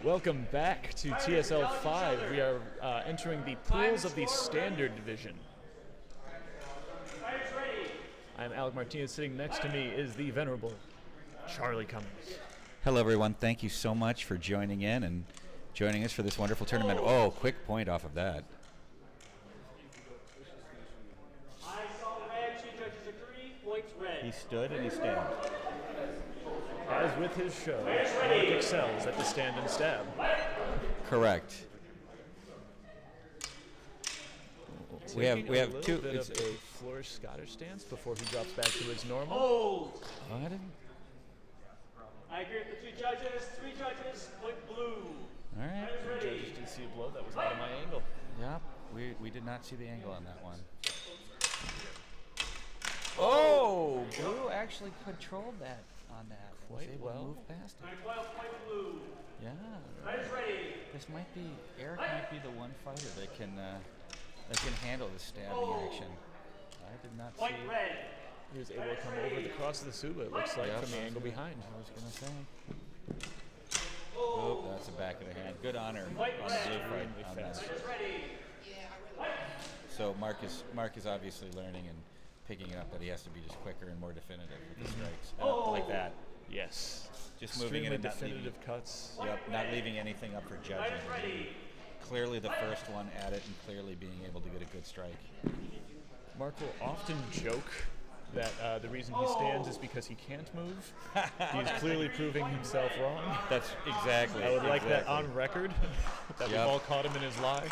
Welcome back to TSL5. We are entering the pools of the standard division. I'm Alec Martinez. Sitting next to me is the venerable Charlie Cummings. Hello, everyone. Thank you so much for joining in and joining us for this wonderful tournament. Oh, quick point off of that. I saw red. Two judges agree. Points red. He stood and he stabbed. As with his show, Mark excels at the stand and stab. Correct. We have two. Bit of a flourish Scottish stance before he drops back to his normal. Oh! I I agree with the two judges. Three judges. Point blue. All right. Judges did see a blow that was out of my angle. Yep. We did not see the angle on that one. Oh! Blue actually controlled that on that. Quite was able well. to move past it. 12 point blue. Yeah. Red is ready. This might be Eric. Might be the one fighter that can handle the stabbing action. I did not see. Point red. He was able to come over the cross of the Suba, it looks like, Yep. from the angle behind. I was gonna say. Oh, that's the back of the hand. Good honor on the blue fight on that. Red is ready. So Mark is obviously learning and picking up that he has to be just quicker and more definitive with the strikes. Like that. Yes. Just moving in Extremely and not leaving. definitive cuts. Yep, not leaving anything up for judging. Clearly the first one at it and clearly being able to get a good strike. Mark will often joke that the reason he stands is because he can't move. He's clearly proving himself wrong. That's exactly. I would like that on record, that we've Yep. all caught him in his lie.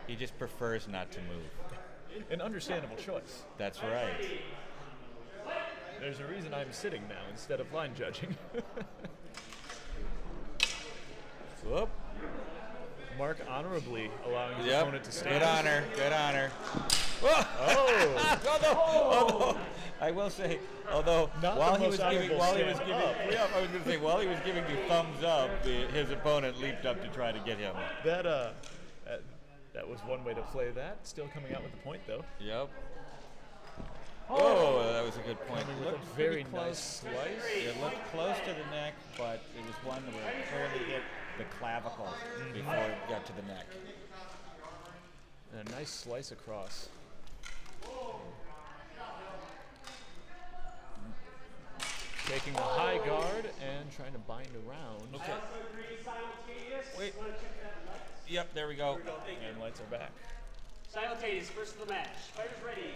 He just prefers not to move. An understandable choice. That's right. There's a reason I'm sitting now instead of line judging. Whoop. Mark honorably allowing his Yep. opponent to stand. Good honor. Good honor. Oh! Although, I will say, although Not while the he most was giving, honorable while he was stand giving, up. yeah, I was going to say, while he was giving the thumbs up, his opponent leaped up to try to get him. That was one way to play that. Still coming out with the point, though. Yep. Oh, that was a good point. Coming It with looked a very pretty close. nice slice. It looked close to the neck, but it was one where it clearly hit the clavicle before it got to the neck. And a nice slice across. Taking the high guard and trying to bind around. Okay. Wait. Yep, there we go. And lights are back. Simultaneous. First of the match. Fighters ready.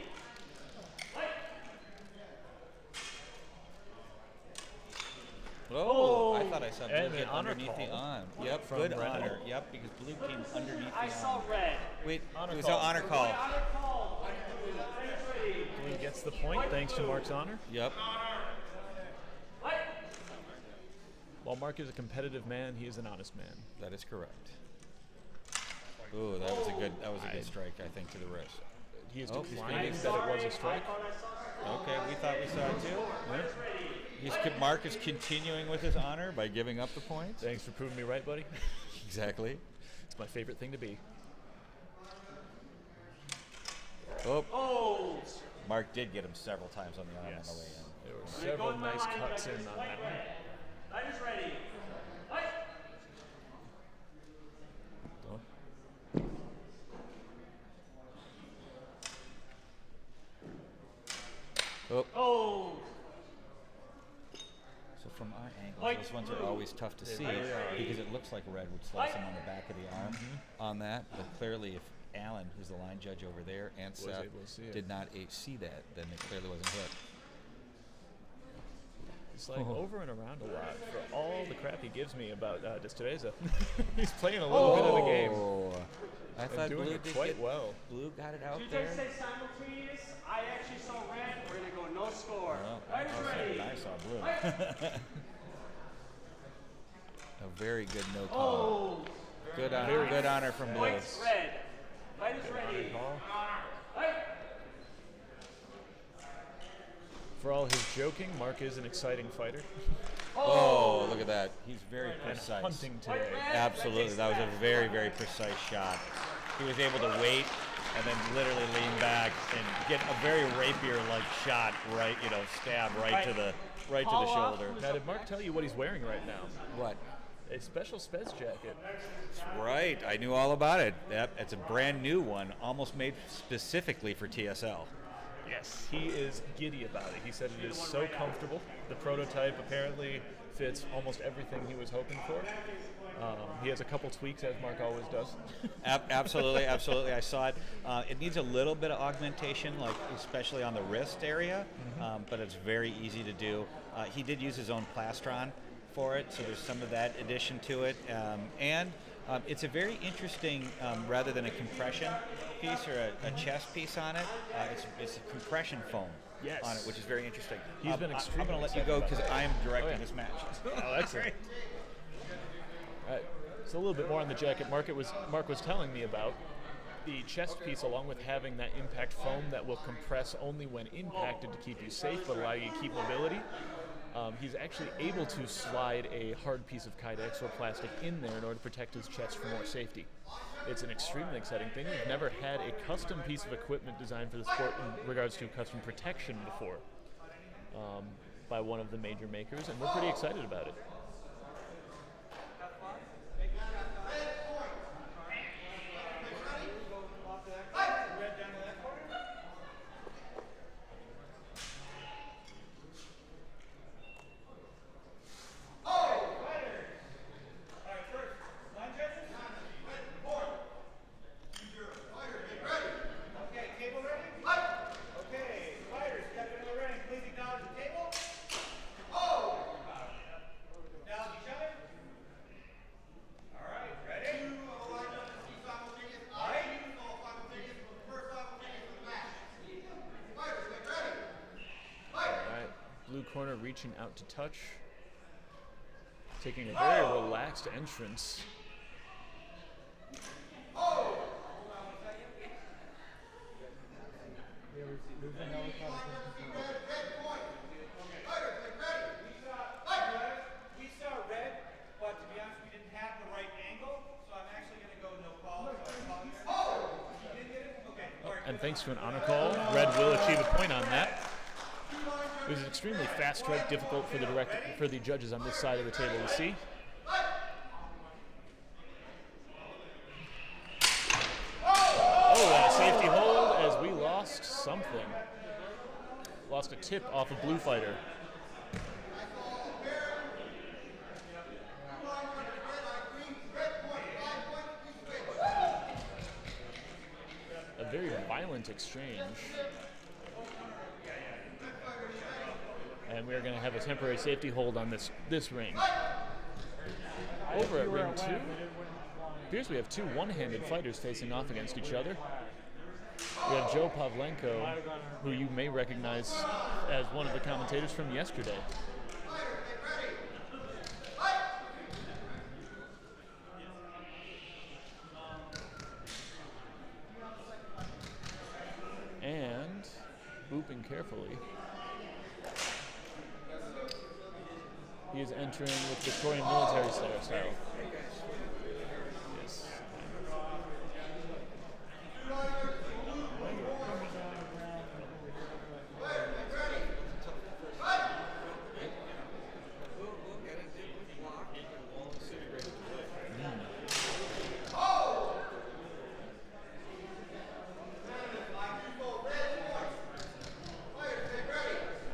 Oh, I thought I saw blue And get an honor underneath the call. arm. Yep, From good red. honor. Yep, because blue came underneath the I arm. saw red. Wait, Honor it was call. an honor call. Honor call. Fighters ready. Blue gets the point thanks to Mark's honor. Yep. While Mark is a competitive man, he is an honest man. That is correct. Ooh, that was a good strike, I think, to the wrist. He is Oh, declining he's that it was a strike. Okay, we thought we saw it too. Mark is continuing with his honor by giving up the points. Thanks for proving me right, buddy. Exactly. It's my favorite thing to be. Oh. Mark did get him several times on the arm on the way in. There were several nice cuts in on that one. Fighters ready. Oh! So from our angle, those ones are always tough to see because it looks like red would slice him on the back of the arm on that. But clearly, if Alan, who's the line judge over there, and Seth able to see it. did not see that, then it clearly wasn't hit. It's like over and around a lot for all the crap he gives me about Destreza. He's playing a little bit of the game. I And thought doing Blue it did quite well. Blue got it out Two there. judges say simultaneous. I actually saw red. We're going to go no score. Well, Fighters ready. I saw Blue. A very good no call. Oh! Good honor from Blue. Points red. Fighters ready. For all his joking, Mark is an exciting fighter. Oh, look at that. He's very And precise. hunting today. Absolutely. That was a very, very precise shot. He was able to wait and then literally lean back and get a very rapier-like shot, right, stab right to the shoulder. Now, did Mark tell you what he's wearing right now? What? A special Spez jacket. Right, I knew all about it. Yep, it's a brand new one, almost made specifically for TSL. Yes, he is giddy about it. He said it is so comfortable. The prototype apparently fits almost everything he was hoping for. He has a couple tweaks, as Mark always does. Absolutely, absolutely. I saw it. It needs a little bit of augmentation, like especially on the wrist area, but it's very easy to do. He did use his own plastron for it, so there's some of that addition to it. And it's a very interesting, rather than a compression piece or a chest piece on it, it's a compression foam. Yes. On it, which is very interesting. He's been extremely I'm going to let you go because I am directing this match. Oh, excellent. All right. So a little bit more on the jacket. Mark was telling me about the chest piece, along with having that impact foam that will compress only when impacted to keep you safe, but allow you to keep mobility. He's actually able to slide a hard piece of Kydex or plastic in there in order to protect his chest for more safety. It's an extremely exciting thing. We've never had a custom piece of equipment designed for the sport in regards to custom protection before by one of the major makers, and we're pretty excited about it. Corner reaching out to touch, taking a very relaxed entrance. We saw red, but to be honest, we didn't have the right angle, so I'm actually going to go no call. You didn't get it? Okay. All right. And thanks to an honor call, Red will achieve a point on that. It was an extremely fast strike, difficult for the judges on this side of the table to see. Oh, and a safety hold as we lost something. Lost a tip off a blue fighter. A very violent exchange. And we're going to have a temporary safety hold on this ring. Over at ring 2, appears we have two one-handed fighters facing off against each other. We have Joe Pavlinko, who you may recognize as one of the commentators from yesterday. And booping carefully. He is entering with Victorian military style. Yes.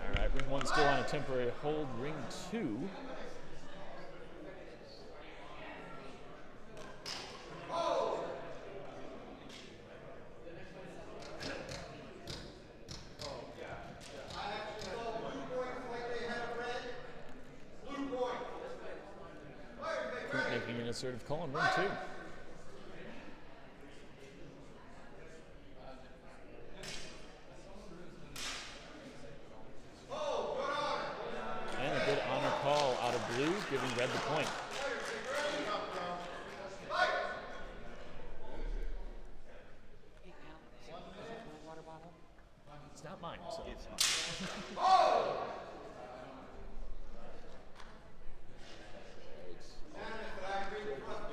All right, ring 1 still on a temporary hold. Ring 2. Making an assertive call on ring 2. And a good honor call out of blue, giving red the point. It's not mine, so.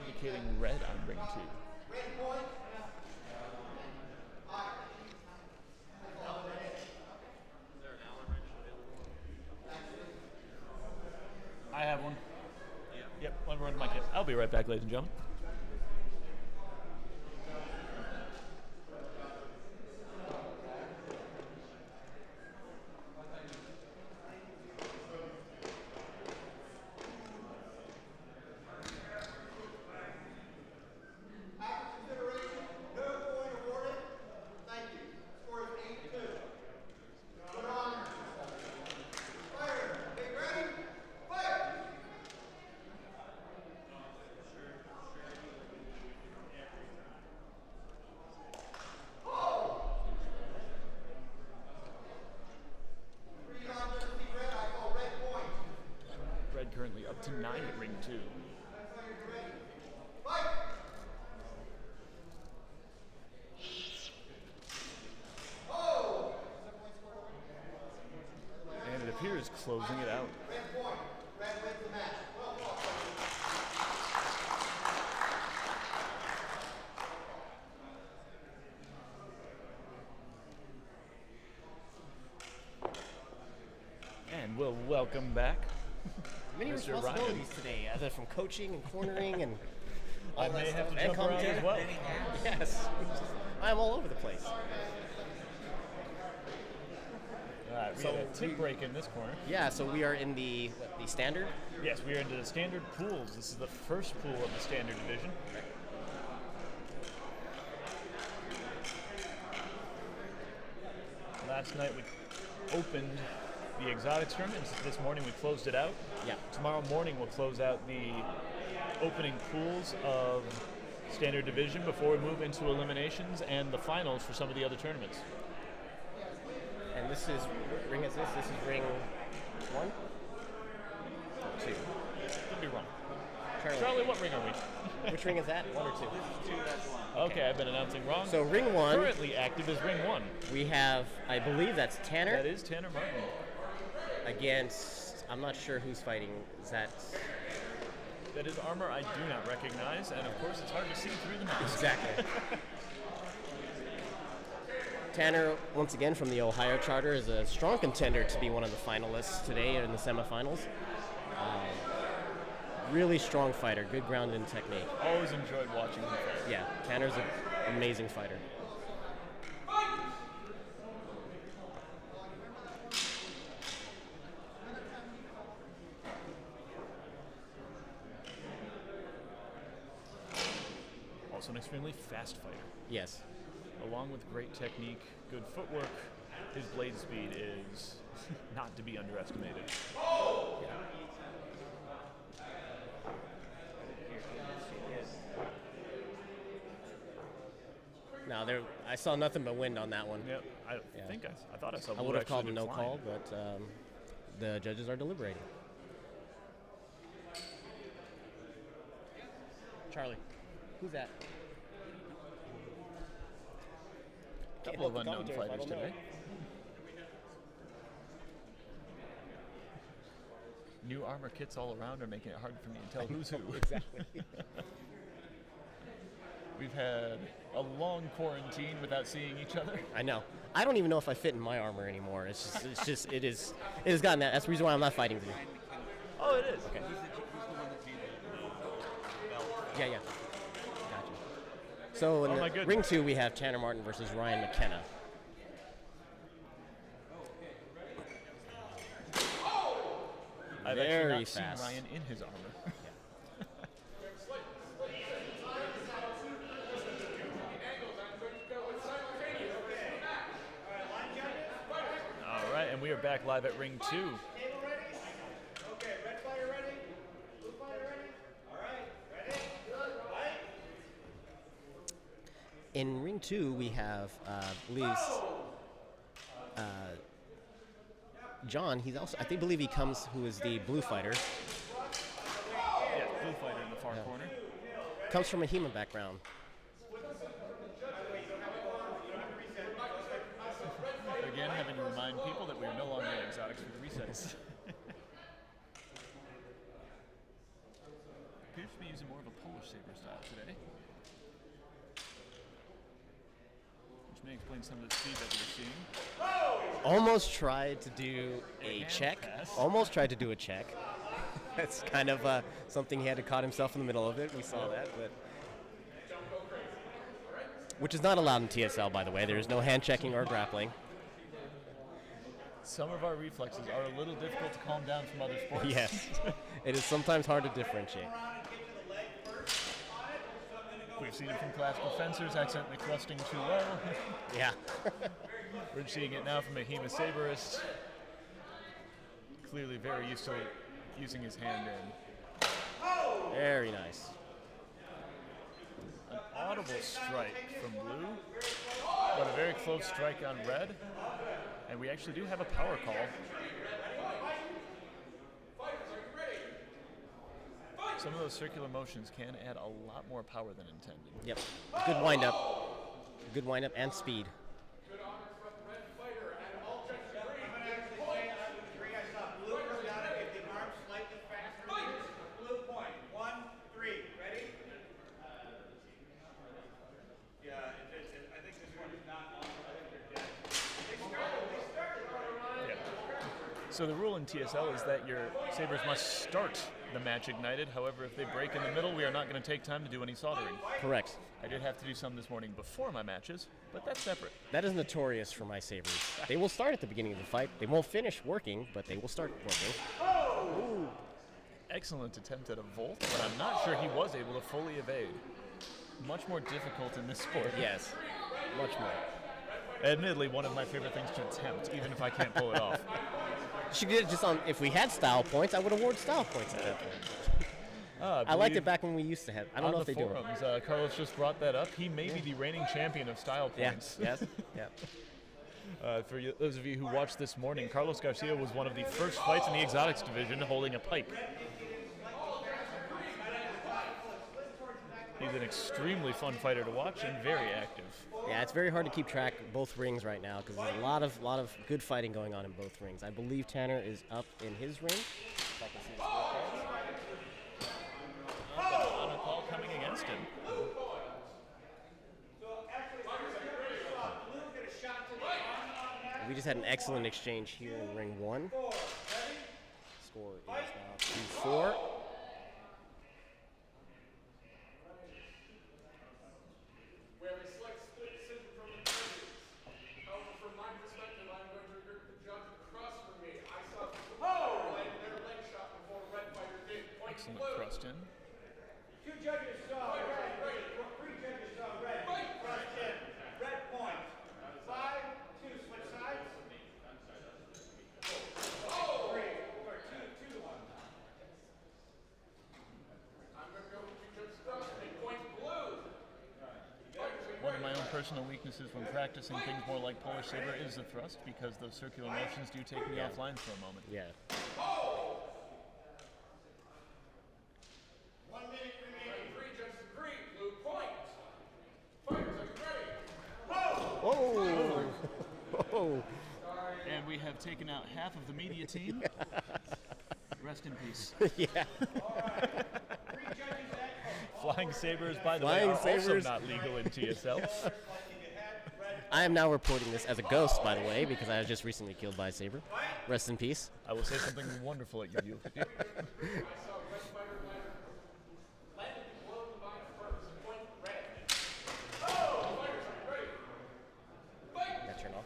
Indicating red on ring 2. have one. Yep, I'm running my kit. I'll be right back, ladies and gentlemen. Red currently up to 9 at ring 2. And it appears closing it out. And we'll welcome back Many Mr. responsibilities Ryan. today, other from coaching and cornering and all I that may stuff. have to And jump around commentary. as well. Yes, I'm all over the place. Alright, we So had a tip break in this corner. Yeah, so we are in the standard. Yes, we are into the standard pools. This is the first pool of the standard division. Last night we opened the exotics tournament. This morning we closed it out. Yeah. Tomorrow morning we'll close out the opening pools of standard division before we move into eliminations and the finals for some of the other tournaments. And this is ring is this? This is ring 1? 2. Could be wrong. Charlie, Charlie, what ring are we? which ring is that? 1 or 2? Okay, I've been announcing wrong. So ring 1, Currently active is ring 1. we have, I believe that's Tanner That is Tanner Martin. against, I'm not sure who's fighting. Is that That is armor I do not recognize, and of course it's hard to see through the mask. exactly? Tanner, once again from the Ohio Charter, is a strong contender to be one of the finalists today in the semifinals. Really strong fighter, good ground and technique. Always enjoyed watching him fight. Yeah, Tanner's an amazing fighter. Also an extremely fast fighter. Yes. Along with great technique, good footwork, his blade speed is not to be underestimated. No, I saw nothing but wind on that one. Yep, I Yeah. think I thought I saw I blue would have actually called a no flying. call, but the judges are deliberating. Charlie, who's that? Couple of unknown fighters today. New armor kits all around are making it hard for me to tell who's who. Exactly. We've had a long quarantine without seeing each other. I know. I don't even know if I fit in my armor anymore. It has gotten that. That's the reason why I'm not fighting today. Oh, it is. Okay. Yeah. Gotcha. So Oh in my the goodness. ring 2, we have Tanner Martin versus Ryan McKenna. I've Very actually not fast. seen Ryan in his armor. All right, and we are back live at ring 2. Table ready? Okay, red fighter ready? Blue fighter ready? All right, ready? Fight. In ring 2, we have, John. He's also, I believe he comes, who is the blue fighter, Yeah, blue fighter in the far corner. comes from a HEMA background. Again, having to remind people that we are no longer in exotics for the resets. Appears to be using more of a Polish Saber style today. Which may explain some of the speed that we're seeing. Almost tried to do a hand check. pass. Almost tried to do a check. That's kind of something he had to caught himself in the middle of it. We saw that, but which is not allowed in TSL, by the way. There is no hand checking or grappling. Some of our reflexes are a little difficult to calm down from other sports. Yes, it is sometimes hard to differentiate. We've seen it from classical fencers accidentally thrusting too low. Yeah. We're seeing it now from a HEMA Saberist. Clearly very used to using his hand in. Very nice. An audible strike from blue, but a very close strike on red. And we actually do have a power call. Some of those circular motions can add a lot more power than intended. Yep. Good windup. Good windup and speed. So the rule in TSL is that your Sabers must start the match ignited. However, if they break in the middle, we are not going to take time to do any soldering. Correct. I did have to do some this morning before my matches, but that's separate. That is notorious for my Sabers. They will start at the beginning of the fight. They won't finish working, but they will start working. Ooh. Excellent attempt at a volt, but I'm not sure he was able to fully evade. Much more difficult in this sport. Yes, much more. Admittedly, one of my favorite things to attempt, even if I can't pull it off. She did it just on, if we had style points, I would award style points at that point. I liked it back when we used to have. I don't know if they forums, do it. Carlos just brought that up. He may be the reigning champion of style points. Yes. Yeah. For those of you who watched this morning, Carlos Garcia was one of the first fights in the exotics division holding a pipe. He's an extremely fun fighter to watch and very active. Yeah, it's very hard to keep track of both rings right now because there's a lot of good fighting going on in both rings. I believe Tanner is up in his ring. If I can see the scorecards. On a call coming against him. We just had an excellent exchange here in ring one. Score is now 2-4. Excellent thrust in. Two judges saw red, three judges saw red, thrust in, red point. 5-2, switch sides. 3, 2, 1. I'm going to go with two judges thrust, big point blue. One of my own personal weaknesses when practicing things more like Polish Saber is the thrust, because those circular motions do take me offline for a moment. Yeah. 1 minute remaining. 3 judges agree, blue point. Fighters, are you ready? Oh. And we have taken out half of the media team. Rest in peace. Yeah. Flying Sabers, by the Flying way, are Sabers. also not legal in TSL. I am now reporting this as a ghost, by the way, because I was just recently killed by a Saber. Rest in peace. I will say something wonderful at you. That turned off.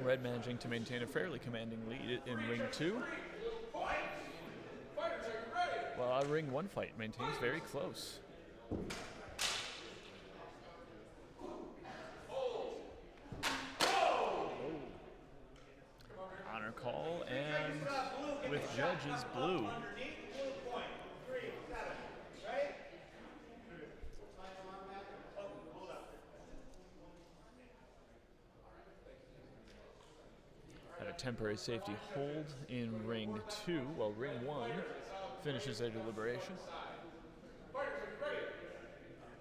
Red managing to maintain a fairly commanding lead in ring 2. While our ring 1 fight maintains very close. Honor call, and with judges blue. Had a temporary safety hold in ring 2, while ring 1 finishes their deliberation.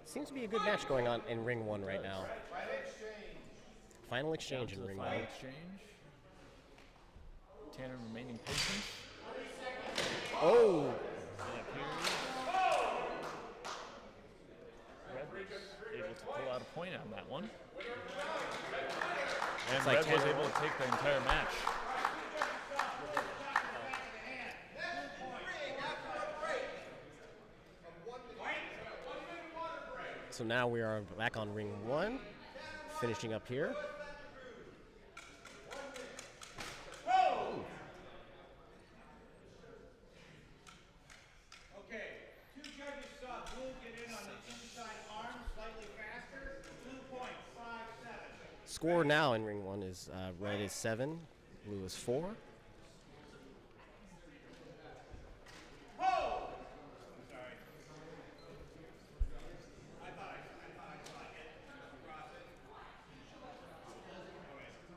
Seems to be a good match going on in ring 1 right now. Final exchange in ring 1. Final exchange. Tanner remaining patient. Oh! Red was able to pull out a point on that one. And It's like Red was Tanner- able to take the entire match. So now we are back on ring 1, finishing up here. Okay, 2 judges saw blue get in on the inside arm slightly faster. 2.57. Score now in ring 1 is red is 7, blue is 4.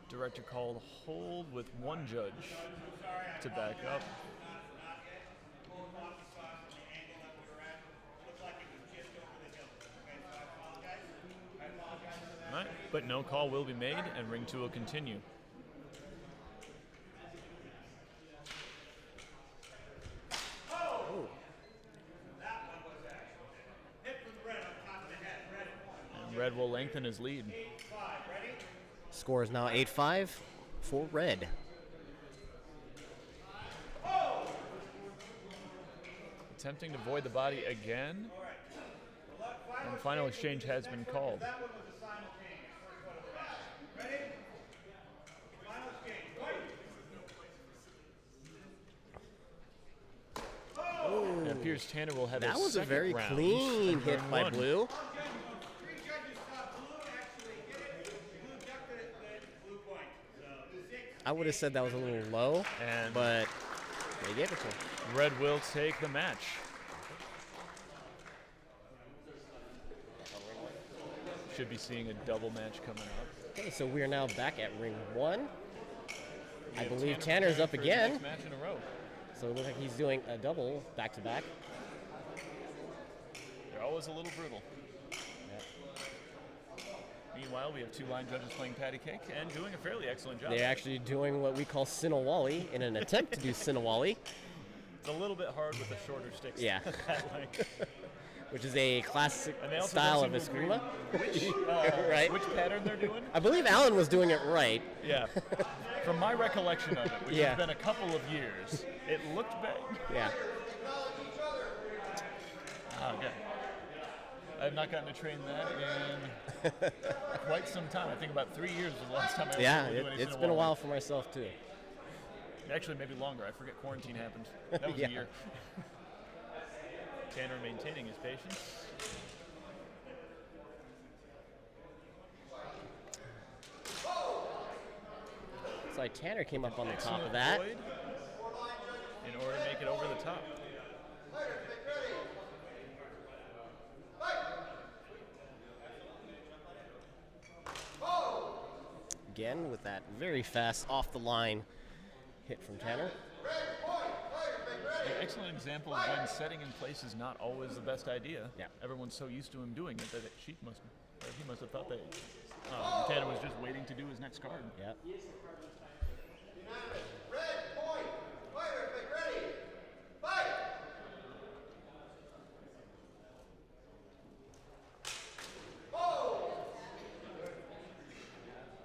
Director called hold with one judge to back up. All right, but no call will be made, and ring 2 will continue. And red will lengthen his lead. Score is now 8-5 for red. Attempting to void the body again. And final exchange has been called. That one was a simultaneous. First one of the match. Ready? Final exchange. Fight! It appears Tanner will have That a was a second very round clean in hit ring by 1. blue. 3 judges saw blue actually get it. Blue ducked it, blue point. So 6. I would have said that was a little low, And but they gave it to him. red will take the match. Should be seeing a double match coming up. Okay, so we are now back at ring 1. We I have believe Tanner Tanner's up preparing for his again. next match in a row. So it looks like he's doing a double back-to-back. They're always a little brutal. Meanwhile, we have 2 line judges playing patty cake and doing a fairly excellent job. They're actually doing what we call Sinawali in an attempt to do Sinawali, It's a little bit hard with the shorter sticks. Yeah. That length. which is a classic And they also style don't of seem to agree Eskrima. Right. Which pattern they're doing? I believe Alan was doing it right. Yeah. From my recollection of it, which Yeah. has been a couple of years, it looked bad. Yeah. Oh, okay. I have not gotten to train that in quite some time. I think about 3 years was the last time I was Yeah, able to do anything it's in been a while. while for myself too. Actually, maybe longer. I forget quarantine happened. That was Yeah. a year. Tanner maintaining his patience. It's like Tanner came up on the top Excellent of that. void in order to make it over the top. Again with that very fast off the line hit from Tanner. An excellent example of when setting in place is not always the best idea. Yeah. Everyone's so used to him doing it that he must have thought that Tanner was just waiting to do his next card. Yep.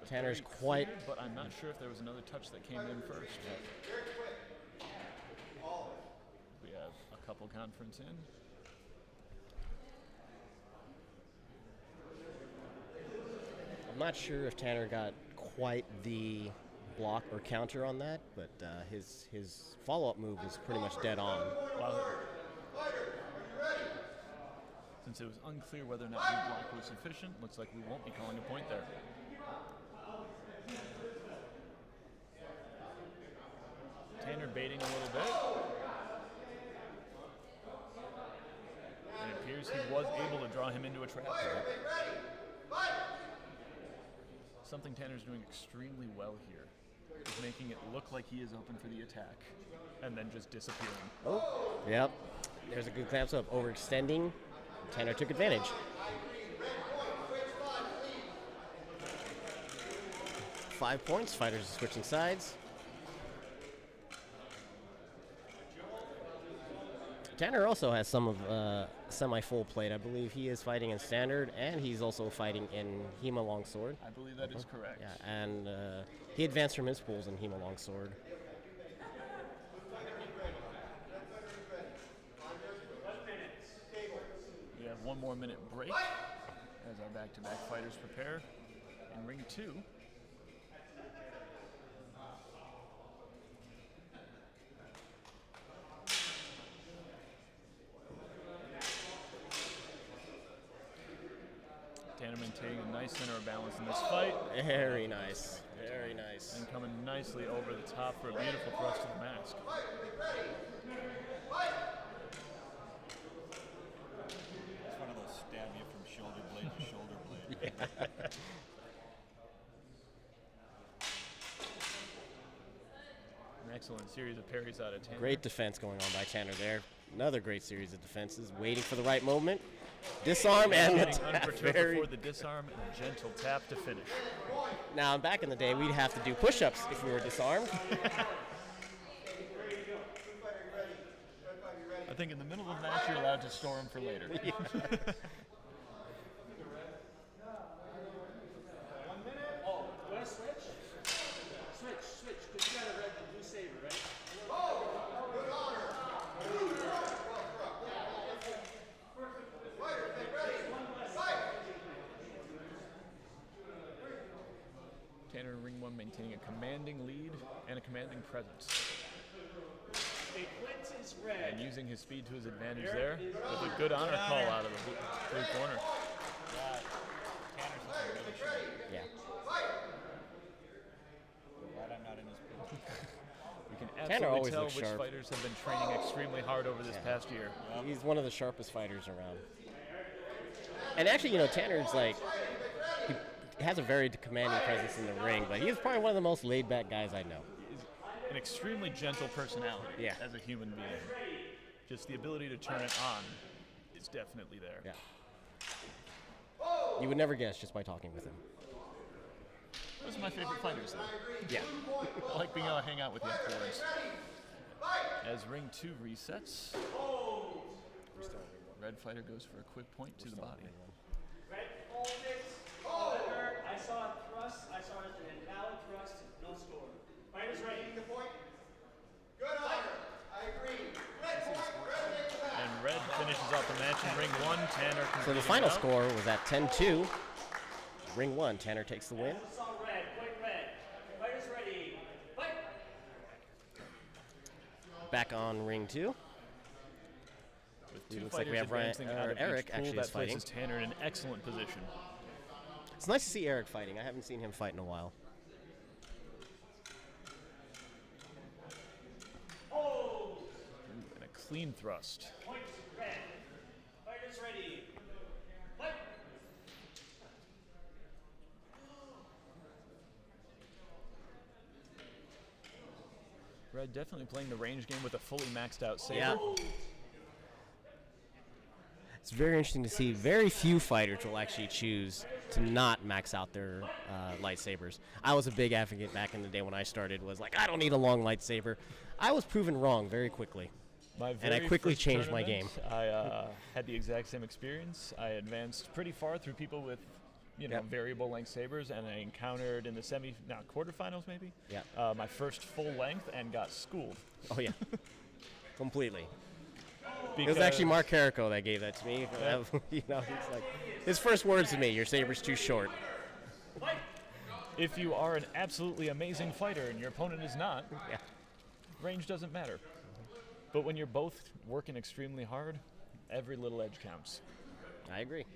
Tanner's quite But I'm not sure if there was another touch that came in first. We have a couple conference in. I'm not sure if Tanner got quite the block or counter on that, but his follow-up move was pretty much dead on. Wow. Since it was unclear whether or not the block was sufficient, looks like we won't be calling a point there. Tanner baiting a little bit. And it appears he was able to draw him into a trap. Something Tanner's doing extremely well here is making it look like he is open for the attack and then just disappearing. Oh, yep. There's a good clamps up, overextending. Tanner took advantage. Five points, fighters are switching sides. Tanner also has some of semi-full plate. I believe he is fighting in standard, and he's also fighting in Hema Longsword. I believe that is correct. Yeah, and he advanced from his pools in Hema Longsword. We have 1 more minute break as our back-to-back fighters prepare in ring 2. Tanner maintaining a nice center of balance in this fight. Very nice. Very nice. And coming nicely over the top for a beautiful thrust to the mask. It's one of those stab you from shoulder blade to shoulder blade. An excellent series of parries out of Tanner. Great defense going on by Tanner there. Another great series of defenses. Waiting for the right moment. Disarm and the Getting tap. unperturbed before the disarm and a gentle tap to finish. Now, back in the day, we'd have to do push-ups if we were disarmed. I think in the middle of the match, you're allowed to store them for later. Oh, you want to switch? Switch, because you got a red and blue saber, right? Tanner in ring 1 maintaining a commanding lead and a commanding presence. Okay, Quint is red. And using his speed to his advantage there with a good honor call out of the blue corner. Tanner's looking really sharp. Yeah. Glad I'm not in his pool. We can Tanner absolutely always tell looks which sharp. fighters have been training extremely hard over this past year. He's one of the sharpest fighters around. And actually, you know, Tanner's like, he has a very commanding presence in the ring, but he's probably one of the most laid-back guys I know. He's an extremely gentle personality as a human being. Just the ability to turn it on is definitely there. Yeah. You would never guess just by talking with him. Those are my favorite fighters, though. Yeah. I like being able to hang out with you afterwards. As ring 2 resets, red fighter goes for a quick point to the body. Red, hold it. However, I saw a thrust. I saw an invalid thrust. No score. Fighters ready. The point. Good honor. I agree. Red point. And red finishes off the match in ring 1. Tanner So the final score was at 10-2. Ring 1, Tanner takes the win. I saw red. Point red. Fighters ready. Fight. Back on ring 2. With 2 looks like fighters we have Ryan, advancing out of Eric each pool, actually that is fighting. places Tanner in an excellent position. It's nice to see Eric fighting. I haven't seen him fight in a while. And a clean thrust. Point red. Fighters ready. Fight. Red definitely playing the range game with a fully maxed out Saber. Yeah. It's very interesting to see. Very few fighters will actually choose to not max out their lightsabers. I was a big advocate back in the day when I started, was like, I don't need a long lightsaber. I was proven wrong very quickly. And I quickly first changed my game. I had the exact same experience. I advanced pretty far through people with, variable length sabers, and I encountered in the quarterfinals maybe. Yeah. My first full length and got schooled. Oh, yeah. Completely. It was actually Mark Carrico that gave that to me. He's like, his first words to me, your saber's too short. If you are an absolutely amazing fighter and your opponent is not, range doesn't matter. But when you're both working extremely hard, every little edge counts. I agree.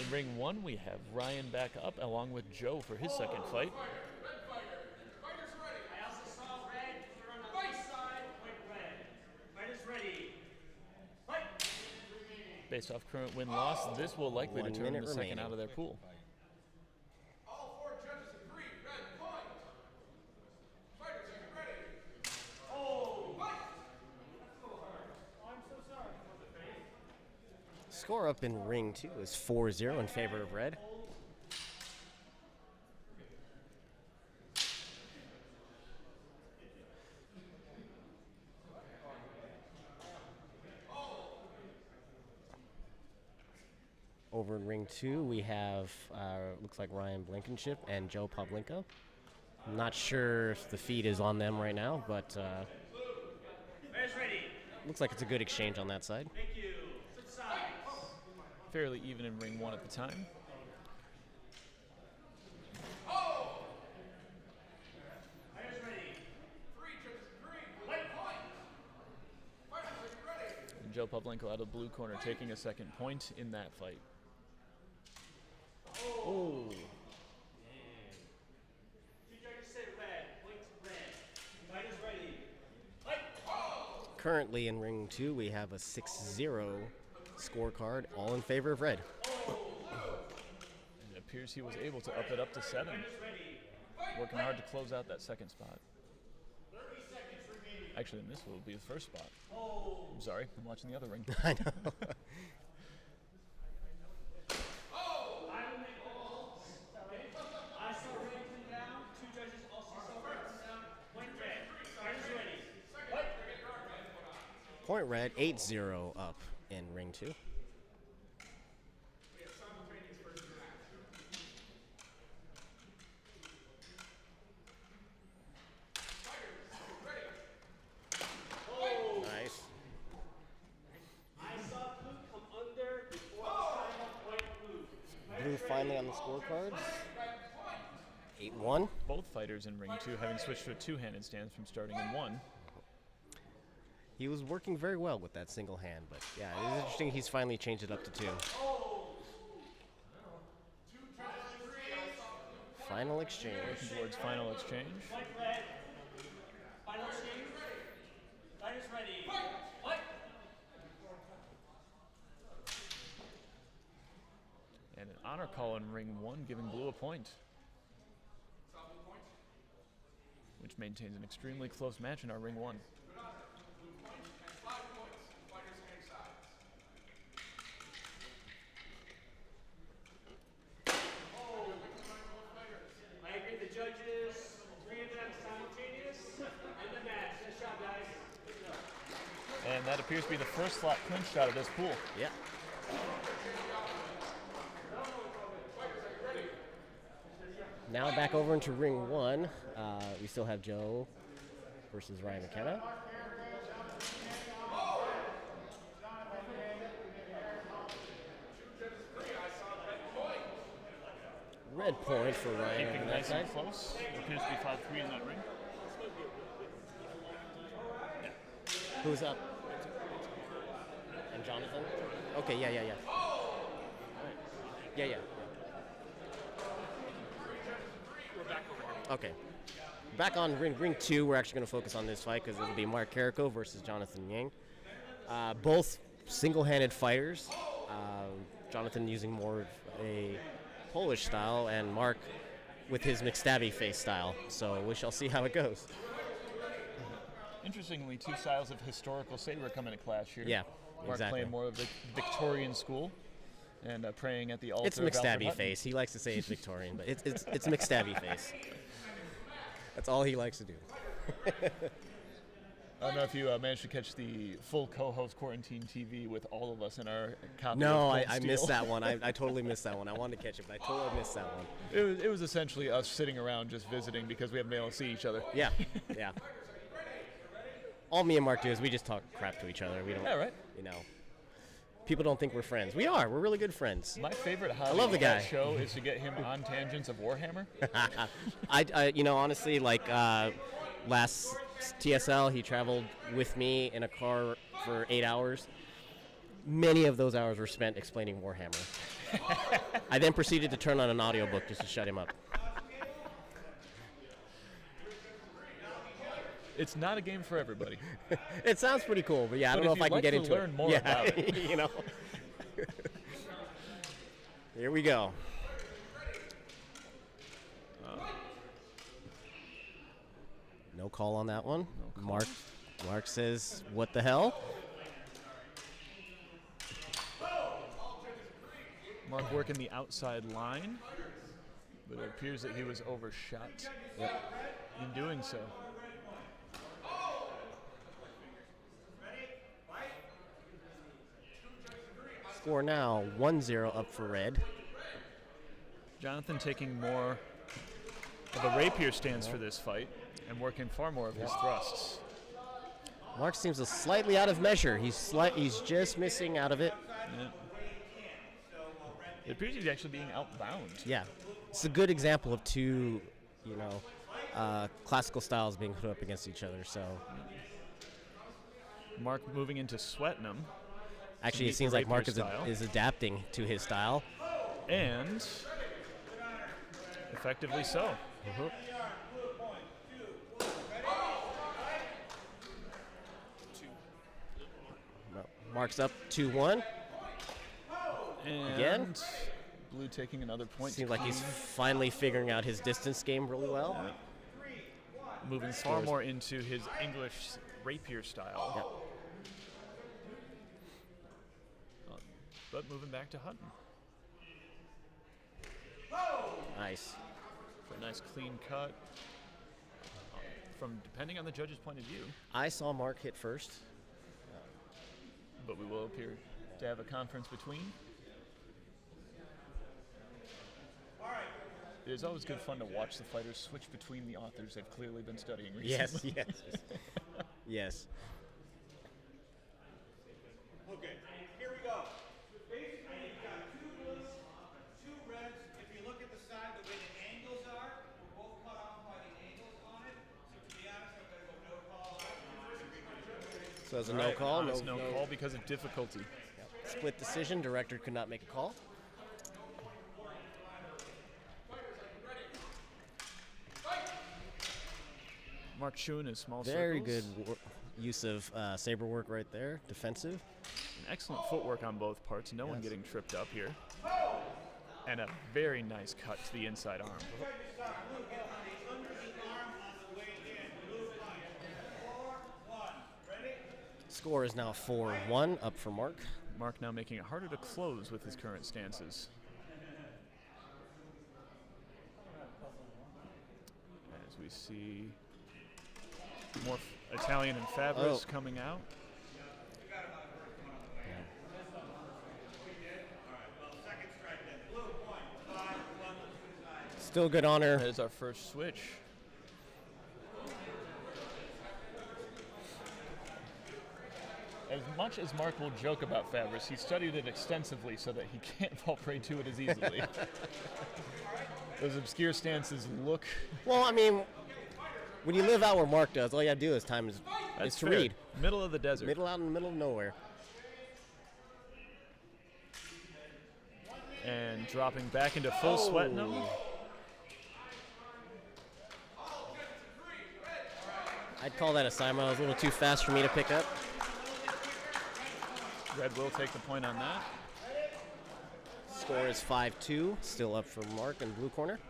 In ring 1, we have Ryan back up along with Joe for his second fight. I also saw red. You're on the right side. Point red. Fighters ready. Fight. Based off current win-loss, this will likely 1 determine the minute second remaining. out of their pool. All 4 judges agree. Red point. Fighters, are you ready? I'm so sorry. Score up in ring 2 is 4-0 in favor of red. Over in ring 2, we have, looks like Ryan Blankenship and Joe Pavlinko. I'm not sure if the feed is on them right now, but looks like it's a good exchange on that side. Thank you. Switch sides. Fairly even in ring 1 at the time. Fighters ready. 3 judges agree. Red point. Fighters, are you ready? And Joe Pavlinko out of blue corner taking a second point in that fight. Oh. Two judges say red. Points red. Fighters ready. Fight. Currently in ring 2, we have a 6-0 scorecard, all in favor of red. And it appears he was able to up it up to 7. Working hard to close out that second spot. 30 seconds remaining. Actually, this will be the first spot. I'm sorry, I'm watching the other ring. I know. I saw red come down. Two judges also saw red come down. Point red. Fighters ready. Fight. Point red, 8-0 up in ring 2. Nice. I saw blue come under before the final point blue. Blue finally on the scorecards. 8-1. Both fighters in ring 2 having switched to a two-handed stance from starting in 1. He was working very well with that single hand, but yeah, it is interesting he's finally changed it up to 2. Final exchange. Working towards final exchange. Point red. Final exchange. Fighters ready. Fight. And an honor call in ring 1 giving blue a point. Which maintains an extremely close match in our ring 1. I agree with the judges. 3 of them simultaneous. And the match. Nice job, guys. Good job. And that appears to be the first slot clinched out of this pool. Yeah. Now back over into ring 1. We still have Joe versus Ryan McKenna. Red point for Ryan Keeping on that nice side. and close. There appears to be 5-3 in that ring. Who's up? And Jonathan? Okay, yeah. Yeah. Okay. Back on ring 2, we're actually going to focus on this fight because it'll be Mark Carrico versus Jonathan Yang. Both single-handed fighters. Jonathan using more of a Polish style, and Mark with his McStabby face style. So we shall see how it goes. Interestingly, 2 styles of historical Saber come into clash here. Yeah, Mark exactly. playing more of the Victorian school and praying at the altar It's of Alfred McStabby Hutton. face. He likes to say it's Victorian, but it's McStabby face. That's all he likes to do. I don't know if you managed to catch the full co-host Quarantine TV with all of us in our copy No, of I Cold missed Steel. that one. I totally missed that one. I wanted to catch it, but I totally missed that one. It was essentially us sitting around just visiting because we haven't been able to see each other. Yeah. All me and Mark do is we just talk crap to each other. We don't, Yeah, right. People don't think we're friends. We are. We're really good friends. My favorite hobby love the of that guy. show is to get him on tangents of Warhammer. I honestly, like last TSL, he traveled with me in a car for 8 hours. Many of those hours were spent explaining Warhammer. I then proceeded to turn on an audiobook just to shut him up. It's not a game for everybody. It sounds pretty cool, but yeah, I But don't know if if I you'd can like get to into learn it. more Yeah, about it. Here we go. No call on that one. call. Mark says, "What the hell?" Mark working the outside line, but it appears that he was overshot in doing so. Score now 1-0 up for red. Jonathan taking more of a rapier stance for this fight and working far more of his thrusts. Mark seems a slightly out of measure. He's just missing out of it. Yeah. It appears he's actually being outbound. Yeah, it's a good example of two, classical styles being put up against each other. So Mark moving into Swetnam. actually, it seems like Mark is adapting to his style. And effectively so. Mark's up 2-1. And Again? Blue taking another point. Seems like he's finally figuring out his distance game really well. Moving far more into his English rapier style. But moving back to Hutton. Nice. For a nice clean cut. From depending on the judge's point of view. I saw Mark hit first. But we will appear to have a conference between. It is always good fun to watch the fighters switch between the authors they've clearly been studying recently. Yes. Yes. Okay, here we go. Basically, you've got two blues, two reds. If you look at the side, the way the angles are, we're both cut off by the angles on it. So to be honest, I'm going to go no call. So it's a no call. No call because of difficulty. Split decision. Director could not make a call. Mark chewing his small Very circles. good use of saber work right there. Defensive. An excellent footwork on both parts. No one getting tripped up here. And a very nice cut to the inside arm. Score is now 4-1 up for Mark. Mark now making it harder to close with his current stances. As we see more Italian and Fabris coming out. Still good honor. That is our first switch. As much as Mark will joke about Fabris, he studied it extensively so that he can't fall prey to it as easily. Those obscure stances look... Well, I mean, when you live out where Mark does, all you have to do is That's to fair. read. Middle of the desert. Middle out in the middle of nowhere. And dropping back into full Swetnam. I'd call that a Simon. It was a little too fast for me to pick up. Red will take the point on that. Score is 5-2. Still up for Mark in blue corner.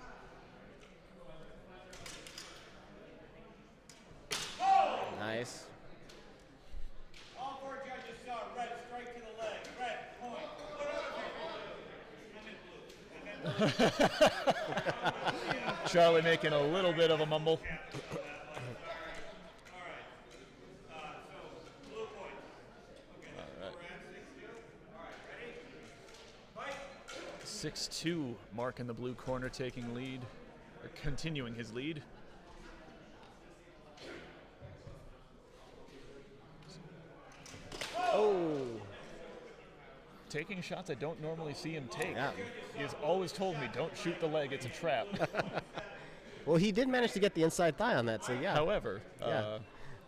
Nice. All four judges saw red straight to the leg. Red, point. Charlie making a little bit of a mumble. 6-2, Mark in the blue corner taking lead, or continuing his lead. Oh. Taking shots I don't normally see him take. Yeah. He has always told me, don't shoot the leg, it's a trap. Well, he did manage to get the inside thigh on that, so yeah. However,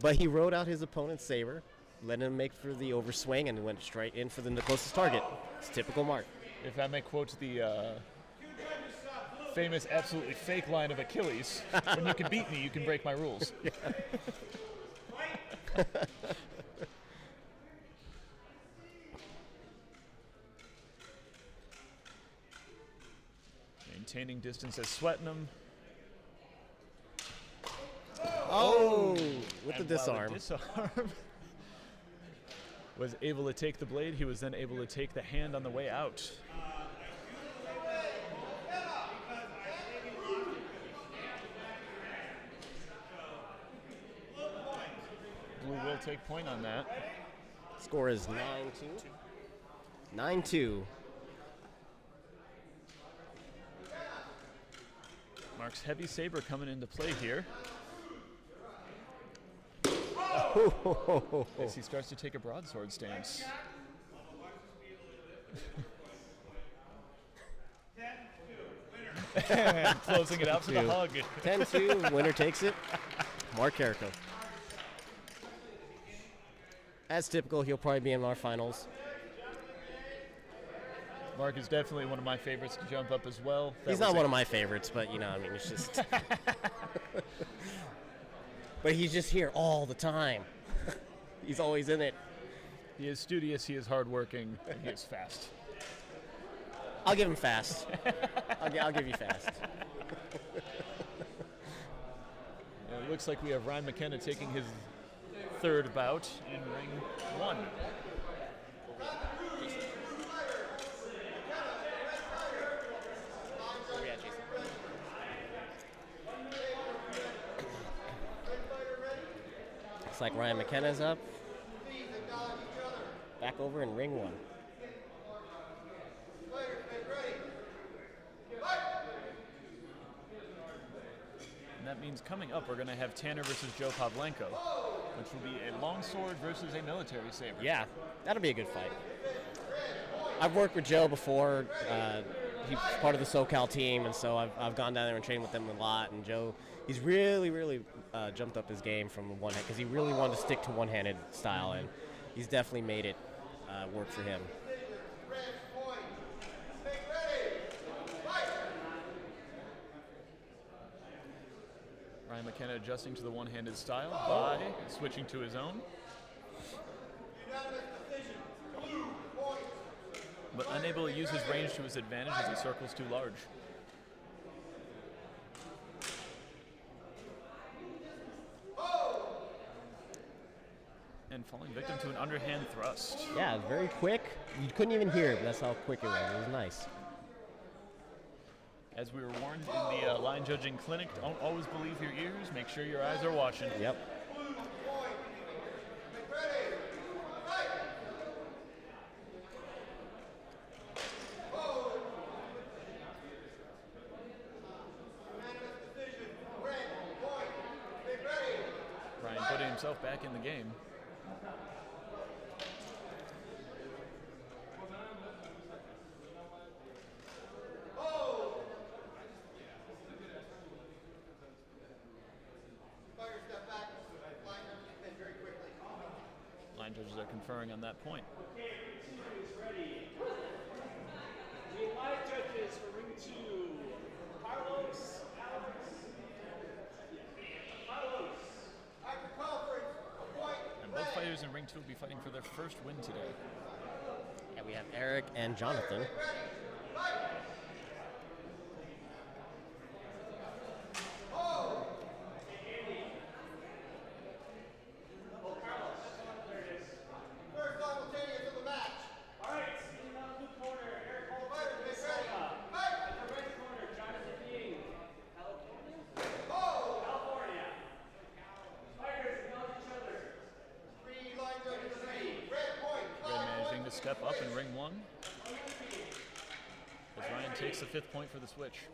But he rode out his opponent's saber, let him make for the overswing, and went straight in for the closest target. It's typical Mark. if I may quote the famous absolutely fake line of Achilles, when you can beat me, you can break my rules. Maintaining distance as Swetnam. Oh, with the And disarm. while the disarm was able to take the blade, he was then able to take the hand on the way out. Blue will take point on that. Score is 9-2. 9-2. Mark's heavy saber coming into play here as he starts to take a broadsword stance. And closing it out for the hug. 10-2, winner takes it. Mark Carrico. As typical, he'll probably be in our finals. Mark is definitely one of my favorites to jump up as well. He's not one of my favorites, but you know, I mean, it's just. But he's just here all the time. He's always in it. He is studious, he is hardworking, and he is fast. I'll give him fast. I'll give you fast. It looks like we have Ryan McKenna taking his third bout in ring 1. Looks like Ryan McKenna's up. Back over in ring 1. And that means coming up, we're going to have Tanner versus Joe Pavlinko, which will be a longsword versus a military saber. Yeah, that'll be a good fight. I've worked with Joe before. He's part of the SoCal team, and so I've gone down there and trained with him a lot. And Joe, he's really jumped up his game from one hand because he really wanted to stick to one-handed style, and he's definitely made it work for him. Ryan McKenna adjusting to the one-handed style by switching to his own. But unable to use his range to his advantage as the circle's too large. And falling victim to an underhand thrust. Yeah, it was very quick. You couldn't even hear it, but that's how quick it was. It was nice. As we were warned in the line judging clinic, don't always believe your ears. Make sure your eyes are watching. Yep. Ryan putting himself back in the game. Line judges are conferring on that point. Okay, ring 2 is ready. The line judges for ring 2, Carlos, Alex, Carlos. And both fighters in ring 2 will be fighting for their first win today. And we have Eric and Jonathan. Step up in ring 1 as Ryan takes the 5th point for the switch.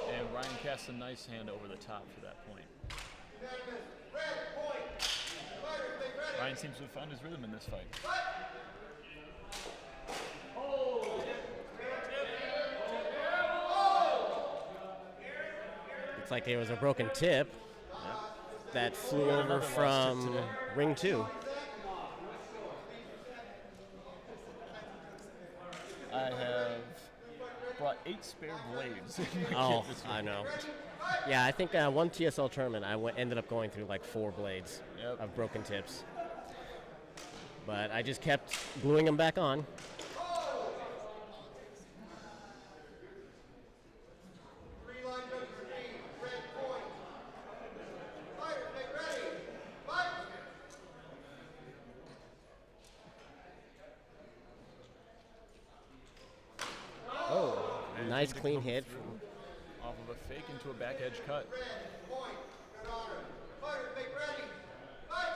And Ryan casts a nice hand over the top for that point. Ryan seems to have found his rhythm in this fight. Looks like there was a broken tip that flew over from ring 2. I have brought 8 spare blades. Oh, I know. Yeah, I think one TSL tournament I ended up going through like 4 blades of broken tips. But I just kept gluing them back on. Nice to clean come hit. through off of a fake into a back edge cut. Red, point. Good honor. Fighters, make ready. Fight!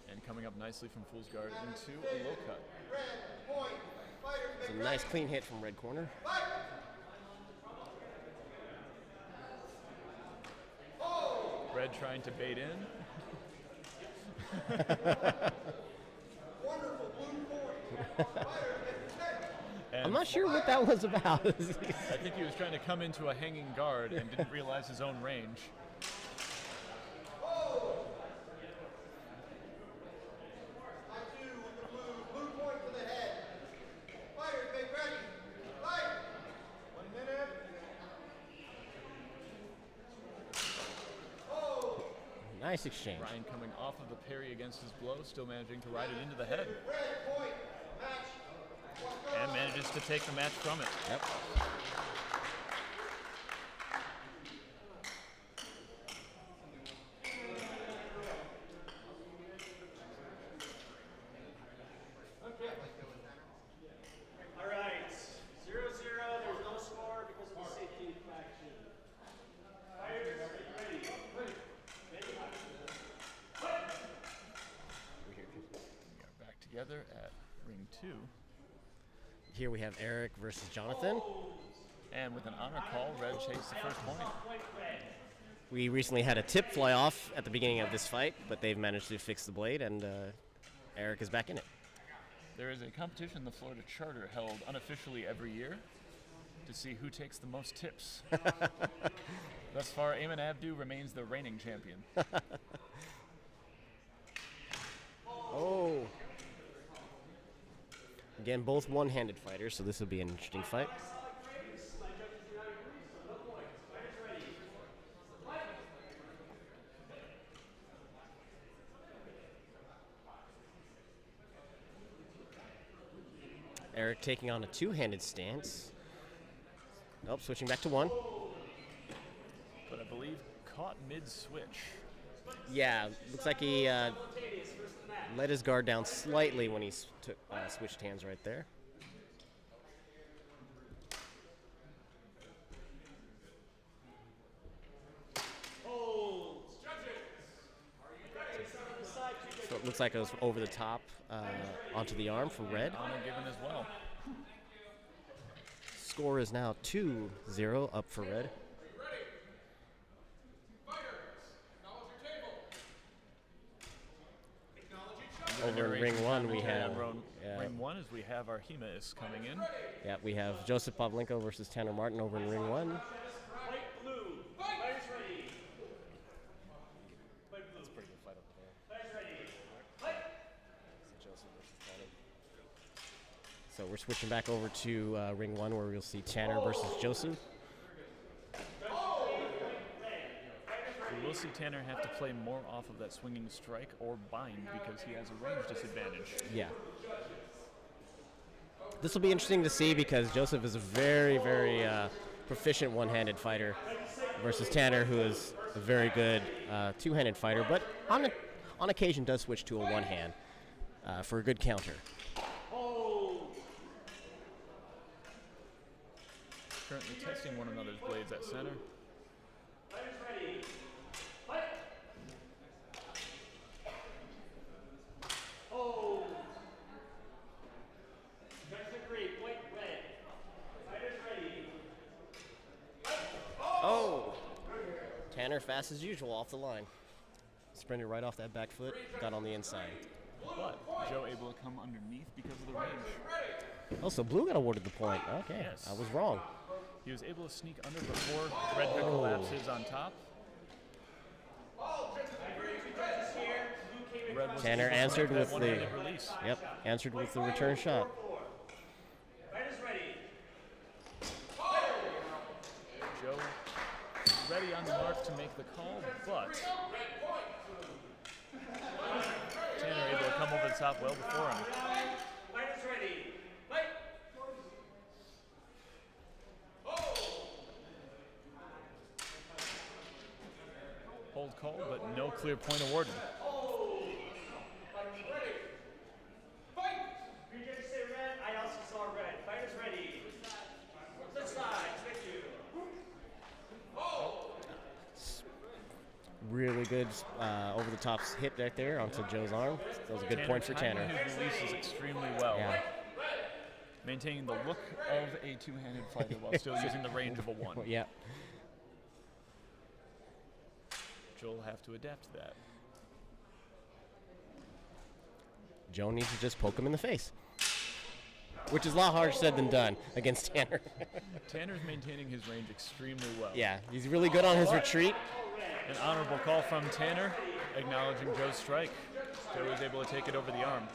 And coming up nicely from Fool's Guard into a low cut. Red, point. Fighters, It's make a ready. nice clean hit from red corner. Fight! Red trying to bait in. Wonderful blue point. Fighters, make ready. And I'm not sure what that was about. I think he was trying to come into a hanging guard and didn't realize his own range. Blue point for the head. Fighters, make ready. Fight! 1 minute. Nice exchange. Ryan coming off of the parry against his blow, still managing to ride it into the head. Red point. Match. And manages to take the match from it. Yep. All right, 0-0. There's no score because of the safety infraction. Fighters, ready. We are back together at ring 2. Here we have Eric versus Jonathan. And with an honor call, Red takes the first point. We recently had a tip fly off at the beginning of this fight, but they've managed to fix the blade, and Eric is back in it. There is a competition the Florida Charter held unofficially every year to see who takes the most tips. Thus far, Ayman Abdu remains the reigning champion. Oh. Again, both one-handed fighters, so this will be an interesting fight. Eric taking on a two-handed stance. Nope, switching back to one. But I believe caught mid-switch. Yeah, looks like he let his guard down slightly when he switched hands right there. So it looks like it was over the top onto the arm for red. Honor given as well. Score is now 2-0 up for red. Over in ring one, we have Ring 1 is we have our Himas coming in. yeah, we have Joseph Pavlinko versus Tanner Martin over in ring one. Fight blue. Fighters ready. Fight blue. Pretty good fight up there. Fighters ready. Fight. Joseph versus Tanner. So we're switching back over to ring one, where we'll see Tanner versus Joseph. We will see Tanner have to play more off of that swinging strike or bind because he has a range disadvantage. Yeah. This will be interesting to see because Joseph is a very, very proficient one-handed fighter versus Tanner, who is a very good two-handed fighter, but on occasion does switch to a one-hand for a good counter. Currently testing one another's blades at center. Fighters ready. Fight. Oh. Judges agree. Point red. Fighters ready. Oh! Tanner, fast as usual, off the line. Sprinted right off that back foot, got on the inside. But Joe able to come underneath because of the range. Oh, so Blue got awarded the point. Okay, Yes. I was wrong. He was able to sneak under before Red had collapses on top. Red was Tanner able to answered break that with the one-handed release. answered with the return shot. Fighters ready. Joe ready on the mark to make the call, but Tanner able to come over the top well before him. Fighters ready. Fight. Hold call, but no clear point awarded. Really good over-the-top hit right there onto Joe's arm. That was a good point for Tanner. Timing his releases extremely well. Yeah. Maintaining the look of a two-handed fighter while still using the range of a one. Yeah. Joe will have to adapt to that. Joe needs to just poke him in the face, which is a lot harder said than done against Tanner. Tanner's maintaining his range extremely well. Yeah, he's really good on his retreat. An honorable call from Tanner, acknowledging Joe's strike. Joe was able to take it over the arm.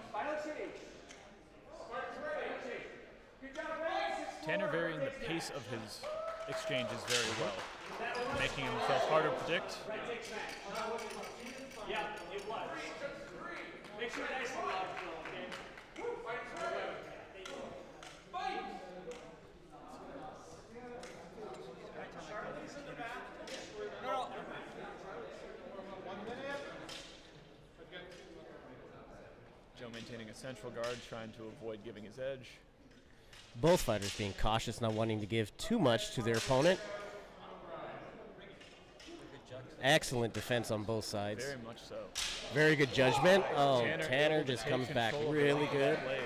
Tanner varying the pace of his exchanges very well, making himself harder to predict. Yeah, it was. Make sure that's the loud flow, okay? Joe maintaining a central guard, trying to avoid giving his edge. Both fighters being cautious, not wanting to give too much to their opponent. Excellent defense on both sides. Very much so. Very good judgment. Oh, Tanner able to just take comes back control of really the good. blade.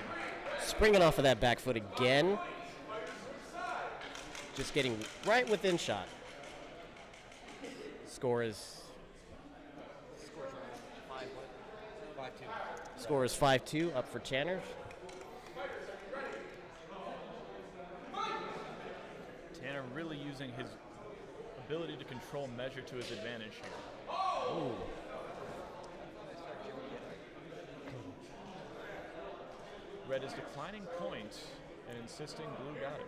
Springing off of that back foot again. Just getting right within shot. Score is 5-2 up for Tanner. Tanner really using his ability to control measure to his advantage here. Ooh. Red is declining point and insisting blue got it.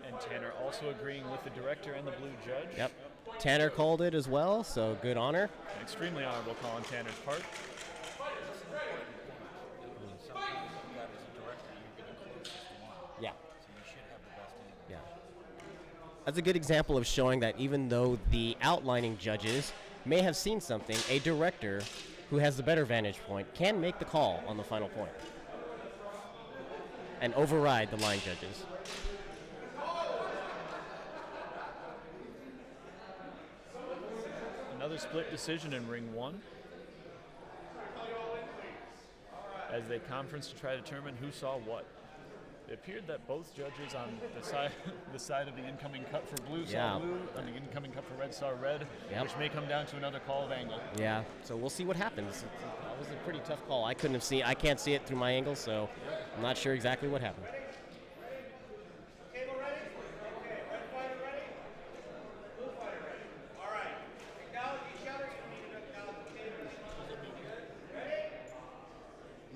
And Tanner also agreeing with the director and the blue judge. Yep. Tanner called it as well, so good honor. An extremely honorable call on Tanner's part. Yeah. Yeah. That's a good example of showing that even though the outlining judges may have seen something, a director who has the better vantage point can make the call on the final point and override the line judges. Another split decision in ring one, as they conference to try to determine who saw what. It appeared that both judges on the side of the incoming cut for blue saw blue, and the incoming cut for red saw red, which may come down to another call of angle. Yeah, so we'll see what happens. That was a pretty tough call. I can't see it through my angle, so I'm not sure exactly what happened.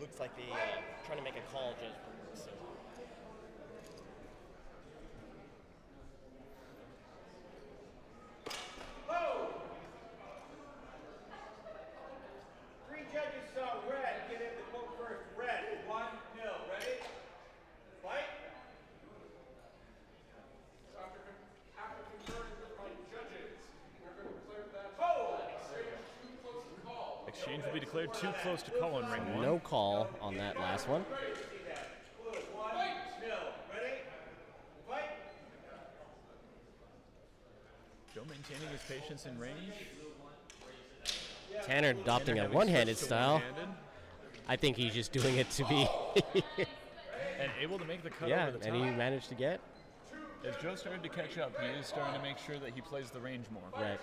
Looks like they trying to make a call judgment. So. Three judges saw red. Get in the quote first. Red. 1-0. Ready? Fight. After conferring with my judges, we're going to declare that too close to call. Exchange will be declared too close to call in ring one. No call on that last one. 1-0. Ready? Fight. Joe maintaining his patience in range. Tanner adopting a Having one-handed switched to style. one-handed, I think he's just doing it to be. and able to make the cut Yeah, over the top. and he managed to get. As Joe started to catch up, he is starting to make sure that he plays the range more. Right.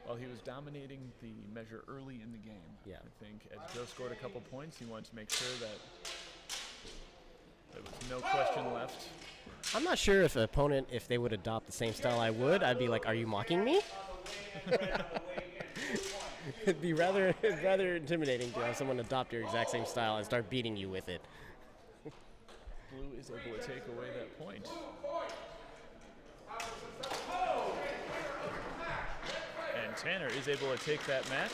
While he was dominating the measure early in the game, Yeah. I think as Joe scored a couple points, he wanted to make sure that there was no question left. I'm not sure if an opponent, if they would adopt the same style I would, I'd be like, are you mocking me? It'd be rather intimidating to have someone adopt your exact same style and start beating you with it. Blue is able to take away that point. And Tanner is able to take that match.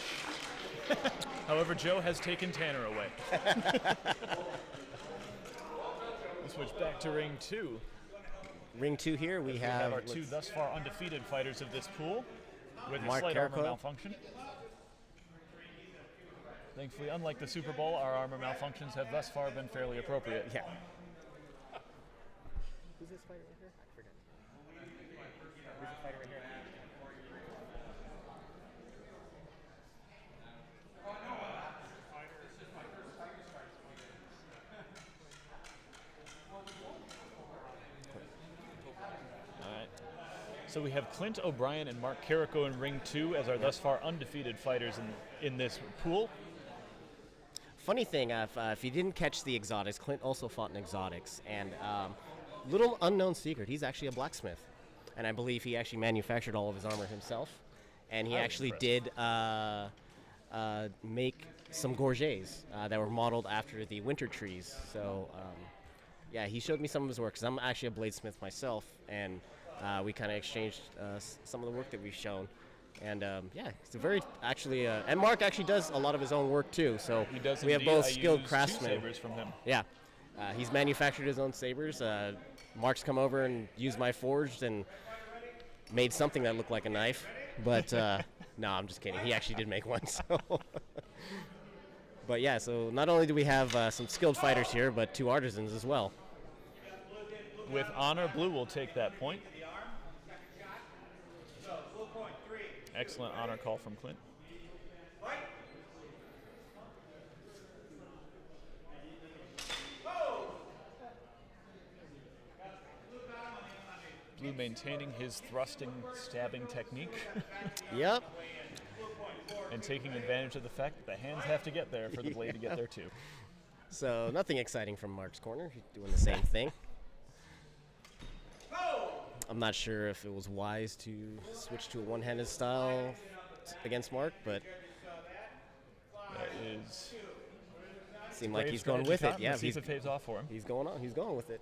However, Joe has taken Tanner away. We'll switch back to ring two. Ring two here, we We have have our two thus far undefeated fighters of this pool with a Mark slight armor Carrico. malfunction. Thankfully, unlike the Super Bowl, our armor malfunctions have thus far been fairly appropriate. Yeah. Who's this fighter right here? I forget. Who's the fighter right here? All right. So we have Clint O'Brien and Mark Carrico in ring 2 as our thus far undefeated fighters in this pool. Funny thing, if you didn't catch the exotics, Clint also fought in exotics, and little unknown secret, he's actually a blacksmith, and I believe he actually manufactured all of his armor himself, and he actually did make some gorgets that were modeled after the winter trees. So yeah, he showed me some of his work, because I'm actually a bladesmith myself, and we kind of exchanged some of the work that we've shown. And yeah, it's a very and Mark actually does a lot of his own work too. So he does we have indeed. both I skilled used craftsmen. 2 sabers from him. Yeah, he's manufactured his own sabers. Mark's come over and used my forged and made something that looked like a knife. But no, I'm just kidding. He actually did make one. So, but yeah, so not only do we have some skilled fighters here, but 2 artisans as well. With honor, blue will take that point. Excellent honor call from Clint. Blue maintaining his thrusting, stabbing technique. Yep. And taking advantage of the fact that the hands have to get there for the blade to get there too. So nothing exciting from Mark's corner. He's doing the same thing. I'm not sure if it was wise to switch to a one-handed style against Mark, but that is seemed like he's going with it. Yeah, see if it pays off for him. He's going on. He's going with it.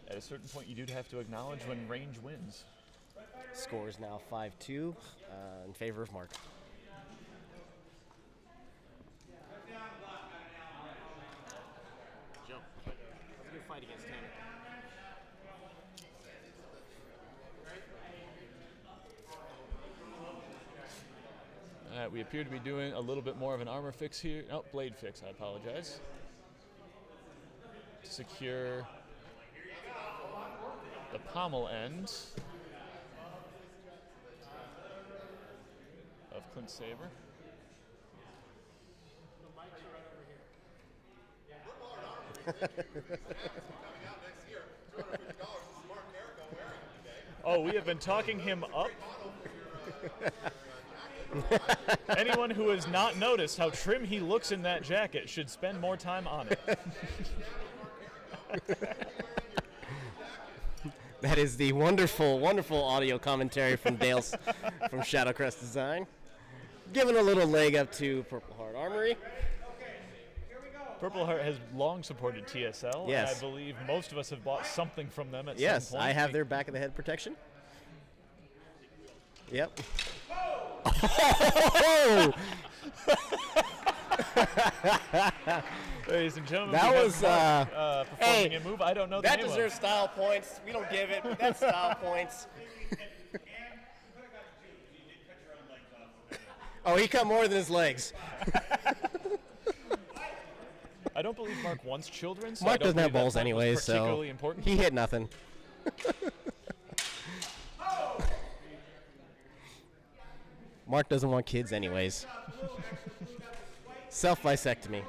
At a certain point, you do have to acknowledge when range wins. Score is now 5-2 in favor of Mark. Joe, that was a good fight against Tanner. We appear to be doing a little bit more of an armor fix here. Oh, blade fix, I apologize. To secure the pommel end of Clint's saber. Oh, we have been talking him up. Anyone who has not noticed how trim he looks in that jacket should spend more time on it. That is the wonderful, wonderful audio commentary from Dale's from Shadowcrest Design. Giving a little leg up to Purple Heart Armory. Purple Heart has long supported TSL, yes. and I believe most of us have bought something from them at yes, some point. I have their back of the head protection. Yep. Ladies and gentlemen, that was performing a move I don't know the that name deserves of. style points. We don't give it, but that's style points. Oh, he cut more than his legs. I don't believe Mark wants children. So Mark I don't doesn't have believe balls that point was anyways, so particularly important. he hit nothing. Mark doesn't want kids anyways. Self-vasectomy.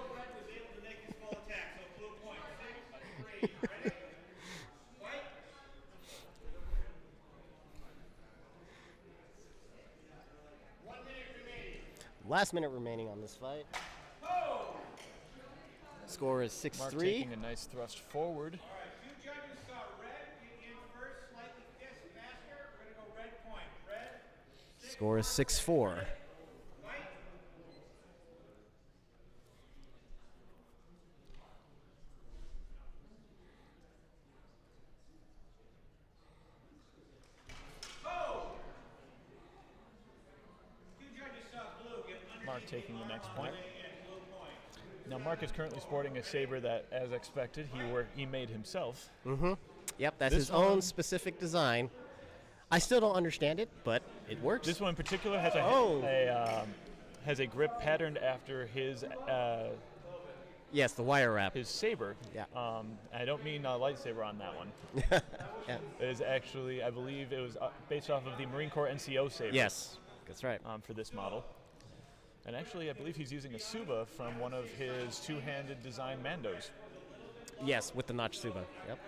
Last minute remaining on this fight. Score is 6-3. Mark taking a nice thrust forward. Score is 6-4. Mark taking the next point. Now Mark is currently sporting a saber that, as expected, he made himself. Mm-hmm. Yep, that's This his own specific design. I still don't understand it, but It works. This one in particular has has a grip patterned after his Yes, the wire wrap. his saber. Yeah. I don't mean lightsaber on that one. Yeah. It is actually, I believe, it was based off of the Marine Corps NCO saber. Yes, that's right. For this model. And actually, I believe he's using a Suba from one of his two-handed design Mandos. Yes, with the notch Suba. Yep.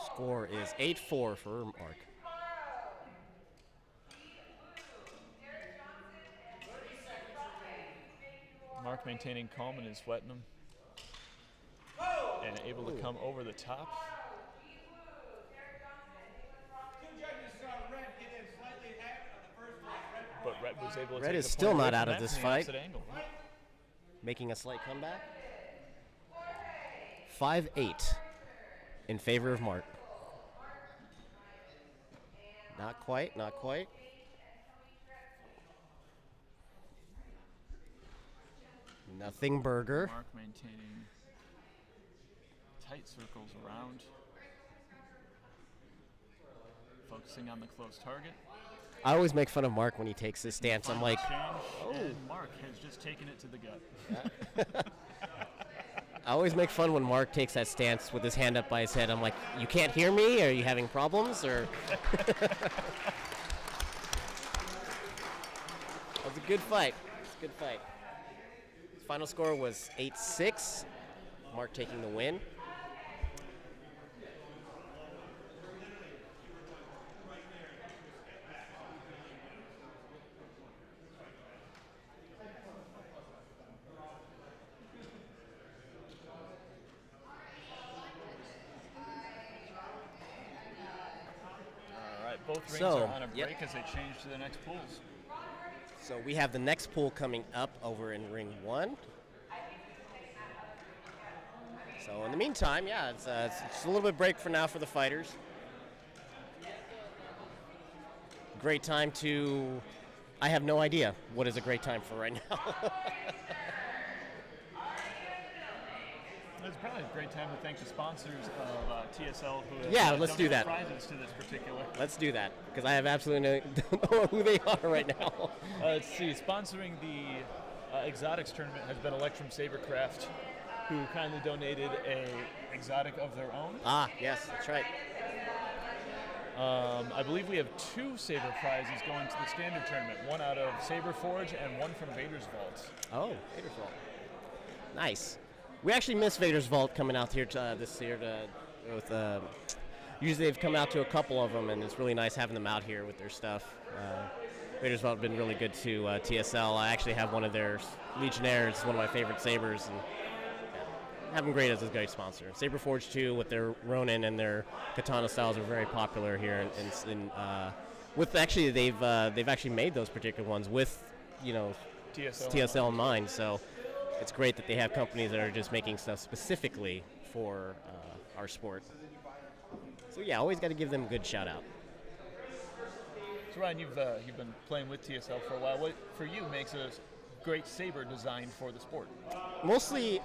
Score is 8-4 for Mark. Mark maintaining calm and is sweating him. And able to come over the top. But Red was able to Red take is the still point not away out from of that this from the fight. opposite angle. Making a slight comeback. 5-8 in favor of Mark. Not quite, not quite. Nothing burger. Mark maintaining tight circles around. Focusing on the close target. I always make fun of Mark when he takes his stance. I'm like, And Mark has just taken it to the gut. I always make fun when Mark takes that stance with his hand up by his head. I'm like, you can't hear me? Are you having problems? Or that was a good fight. It's a good fight. Final score was 8-6. Mark taking the win. All right, both rings So, are on a break yep. as they change to the next pools. So we have the next pool coming up over in ring 1. So in the meantime, yeah, it's a little bit break for now for the fighters. Great time to, I have no idea what is a great time for right now. It's probably a great time to thank the sponsors of TSL who have Yeah, let's do donated that. prizes to this particular. Let's do that, because I have absolutely don't know who they are right now. Let's see, sponsoring the Exotics tournament has been Electrum Sabercraft, who kindly donated a exotic of their own. Ah, yes, that's right. I believe we have 2 Saber prizes going to the standard tournament, one out of Saber Forge and one from Vader's Vault. Oh, Vader's Vault. Nice. We actually miss Vader's Vault coming out here this year. Usually they've come out to a couple of them, and it's really nice having them out here with their stuff. Vader's Vault have been really good to TSL. I actually have one of their Legionnaires, one of my favorite sabers, and have them great as a great sponsor. Saber Forge 2 with their Ronin and their Katana styles are very popular here. With actually they've actually made those particular ones with TSL in mind. So it's great that they have companies that are just making stuff specifically for our sport. So yeah, always got to give them a good shout out. So Ryan, you've been playing with TSL for a while. What for you makes a great saber design for the sport? Mostly,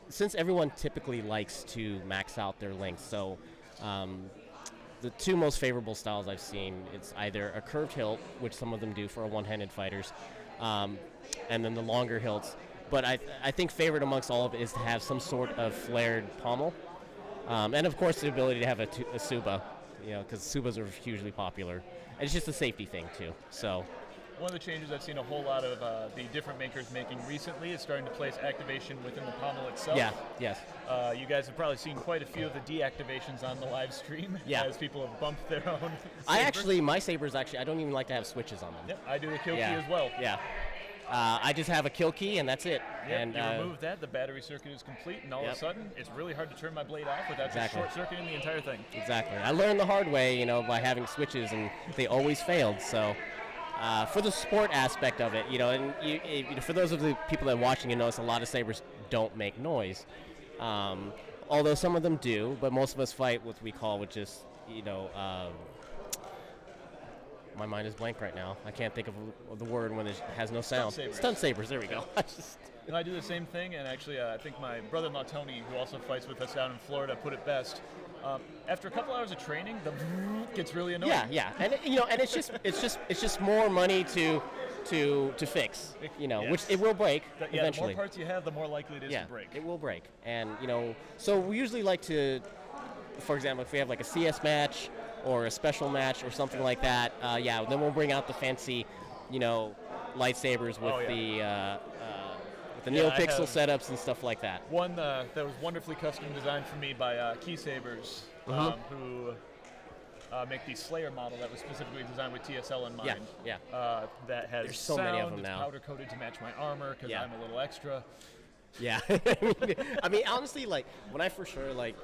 since everyone typically likes to max out their length, so the 2 most favorable styles I've seen, it's either a curved hilt, which some of them do for one-handed fighters, and then the longer hilts. But I think favorite amongst all of it is to have some sort of flared pommel, and of course the ability to have a Suba, because Subas are hugely popular. And it's just a safety thing too. So. One of the changes I've seen a whole lot of the different makers making recently is starting to place activation within the pommel itself. Yeah, yes. You guys have probably seen quite a few of the deactivations on the live stream as people have bumped their own sabers. My sabers I don't even like to have switches on them. Yep, I do the kill key as well. Yeah. I just have a kill key and that's it. Yep, and you remove that, the battery circuit is complete, and all of a sudden, it's really hard to turn my blade off without Exactly. just short circuiting the entire thing. Exactly. I learned the hard way, by having switches, and they always failed. So. For the sport aspect of it, and for those of the people that are watching, notice a lot of sabers don't make noise. Although some of them do, but most of us fight what we call, which is, My mind is blank right now. I can't think of the word when it has no sound. sabers. Stunt sabers. There we go. I do the same thing, and actually, I think my brother-in-law Tony, who also fights with us down in Florida, put it best. After a couple hours of training, the gets really annoying. Yeah, and and it's just more money to fix. Yes. Which it will break eventually. The more parts you have, the more likely it is to break. It will break, and so we usually like to, for example, if we have like a CS match or a special match or something like that, then we'll bring out the fancy, lightsabers with the NeoPixel setups and stuff like that. One that was wonderfully custom designed for me by Key Sabers, who make the Slayer model that was specifically designed with TSL in mind. Yeah. That has There's so sound, many of them now. powder coated to match my armor because I'm a little extra. Yeah. I mean, honestly, like when I first started, like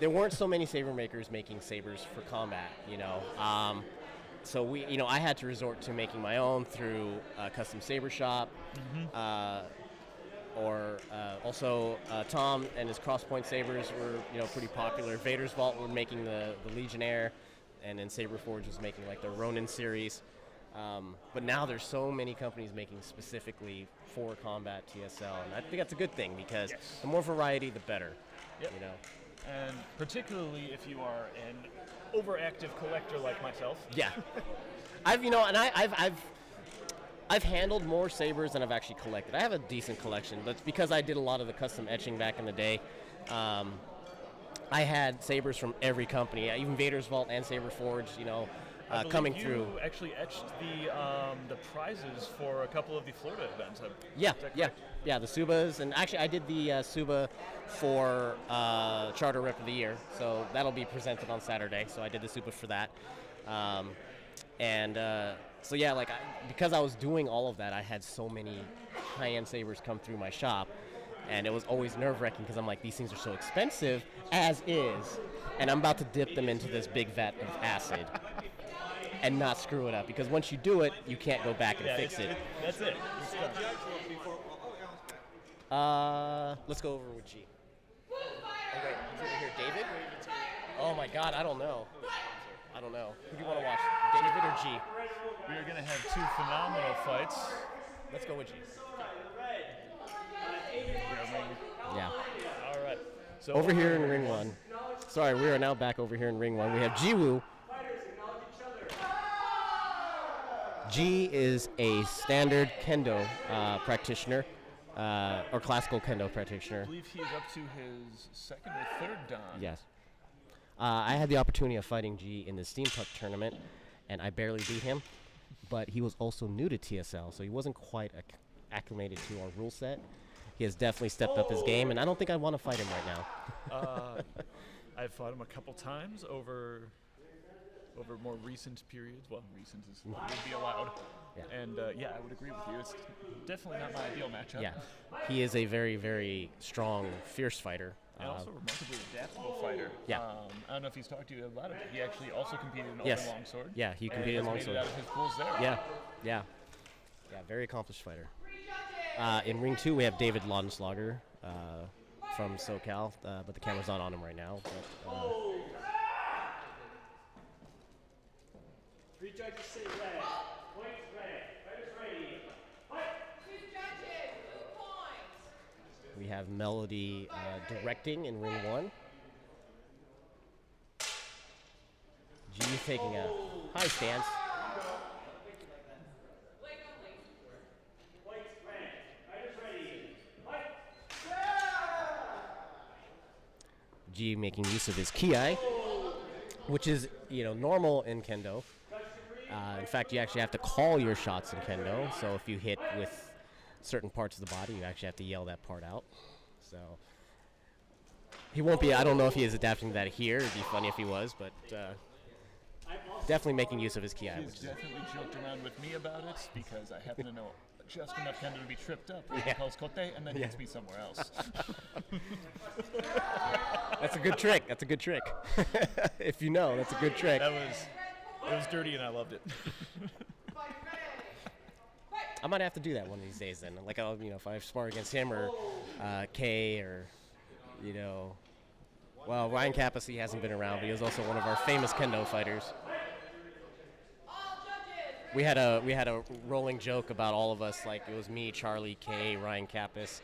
there weren't so many saber makers making sabers for combat. So I had to resort to making my own through a custom saber shop. Also, Tom and his Crosspoint sabers were, pretty popular. Vader's Vault were making the Legionnaire, and then Saber Forge was making like the Ronin series. But now there's so many companies making specifically for combat TSL, and I think that's a good thing because the more variety, the better. Yep. And particularly if you are an overactive collector like myself. Yeah. I've handled more sabers than I've actually collected. I have a decent collection, but it's because I did a lot of the custom etching back in the day. I had sabers from every company, even Vader's Vault and Saber Forge, coming through. You actually etched the prizes for a couple of the Florida events. Yeah, the Subas, and actually I did the Suba for Charter Rep of the Year, so that'll be presented on Saturday. So I did the Suba for that, because I was doing all of that, I had so many high-end sabers come through my shop, and it was always nerve-wracking because I'm like, these things are so expensive as is, and I'm about to dip them into this big vat of acid and not screw it up, because once you do it, you can't go back and fix it. That's it. Let's go over with G. Oh wait, he's over here. David? Oh my God, I don't know. Who do you want to watch, David or G? We are going to have two phenomenal fights. Let's go with G. Yeah. All right. So over here in Ring 1. Sorry, we are now back over here in Ring 1. We have Jiwoo. G is a standard kendo practitioner, or classical kendo practitioner. I believe he is up to his second or third dan. Yes. I had the opportunity of fighting G in the Steampunk tournament, and I barely beat him. But he was also new to TSL, so he wasn't quite acclimated to our rule set. He has definitely stepped up his game, and I don't think I want to fight him right now. I've fought him a couple times over more recent periods. Well, recent would be allowed. Yeah. And I would agree with you. It's definitely not my ideal matchup. Yeah, he is a very, very strong, fierce fighter. And also a remarkably adaptable fighter. Yeah. I don't know if he's talked to you about it, but he actually also competed in Yes. open longsword. Yeah, he competed in and has made longsword. it out of his pools there. Yeah, very accomplished fighter. In Ring 2, we have David Laudenslager from SoCal, but the camera's not on him right now. But, Three judges say red. Points red. Fighters ready. Fight. Two judges, 2 points. we have Melody directing in Ring 1. G taking a high stance. Points red. Fighters ready. Fight. G making use of his ki, which is normal in kendo. In fact, you actually have to call your shots in kendo. So if you hit with certain parts of the body, you actually have to yell that part out. So he won't be. I don't know if he is adapting that here. It'd be funny if he was, but definitely making use of his ki. He's definitely joked around with me about it because I happen to know just enough kendo to be tripped up. Yeah. He calls kote and then hits me somewhere else. That's a good trick. If you know, that's a good trick. It was dirty and I loved it. I might have to do that one of these days then. Like, if I spar against him or Kay or, well, Ryan Kappas, he hasn't been around, but he was also one of our famous kendo fighters. All judges, we had a rolling joke about all of us. Like, it was me, Charlie, Kay, Ryan Kappas.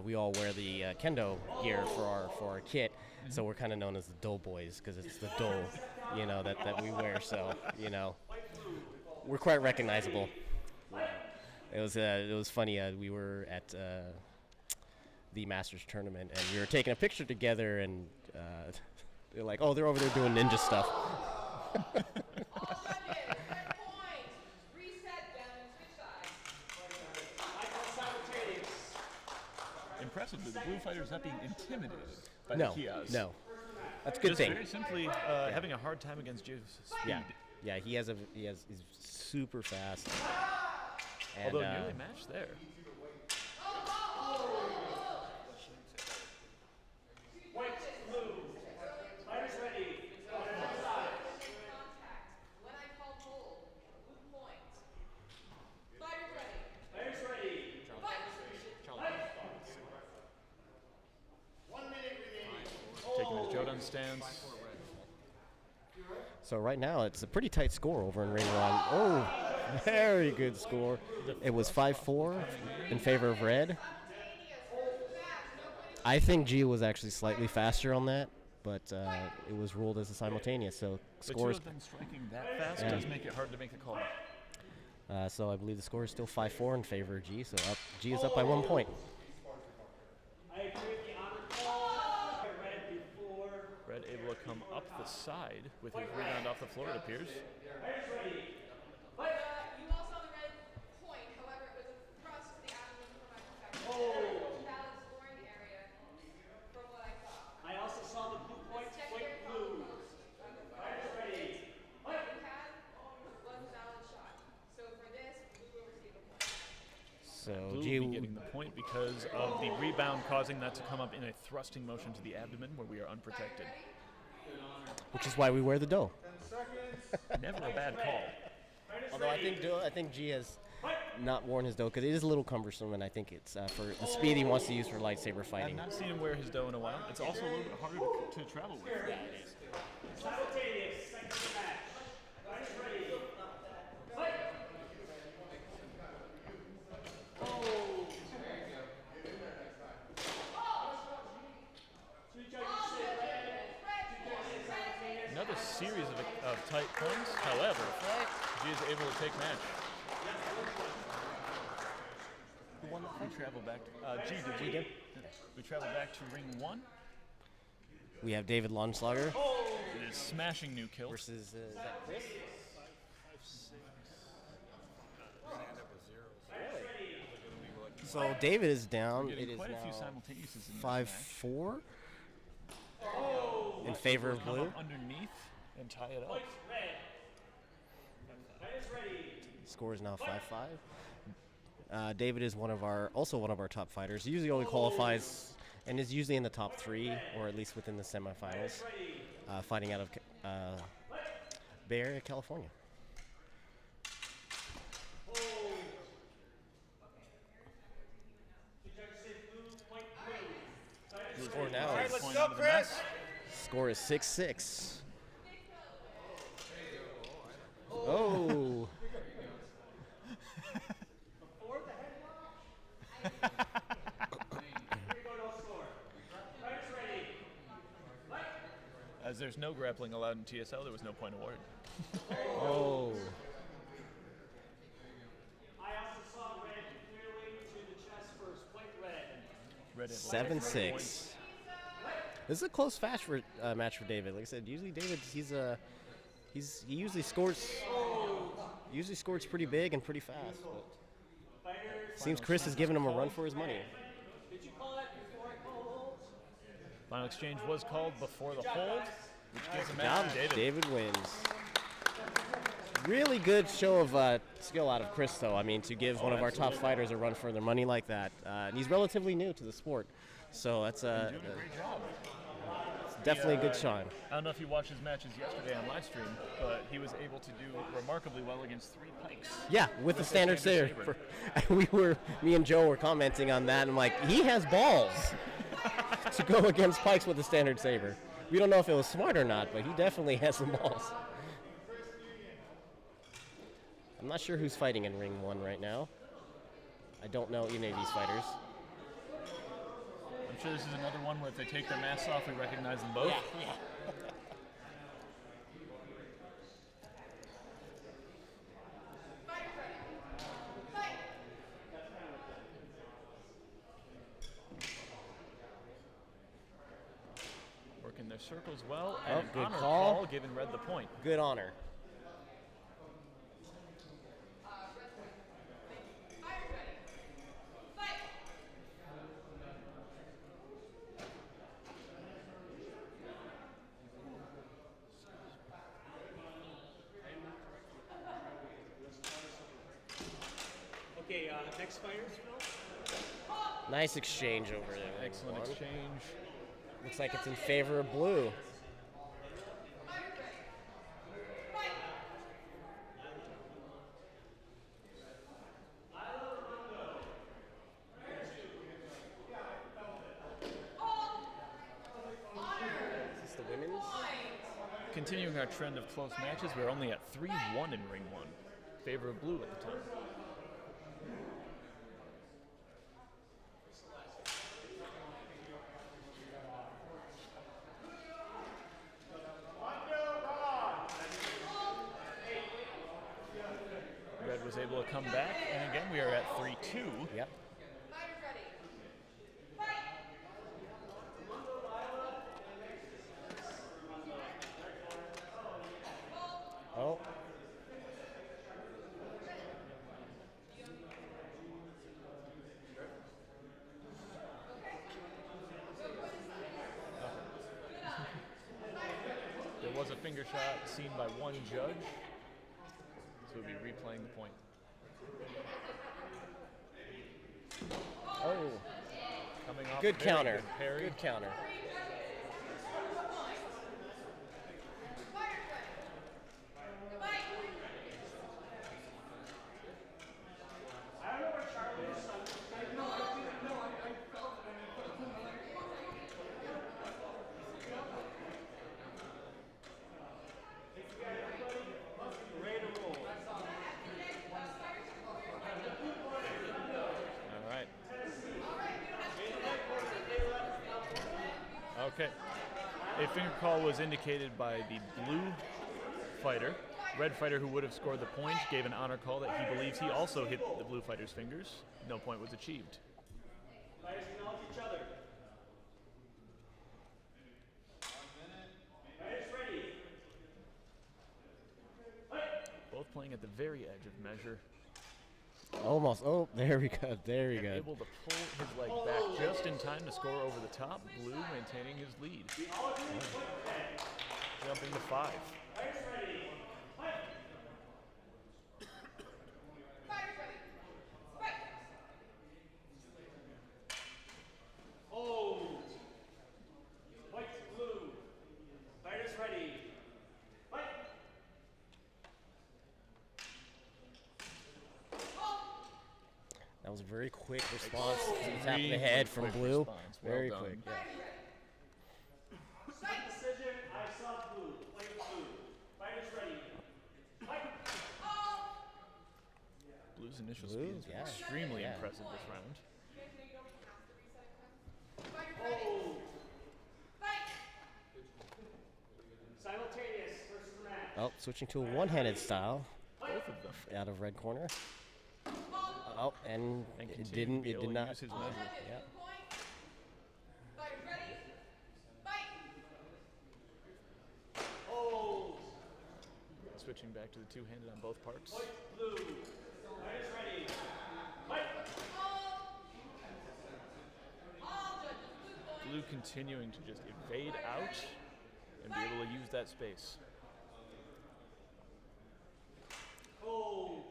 We all wear the kendo gear for our kit, so we're kind of known as the Dough Boys because it's the dough, that we wear. So we're quite recognizable. It was funny. We were at the Masters tournament, and we were taking a picture together, and they're like, "Oh, they're over there doing ninja stuff." Impressively, the blue fighter is not being intimidated by No, the Kias. no, that's a good Just thing. very simply having a hard time against Jiv's speed. Yeah, he's super fast. And, Although nearly matched there. Fighters ready. When I call hold, blue point. Fighters ready. Fighters ready. Fight. 1 minute remaining. Taking his Jodan stance. So right now it's a pretty tight score over in Ring 1. Oh, very good score. It was 5-4 in favor of red. I think G was actually slightly faster on that, but it was ruled as a simultaneous. So But two scores. of them striking that fast Yeah. does make it hard to make the call. So I believe the score is still 5-4 in favor of G. So G is up by 1 point. I agree with the honor call. Red before. Red able to come up the side with his rebound off the floor, it appears. Fighters ready. You all saw the red point, however, it was a thrust to the abdomen from my perspective. Valid scoring area from what I saw. I also saw the blue point. Point blue. Fighters ready. What you had was a valid shot. So for this, blue will receive a point. So Blue G will be getting the point because of the rebound causing that to come up in a thrusting motion to the abdomen where we are unprotected. which is why we wear the dough. Never a bad call. Although I think G has not worn his dough because it is a little cumbersome, and I think it's for the speed he wants to use for lightsaber I've fighting. not seen him wear his dough in a while. It's also a little bit harder to travel with. Simultaneous. Second match. Fighters ready. Fight. Two judges say red. Two judges say simultaneous. Another series of tight points. However, G is able to take match. We travel back. G, did we get? We travel back to ring 1. We have David Lonslager It is smashing new kill. versus is that Chris? So David is down. Getting It is quite a few now simultaneouses in this match. 5-4 in favor of Come blue. up underneath and tie it up. Red. Fighters ready. Score is now 5-5. David is also one of our top fighters. He usually only qualifies and is usually in the top 3 or at least within the semifinals. Fighting out of Bay Area, California. Two judges say blue. Point blue. Fighters Score now All right, is, let's go, Chris. score is 6-6. Oh. before the head lock. Here we go, no score. Fighters ready. Fight. As there's no grappling allowed in TSL, there was no point awarded. Oh. I also saw red clearly to the chest first. Point red. Red able to take 7-6. points. This is a close match for David. Like I said, usually David he usually scores pretty big and pretty fast. But seems Chris is giving him a run for his money. Did you call that before I call hold? Final exchange was called before the hold, which gives a Job, match to David. David wins. Really good show of skill out of Chris, though. I mean, to give one of our top fighters a run for their money like that. And he's relatively new to the sport, so that's Doing a great job. definitely a good shine. I don't know if you watched his matches yesterday on live stream, but he was able to do remarkably well against 3 pikes. Yeah, with the standard saber. Me and Joe were commenting on that, and I'm like, he has balls to go against pikes with the standard saber. We don't know if it was smart or not, but he definitely has some balls. I'm not sure who's fighting in ring 1 right now. I don't know any of these fighters. I'm sure this is another one where if they take their masks off, we recognize them both. Yeah. Fighters ready. Fight. Working their circles well, Oh, and good honor call. giving Red the point. Good honor. Fighters ready. Fight. Okay, next fighters, Phil? Nice exchange over there. Excellent One. exchange. Looks like it's in favor of blue. Fighters ready. Fight. Is this the women's? Continuing our trend of close matches, we're only at 3-1 in ring 1. Favor of blue at the time. Red was able to come back, and again we are at 3-2. Yep. Fighters ready. Fight. Oh. There was a finger shot seen by one judge, so we'll be replaying the point. Oh. Coming off Good a very counter. good parry. Good counter. Fighters ready. Fight. I don't know where Charlie is. Ready to roll. All right. Okay. A finger call was indicated by the blue fighter. Red fighter, who would have scored the point, gave an honor call that he believes he also hit the blue fighter's fingers. No point was achieved. Fighters acknowledge each other. Fighters ready. Both playing at the very edge of measure. Almost. Oh, there we go. There we And go. able to pull his leg back just in time to score over the top. Blue maintaining his lead. Jumping to 5. Fighters ready. Fight. Fighters ready. Fight. Hold. White, blue. Fighters ready. Fight. That was a very quick response to the tap of the Extremely head from quick blue. response. Well Very done. quick. Yeah. Split decision. I saw blue. Play blue. Fighters ready. Fight. Blue's initial Blue, speed has been yeah. extremely Yeah. impressive this round. Fighters ready. Hold. Fight. Simultaneous versus the match. Oh, switching to a one-handed style Both of them. out of red corner. Oh, and And it continue to didn't. be It able did to not. use his measure. Yeah. Point. Fighters ready. Fight. Hold. Switching back to the two-handed on both parts. White, blue. Fighters ready. Fight. All judges, blue point. Blue continuing to just evade out and be able to use that space. Hold.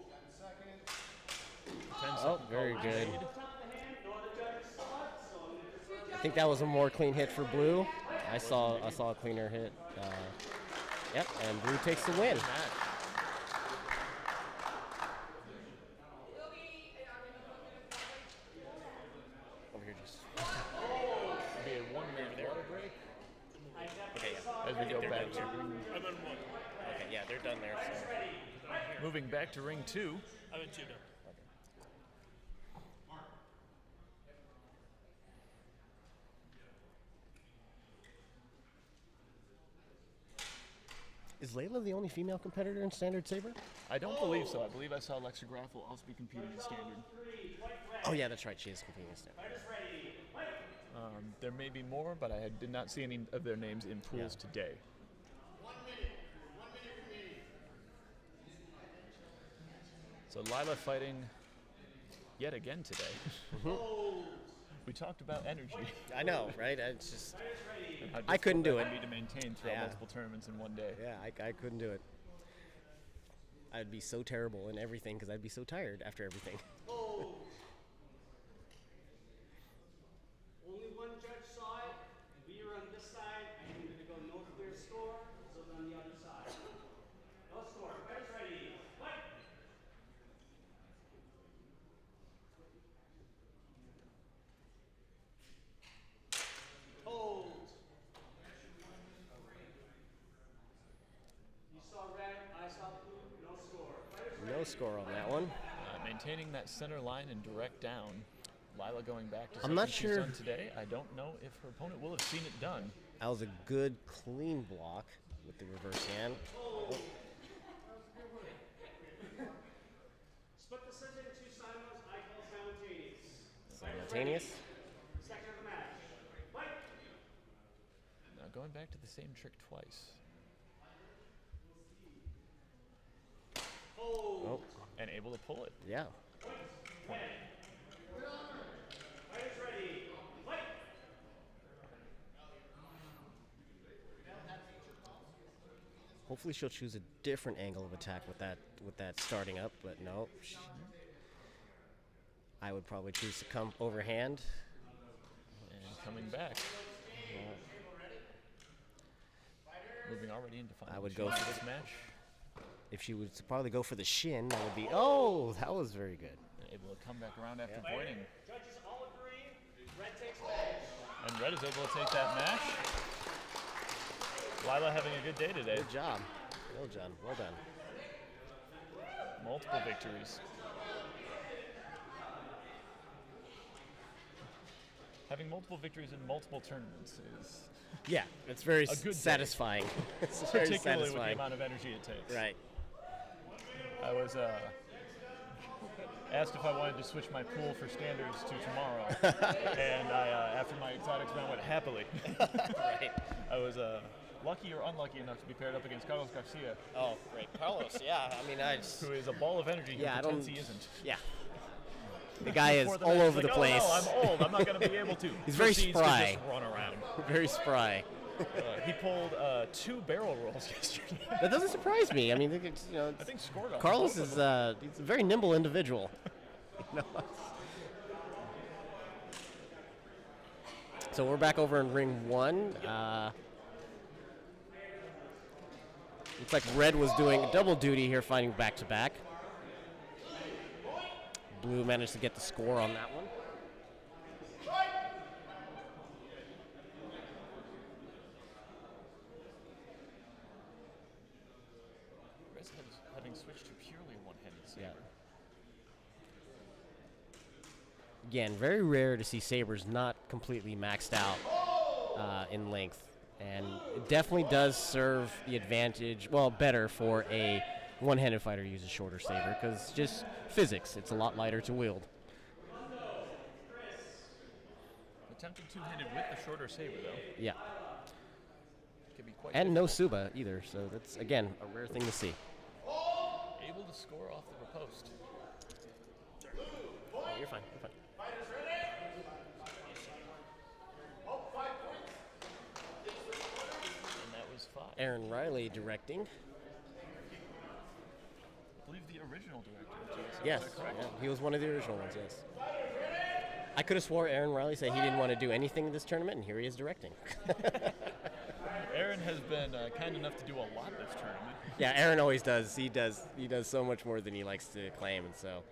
10 Oh, second very call good. made. Top of the hand. No other judges saw it, so I think that was a more clean hit for blue. I saw a cleaner hit. Yep, and blue takes the win. Match. Over here, just. Be a 1 minute water break Okay, yeah. as we go back to Okay, yeah, they're done there. So. Moving back to ring 2. I'm in judo. Is Layla the only female competitor in Standard Saber? I don't believe so. I believe I saw Alexa Graff will also be competing in Standard. Oh yeah, that's right. She is competing in Standard. There may be more, but I did not see any of their names in pools today. 1 minute. 1 minute remaining. So Lila fighting yet again today. We talked about energy. I know, right? It's just and how I couldn't do difficult that it. can be to maintain throughout Yeah. multiple tournaments in one day. yeah, I couldn't do it. I'd be so terrible in everything because I'd be so tired after everything. Only one judge saw it. We were on this side. I'm going to go no clear score. So on the other side. No score. Fighters ready. Fight. Hold. You saw red. I saw blue. No score. Fighters ready. No score on that one. Maintaining that center line and direct down. Lila going back to I'm not something she's sure- done today. I don't know if her opponent will have seen it done. That was a good clean block with the reverse hand. Split decision. Two simultaneous. I call simultaneous. Simultaneous. Second of the match. Fight. Now going back to the same trick twice. Oh, And able to pull it. yeah. Fighters ready. Fight. Hopefully she'll choose a different angle of attack with that starting up, but no. I would probably choose to come overhand. And coming back. Moving already into final. I would go for for this match. If she would probably go for the shin, that would be, oh, that was very good. And able to come back around after Yeah. voiding. Judges all agree. Red takes match. And Red is able to take that match. Lila having a good day today. Good job. Well done. Well done. Multiple victories. Having multiple victories in multiple tournaments is Yeah, it's very A good day. satisfying. It's very particularly with the satisfying. amount of energy it takes. Right. I was asked if I wanted to switch my pool for standards to tomorrow, and I, after my exotics round, went happily. Right. I was lucky or unlucky enough to be paired up against Carlos Garcia, Oh, great. Carlos, yeah. I mean, who is a ball of energy who Yeah, I pretends don't- he isn't. Yeah. The guy is Before the all match, over like, the "Oh, place. no, I'm old. I'm not going to be able to. He's very Proceeds spry. To just run around. Very spry. He pulled 2 barrel rolls yesterday. That doesn't surprise me. I mean, it's, you know, I think scored on Carlos both of is them. he's a very nimble individual. You know? So we're back over in ring 1. Looks like Red was doing double duty here, fighting back to back. Blue managed to get the score on that one. Rez having switched to purely one-handed saber. Again, very rare to see sabers not completely maxed out in length, and it definitely does serve the advantage, well, better for a one-handed fighter to use a shorter saber, because just physics, it's a lot lighter to wield. Attempted two-handed with the shorter saber, though. Yeah, Could be quite and no suba either, so that's, again, a rare thing to see. able to score off the riposte. Oh, you're fine, you're fine. And that was 5. Aaron Riley directing. I believe the original director of TSL. Yes, Is that correct? yeah, he was one of the original ones, yes. I could have swore Aaron Riley said he didn't want to do anything in this tournament, and here he is directing. Aaron has been kind enough to do a lot this tournament. Yeah, Aaron always does. He does so much more than he likes to claim, and so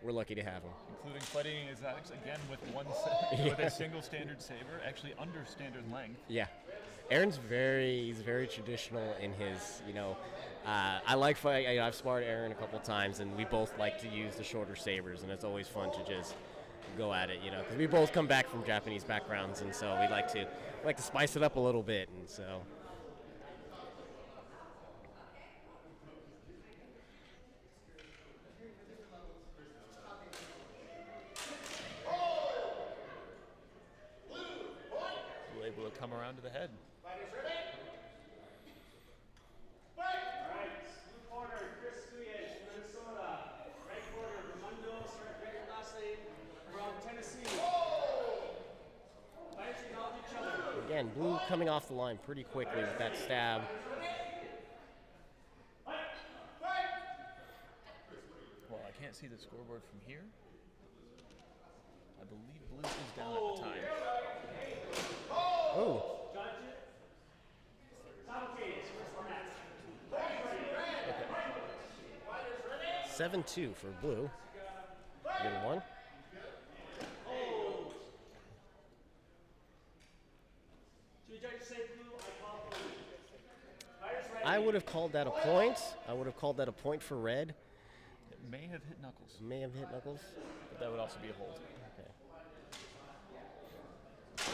we're lucky to have him. Including fighting exotics again with with a single standard saber, actually under standard length. Yeah. he's very traditional in his, I like fight. I've sparred Aaron a couple times, and we both like to use the shorter sabers, and it's always fun to just go at it, because we both come back from Japanese backgrounds, and so we like to spice it up a little bit, and so. Able to come around to the head. Fighters ready? Fight! All right, blue corner, Chris Suyez, Minnesota. Right corner, Ramundo, sorry, forget your last name, from Tennessee. Fighters acknowledge each other. Again, blue coming off the line pretty quickly with that stab. Well, I can't see the scoreboard from here. I believe blue is down at the time. Oh. 7-2 for blue. Good one. I would have called that a point. I would have called that a point for red. It may have hit knuckles. May have hit knuckles. But that would also be a hold. Okay.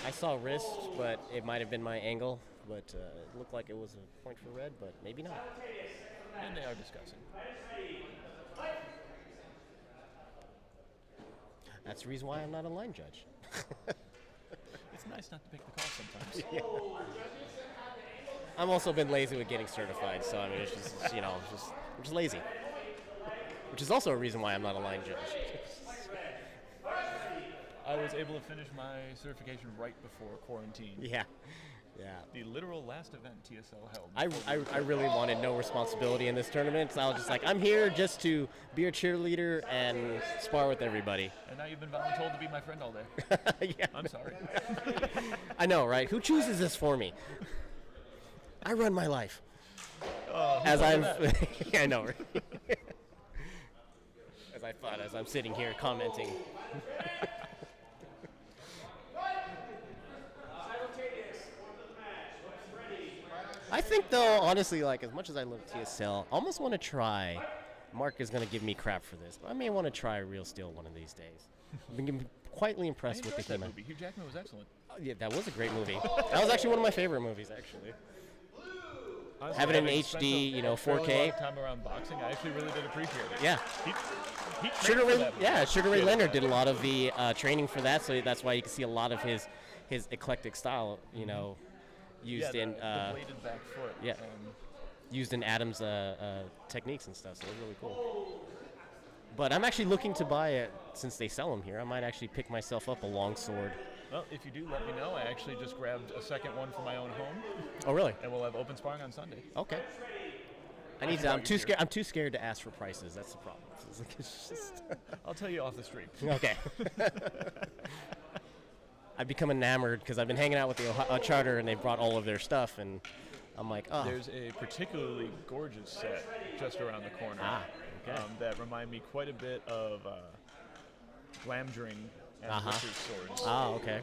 I saw wrist, but it might have been my angle. But it looked like it was a point for red, but maybe not. And they are discussing. That's the reason why I'm not a line judge. It's nice not to pick the call sometimes. Yeah. I've also been lazy with getting certified, so I mean, it's just, I'm just lazy. Which is also a reason why I'm not a line judge. I was able to finish my certification right before quarantine. Yeah. Yeah. The literal last event TSL held. I really wanted no responsibility in this tournament, so I was just like, I'm here just to be a cheerleader and spar with everybody. And now you've been voluntold to be my friend all day. Yeah. I'm sorry. I know, right? Who chooses this for me? I run my life. As I'm, yeah, I know, right? as I'm sitting here commenting. I think, though, honestly, like, as much as I love TSL, I almost want to try. Mark is going to give me crap for this, but I may want to try Real Steel one of these days. I've been quietly impressed with the that human. movie. Hugh Jackman was excellent. Yeah, that was a great movie. That was actually one of my favorite movies, actually. Honestly, Have it in having spent HD, a fairly 4K. long time around boxing, I actually really did appreciate it. Yeah. He trained for that movie. Sugar Ray Leonard did a lot of the training for that, so that's why you can see a lot of his eclectic style, used in the bladed back foot. yeah, used in Adam's techniques and stuff. So it was really cool. But I'm actually looking to buy it since they sell them here. I might actually pick myself up a long sword. Well, if you do, let me know. I actually just grabbed a second one for my own home. Oh, really? And we'll have open sparring on Sunday. Okay. I'm too scared. I'm too scared to ask for prices. That's the problem. It's just I'll tell you off the street. Okay. I've become enamored because I've been hanging out with the Charter, and they brought all of their stuff, and I'm like, oh. There's a particularly gorgeous set just around the corner Okay. that remind me quite a bit of Glamdring and Richard's swords. Okay.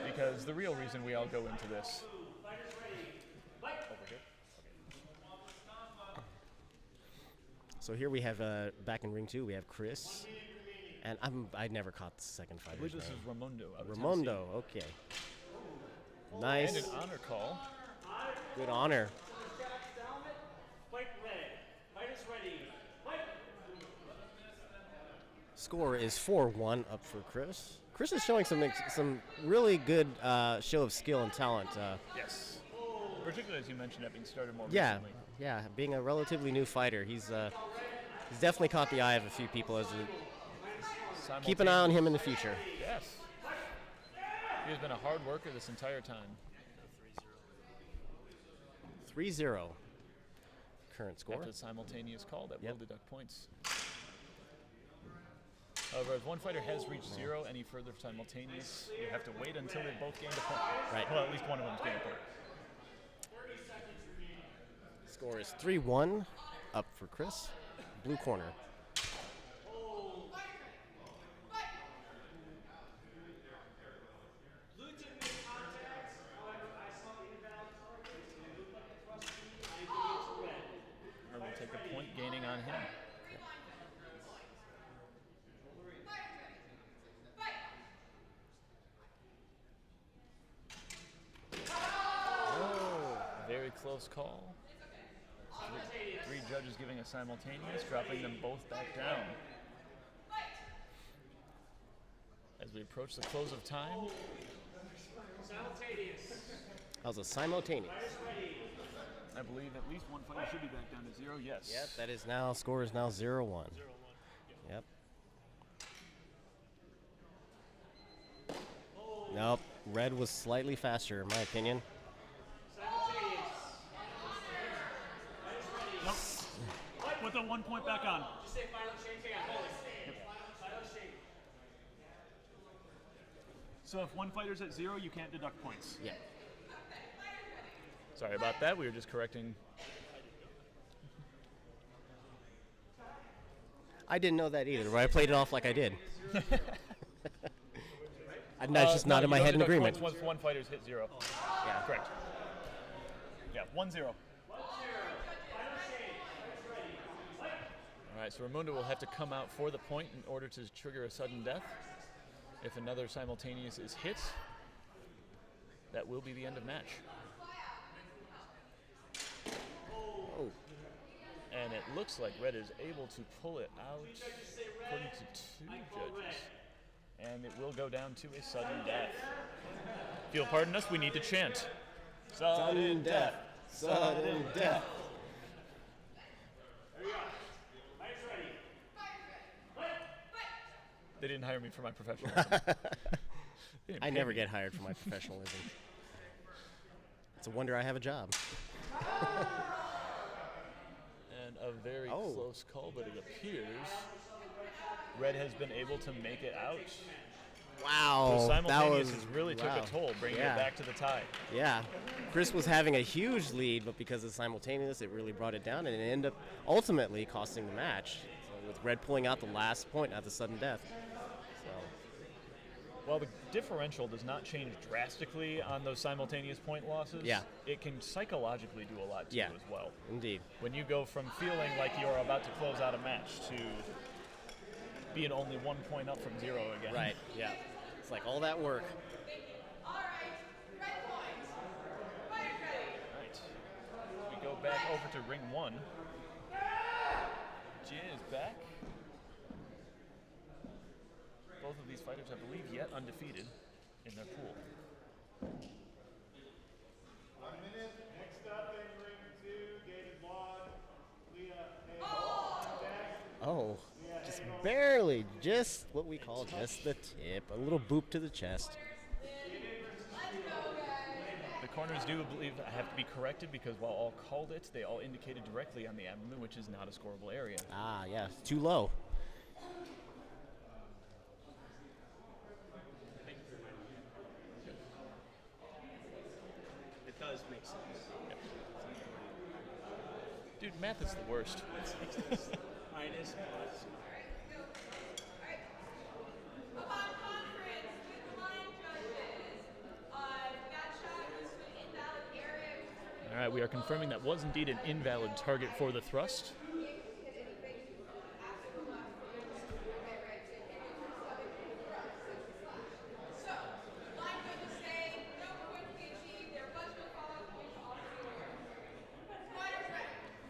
Because the real reason we all go into this. So here we have back in ring 2. We have Chris, and I never caught the second fighter's I believe this name. is Ramundo. Out of Ramundo. Okay. Nice. And an honor call. Good honor. Fight red. Fighters ready. Fight. Score is 4-1 up for Chris. Chris is showing some really good show of skill and talent. Yes. Particularly as you mentioned, having started more Yeah, recently. yeah. Being a relatively new fighter, he's definitely caught the eye of a few people. Keep an eye on him in the future. Yes. He has been a hard worker this entire time. 3-0. Current score. After the simultaneous call that Yep. will deduct points. However, if one fighter has reached 0, any further simultaneous, you have to wait until they both gained a point. Right. Well, at least one of them's gained a point. Score is 3-1 up for Chris. Blue corner. relying on him. Oh, very close call. Three judges giving a simultaneous, dropping them both back down. As we approach the close of time. Simultaneous. That was a simultaneous. I believe at least one fighter should be back down to 0. Yes. Yep, that is now, score is now 0-1. Yep. Nope, red was slightly faster in my opinion. Nope. Put the 1 point back on. Just say final change. Hang on, hold it. Final change. So if one fighter's at 0, you can't deduct points. Yeah. Sorry about that. We were just correcting. I didn't know that either, but I played it off like I did. That's just not in my head in agreement. Once one fighter's hit 0. Yeah. Correct. Yeah, 1-0. All right, so Raimundo will have to come out for the point in order to trigger a sudden death. If another simultaneous is hit, that will be the end of match. Oh. And it looks like red is able to pull it out according to 2 judges. And it will go down to a sudden death. If you'll pardon us, we need to chant. Sudden death. Sudden death. They didn't hire me for my professionalism. I never get hired for my professionalism. It's a wonder I have a job. And a very close call, but it appears red has been able to make it out. Wow. The simultaneous really took a toll, bringing it Yeah. back to the tie. Yeah. Chris was having a huge lead, but because of simultaneous, it really brought it down, and it ended up ultimately costing the match. So with red pulling out the last point at the sudden death. While the differential does not change drastically on those simultaneous point losses, it can psychologically do a lot too as well. Indeed. When you go from feeling like you're about to close out a match to being only 1 point up from 0 again. Right, yeah. It's like all that work. Right. We go back over to ring 1. Jin is back. Both of these fighters, I believe, yet undefeated in their pool. 1 minute. Next up in ring 2, Gated Blonde, Leah. Oh, just barely, just what we call just the tip. A little boop to the chest. The corners do believe I have to be corrected because while all called it, they all indicated directly on the abdomen, which is not a scoreable area. Ah, yeah, too low. It does make sense. Yep. Dude, math is the worst. Minus, plus. All right, we are confirming that was indeed an invalid target for the thrust.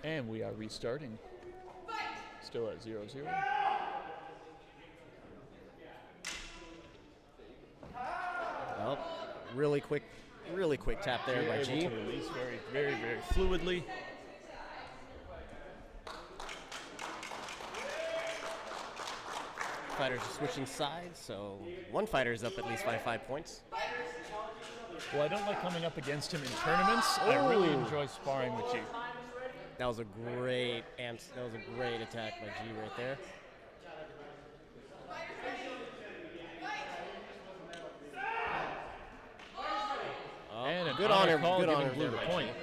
And we are restarting. Still at 0-0. Well, really quick tap there by G. Able to release very fluidly. Fighters are switching sides, so one fighter is up at least by 5 points. Well, I don't like coming up against him in tournaments. I really enjoy sparring with G. That was a great attack by G right there. Oh, And a good honor, call good giving honor blue there the by point. G.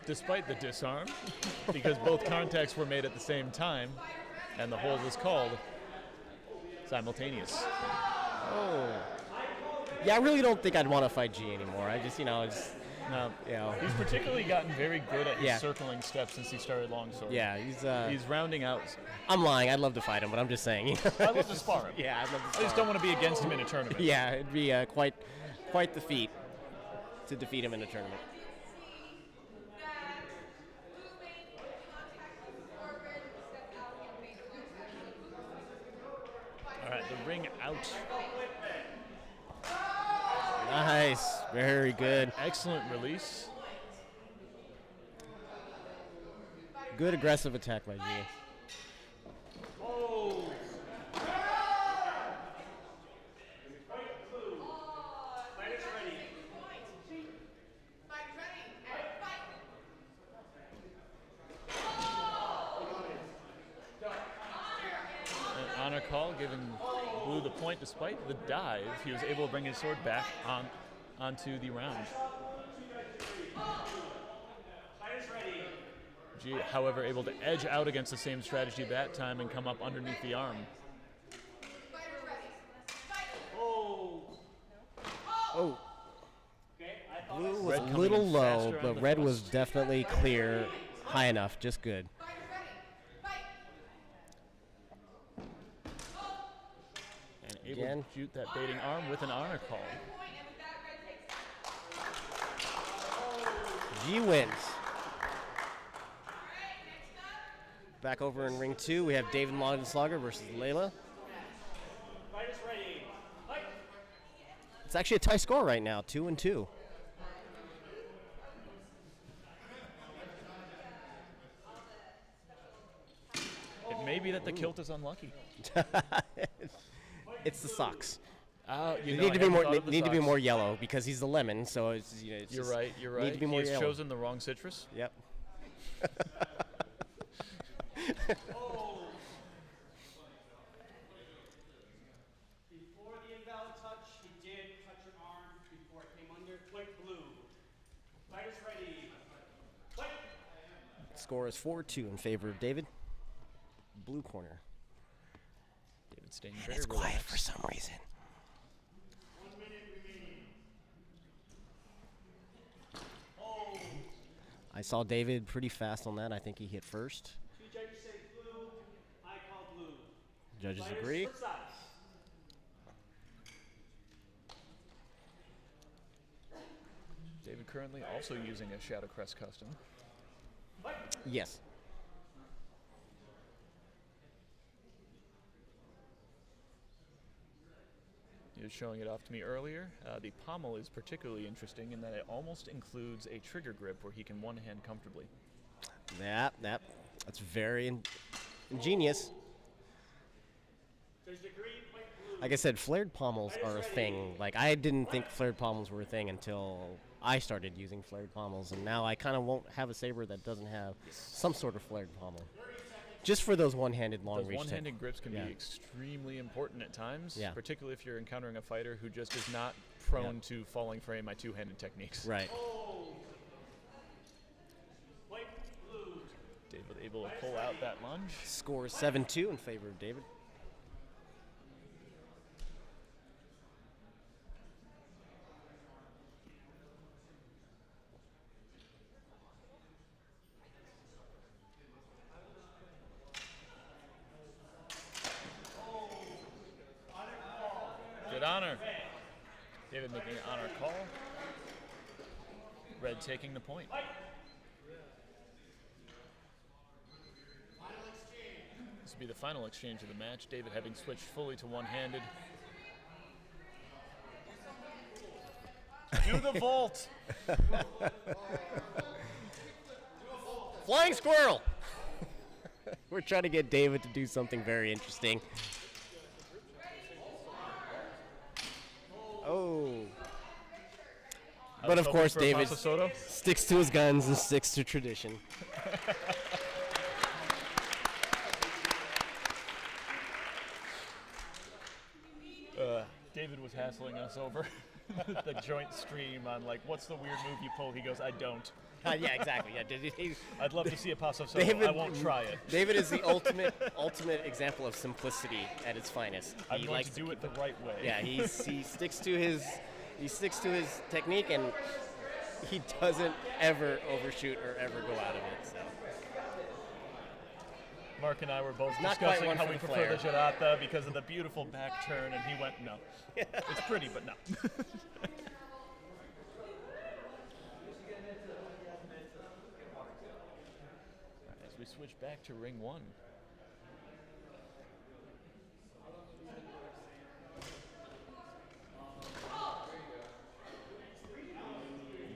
Despite the disarm, because both contacts were made at the same time, And the hold is called simultaneous. Oh. Yeah, I really don't think I'd want to fight G anymore. I just, He's particularly gotten very good at his Yeah. circling steps since he started longsword. Yeah, He's rounding out. I'm lying. I'd love to fight him, but I'm just saying. I love to spar him. Yeah, I'd love to I spar just don't want to be against him in a tournament. Yeah, it'd be quite the feat to defeat him in a tournament. All right, the ring out. Nice. Very good. Excellent release. Good aggressive attack by G. An honor call giving Blue the point despite the dive. He was able to bring his sword back onto the round. G, however, able to edge out against the same strategy that time and come up underneath the arm. Oh. Blue was Red a coming little in low, faster on but the red was thrust. definitely clear, high enough, just good. And able Again. to shoot that baiting arm with an honor call. G wins. Back over in ring 2, we have David Laudenslager versus Layla. It's actually a tie score right now, 2-2. It may be that the kilt is unlucky. It's the socks. You They need to be more. They need to be more yellow because he's the lemon. So it's it's You're just right. You're right. Need to be more he has yellow. chosen the wrong citrus. Yep. Before the invalid touch, he did touch your arm before it came under. Click blue. Fighters ready. Fight. Score is 4-2 in favor of David. Blue corner. David staying And very it's quiet relaxed. for some reason. 1 minute remaining. I saw David pretty fast on that. I think he hit first. Two judges say blue. I call blue. Judges Fighters, agree. switch sides. David currently also using a Shadow Crest custom. Yes. He was showing it off to me earlier. The pommel is particularly interesting in that it almost includes a trigger grip where he can one-hand comfortably. That's very ingenious. Judge agree. Fight blue. Like I said, flared pommels are a thing. Like I didn't think flared pommels were a thing until I started using flared pommels, and now I kind of won't have a saber that doesn't have some sort of flared pommel. Just for those one-handed long Those reach. one-handed grips can yeah. be extremely important at times, Yeah. particularly if you're encountering a fighter who just is not prone to falling prey my two-handed techniques. Right. Fight blue. David able to pull out that lunge. Score is 7-2 in favor of David. Good honor. David making an honor call. Red taking the point. This will be the final exchange of the match. David having switched fully to one-handed. Do the vault. Flying squirrel! We're trying to get David to do something very interesting. Oh. But of course, David Soto. sticks to his guns and sticks to tradition. David was hassling us over. the joint stream on like, what's the weird move you pull? He goes, I don't. Yeah, exactly. Yeah, I'd love to see a passo solo. David, I won't try it. David is the ultimate example of simplicity at its finest. I'm He going likes to do it the right way. Yeah, he sticks to his technique, and he doesn't ever overshoot or ever go out of it. So Mark and I were both Not quite discussing one how for we the prefer the flair. girata because of the beautiful back turn, and he went, no. It's pretty, but no. As we switch back to ring one.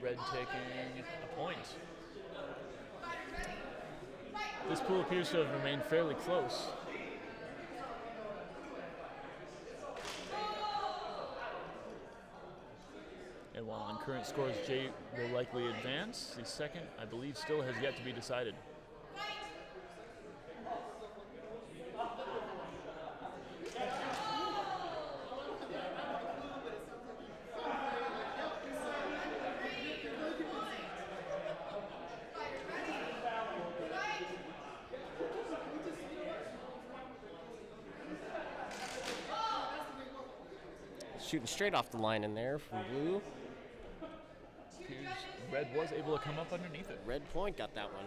Red taking a point. This pool appears to have remained fairly close. And while on current scores, Jay will likely advance, the second, I believe, still has yet to be decided. shooting straight off the line in there from blue. Appears red was able to come up underneath it. Red point got that one.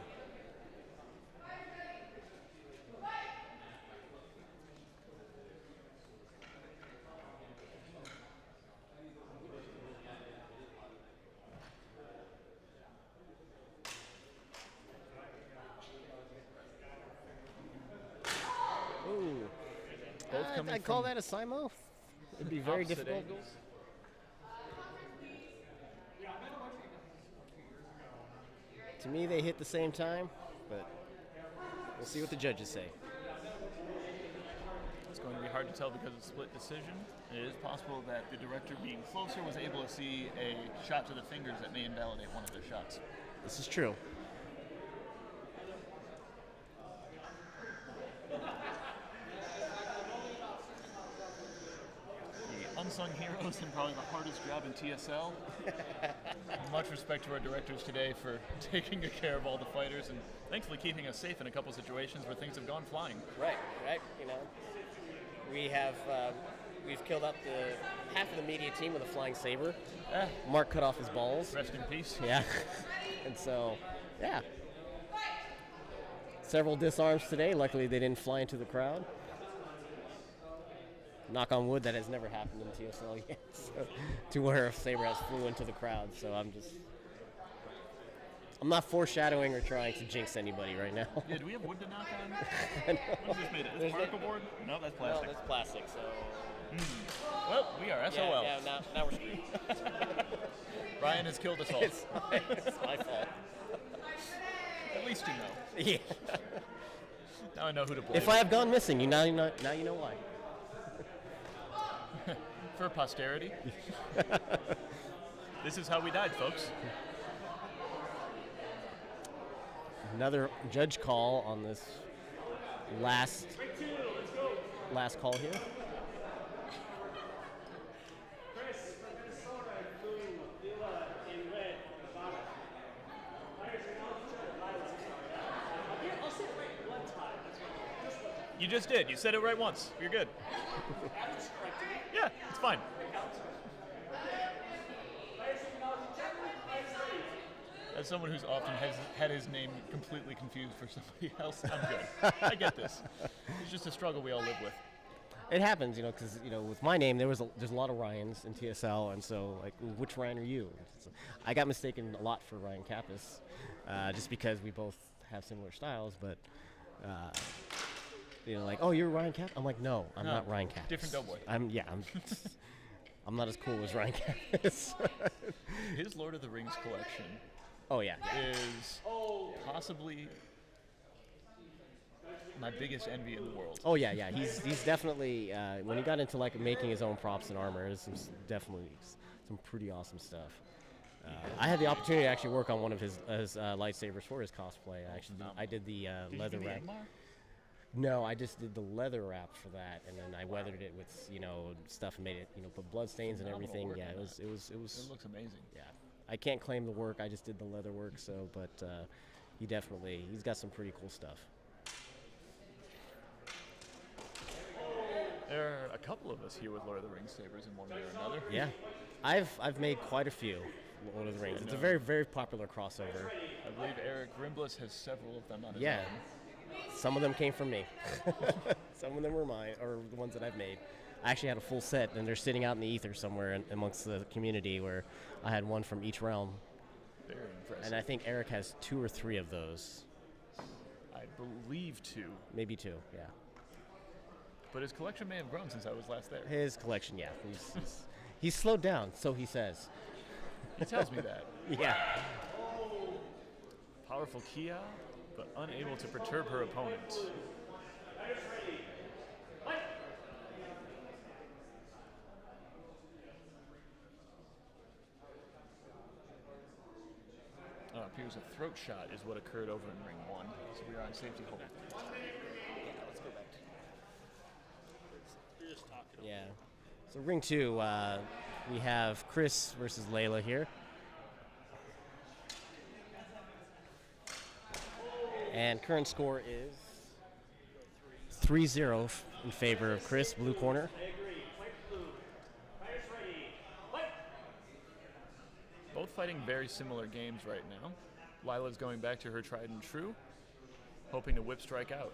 Ooh. Both coming I'd call from that a Simo. It'd be very opposite difficult. angles. To me, they hit the same time, but we'll see what the judges say. It's going to be hard to tell because of split decision. It is possible that the director, being closer, was able to see a shot to the fingers that may invalidate one of their shots. This is true. The unsung heroes and probably the hardest job in TSL. Much respect to our directors today for taking good care of all the fighters and thankfully keeping us safe in a couple situations where things have gone flying. Right. You know, we have we've killed out the half of the media team with a flying saber. Mark cut off his balls. Rest in peace. Yeah. And so, yeah. Several disarms today. Luckily, they didn't fly into the crowd. Knock on wood, that has never happened in TSL yet. So, to where a saber has flew into the crowd. So I'm not foreshadowing or trying to jinx anybody right now. Yeah, do we have wood to knock on? What is this made of? Is it particle board? No, that's Well, plastic. that's plastic, so... Well, we are SOL. Yeah, now we're screwed. Ryan has killed us all. It's my fault. At least you know. Yeah. Now I know who to blame. If I have gone missing, now you know why. For posterity. This is how we died, folks. Another judge call on this last call here. Chris, Minnesota, blue, Lila, in red, Nevada. Players acknowledge each other, violence is hard. I'll say it right one time. That's what, just one time. You just did. You said it right once. You're good. After just correcting me, Yeah, it's fine. it counts. Players acknowledge each other, players leave. As someone who's often has had his name completely confused for somebody else, I'm good. I get this. It's just a struggle we all live with. It happens, because with my name there's a lot of Ryans in TSL, and so like, which Ryan are you? So I got mistaken a lot for Ryan Kappas, just because we both have similar styles. But like, oh, you're Ryan Kappas. I'm like, no, I'm No, not Ryan Kappas. different doughboy. I'm not as cool as Ryan Kappas. His Lord of the Rings collection Oh yeah. is possibly my biggest envy in the world. Oh yeah. He's definitely when he got into like making his own props and armor, there's definitely some pretty awesome stuff. I had the opportunity to actually work on one of his lightsabers for his cosplay. I did the Did you leather do the rack. Angmar? No, I just did the leather wrap for that, and then I weathered it with stuff and made it put blood stains and Phenomenal everything. work Yeah, on it was that. it was it It was looks amazing. yeah. I can't claim the work. I just did the leather work. So, but he's got some pretty cool stuff. There are a couple of us here with Lord of the Rings sabers in one way or another. Yeah, I've made quite a few Lord of the Rings. It's a very very popular crossover. I believe Eric Grimbliss has several of them on his Yeah. own. Some of them came from me. Some of them were mine, or the ones that I've made. I actually had a full set, and they're sitting out in the ether somewhere amongst the community where I had one from each realm. Very impressive. And I think Eric has 2 or 3 of those. I believe 2, Maybe 2, yeah. but his collection may have grown since I was last there. His collection, yeah. He's slowed down, so he says. He tells me that. Yeah. Powerful Kia, but unable to perturb her opponent. Appears a throat shot is what occurred over in ring 1, so we are on safety hold. Let's go back. Yeah. So ring 2, we have Chris versus Layla here. And current score is 3-0 in favor of Chris, blue corner. Both fighting very similar games right now. Lila's going back to her tried and true, hoping to whip strike out.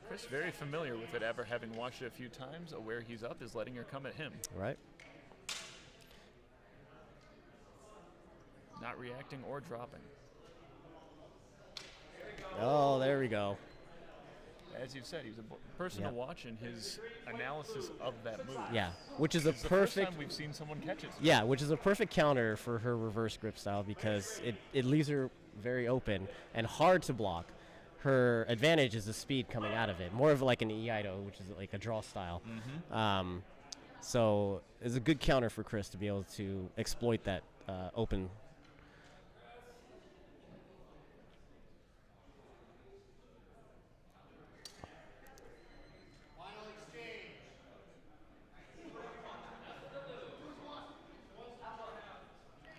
Chris, very familiar with it, ever having watched it a few times, aware he's up, is letting her come at him. Right. Not reacting or dropping. Oh, there we go. As you've said, he's a person to watch in his analysis of that move. Yeah, which is a It's the first perfect. time we've seen someone catch it. Yeah, which is a perfect counter for her reverse grip style because it leaves her very open and hard to block. Her advantage is the speed coming out of it, more of like an Iaido, which is like a draw style. So it's a good counter for Chris to be able to exploit that open.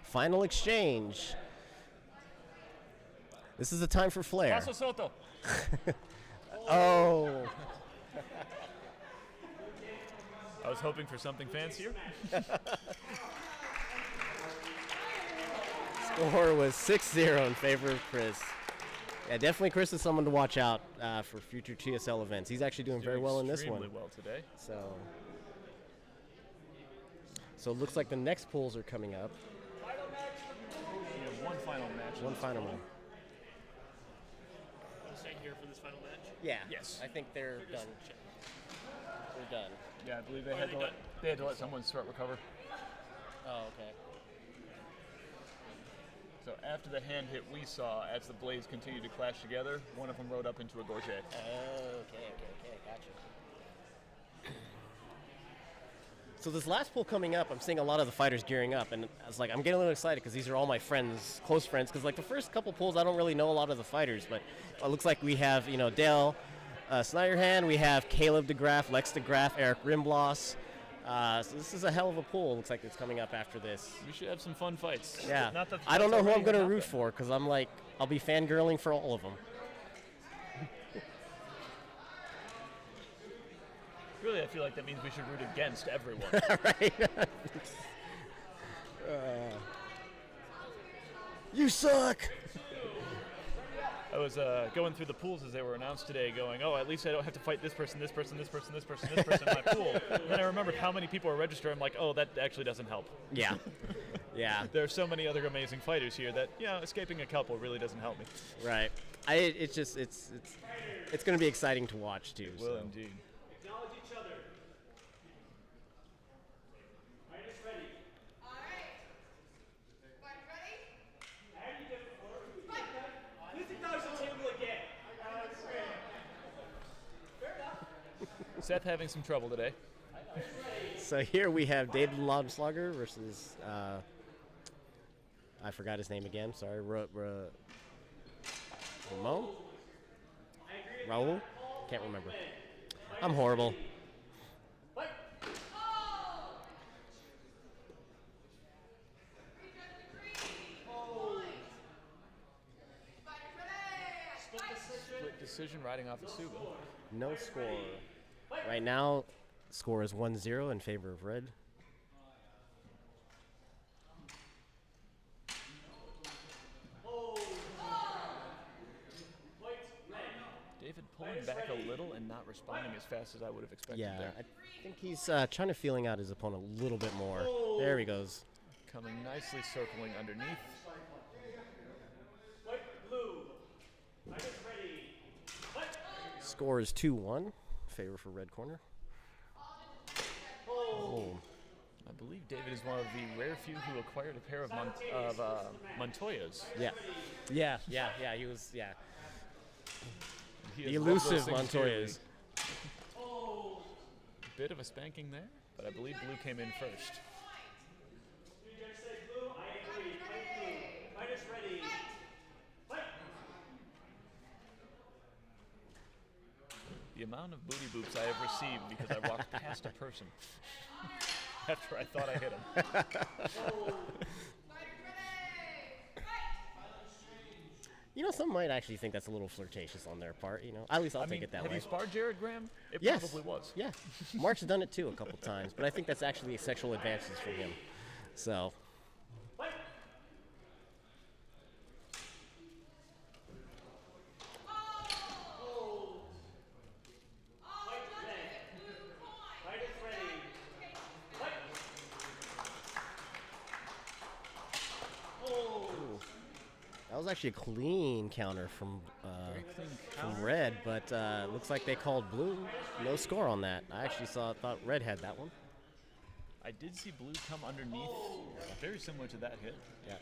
Final exchange. This is the time for flair. Paso Soto. Oh. I was hoping for something fancier. Score was 6-0 in favor of Chris. Yeah, definitely Chris is someone to watch out for future TSL events. He's actually doing very well in this one. Extremely well today. So it looks like the next pools are coming up. We have one final match. One final one. I'm staying here for this final match. Yeah. Yes. I think they're done. They're done. Yeah, I believe they had to let someone start recover. Oh, okay. So after the hand hit we saw, as the blades continued to clash together, one of them rode up into a gorget. Okay, gotcha. So this last pool coming up, I'm seeing a lot of the fighters gearing up, and I was like, I'm getting a little excited because these are all my friends, close friends. Because like the first couple pools, I don't really know a lot of the fighters, but it looks like we have Dale Snyderhand, we have Caleb DeGraff, Lex DeGraff, Eric Rimbloss. So this is a hell of a pool. Looks like it's coming up after this. We should have some fun fights. Yeah. Not that I don't know who I'm already going to happened. root for because I'm like, I'll be fangirling for all of them. Really, I feel like that means we should root against everyone. Right? You suck! I was going through the pools as they were announced today, going, oh, at least I don't have to fight this person, this person, this person, this person, this person in my pool. And then I remembered how many people are registered. I'm like, oh, that actually doesn't help. Yeah. Yeah. There are so many other amazing fighters here that, escaping a couple really doesn't help me. Right. It's going to be exciting to watch too. Will indeed. Acknowledge each other. Fighters ready. All right. Fighters ready? I had you there before. Please acknowledge the table again. Fair enough. Seth having some trouble today. So here we have David Lobslogger versus I forgot his name again. Sorry, Ramon? Raul? Can't remember. I'm horrible. Split decision riding off the Subin. No score. Right now, score is 1-0 in favor of red. David pulling back a little and not responding as fast as I would have expected Yeah, there. I think he's trying to feeling out his opponent a little bit more. There he goes. Coming nicely circling underneath. Score is 2-1. Favor for red corner. Oh. I believe David is one of the rare few who acquired a pair of Montoyas. Yeah. He was, He The has loved those elusive things Montoyas. dearly. Bit of a spanking there, but I believe blue came in first. The amount of booty boops I have received because I walked past a person after I thought I hit him. You know, some might actually think that's a little flirtatious on their part. You know, at least I'll take it that have way. you sparred Jared Graham? It Yes. probably was. Yeah, Mark's done it too a couple times, but I think that's actually sexual advances from him. So. That was actually a clean counter from red, but looks like they called blue. No score on that. I actually thought red had that one. I did see blue come underneath, very similar to that hit. Yeah.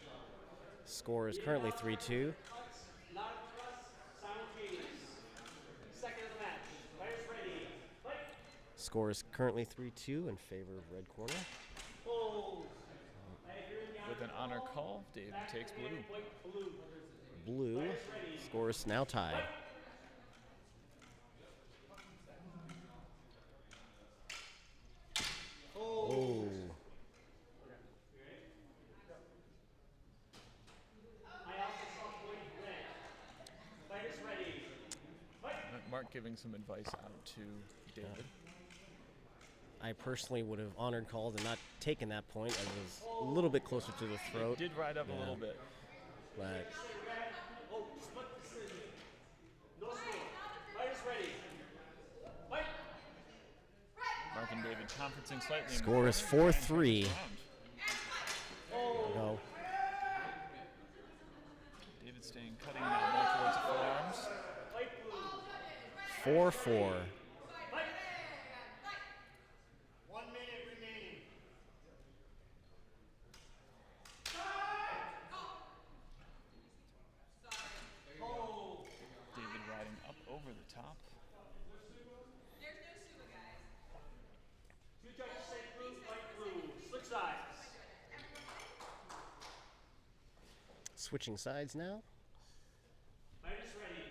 Score is currently 3-2. Score is currently 3-2 in favor of red corner. With an honor call, David takes blue. Blue. Score is now tied. Oh. Mark giving some advice out to David. I personally would have honored called and not taken that point. I was a little bit closer to the throat. Did ride up a little bit. But Mark and David conferencing slightly. score is 4-3. No. David staying cutting now more towards the forearms. 4-4. 1 minute remaining. David riding up over the top. There's no sumo, guys. Two judges say blue, fight blue. Switch sides. Switching sides now. Fighters ready.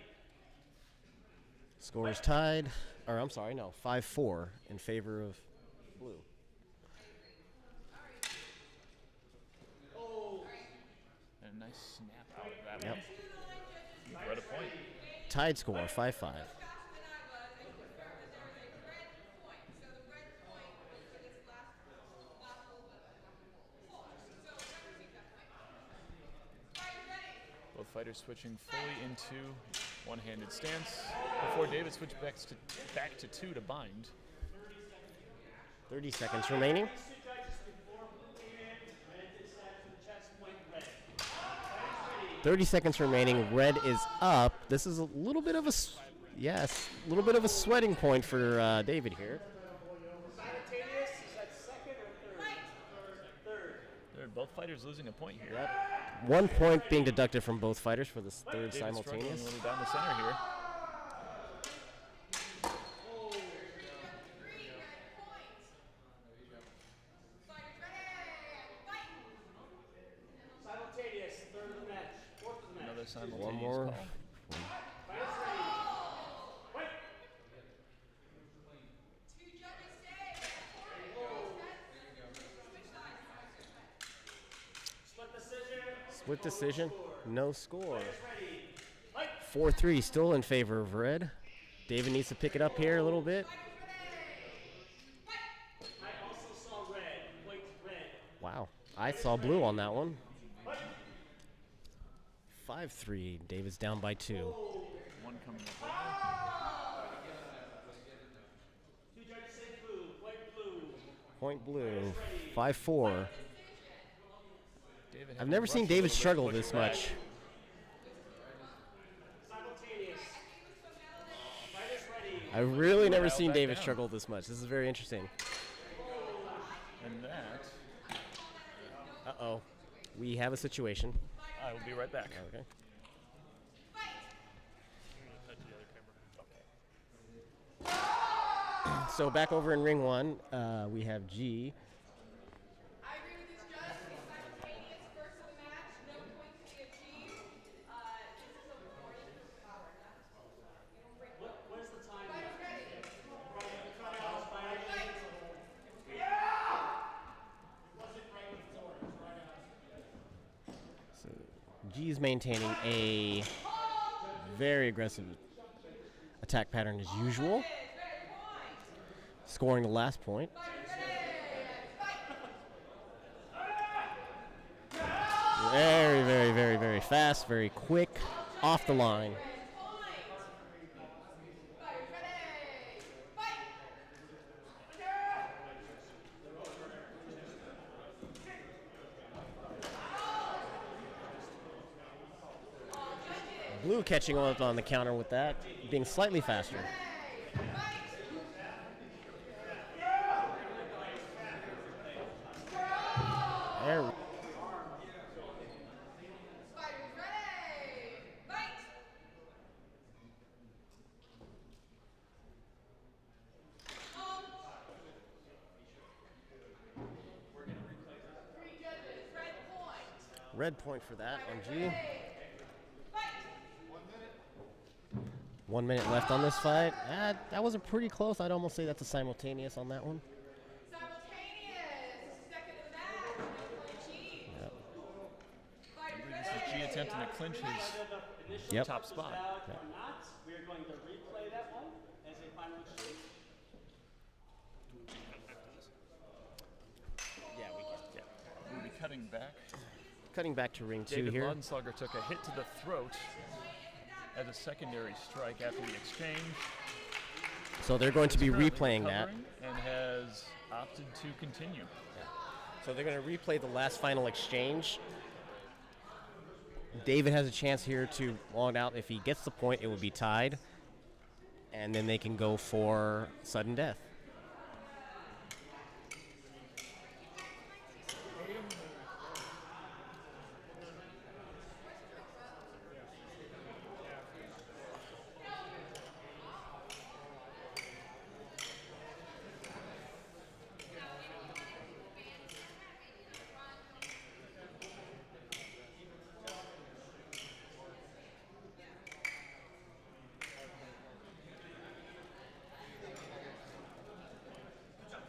Score is tied. Or I'm sorry, no, 5-4 in favor of blue. And a nice snap out of that Yep. one. You've read a point. Tied score 5-5. Faster than I was, and confirmed that there was a red point. So the red point was for this last little bit. So red received that point. Fighters ready. Both fighters switching fully into one-handed stance before David switched back to two to bind. 30 seconds remaining. Two judges before blue came in. Red did stab to the chest, point red. 30 seconds remaining. Red is up. This is a little bit of a sweating point for David here. Simultaneous, is that second or third? Third. Both fighters losing a point here. Yep. 1 point being deducted from both fighters for this third David struggling a simultaneous. little down the center here. Simultaneous. simultaneous One more. call. Two judges stay. Switch sides. Split decision, no score. 4-3 still in favor of red. David needs to pick it up here a little bit. I also saw red. White, red. Wow, I saw blue on that one. 5-3, David's down by 2. One coming up. Two judges say blue. White, blue. Point blue, 5-4. David I've having never to seen rush a David little bit, struggle push this it back. much. Simultaneous. Fighters ready. I've really never Dial seen back David down. struggle this much. This is very interesting. And that, Uh-oh. We have a situation. I will be right back. Okay. So back over in ring 1, we have G. I agree with this judge. It's simultaneous first of the match. No points to be achieved. This is a warning for power. You don't break. What is the time? Fighters ready. So G is maintaining a very aggressive attack pattern as usual, scoring the last point. Very, very, very, very fast, very quick, off the line. Blue catching on the counter with that, being slightly faster. There. Fighters ready. Fight. Three judges. Red point. Red point for that on G. Fight. 1 minute left on this fight. That was a pretty close. I'd almost say that's a simultaneous on that one. Simultaneous. Second of the match. No point achieved. Yep. Fighters This is G attempting to clinch his Initial Yep. top spot. valid or not. We are going to replay that one as a final exchange. Yeah, we can. Yeah. We'll be cutting back. Cutting back to ring 2 David here. Laudenslager took a hit to the throat as a secondary strike after the exchange. So they're going to be He's currently replaying that. recovering and has opted to continue. So they're going to replay the last final exchange. David has a chance here to long out. If he gets the point, it will be tied. And then they can go for sudden death.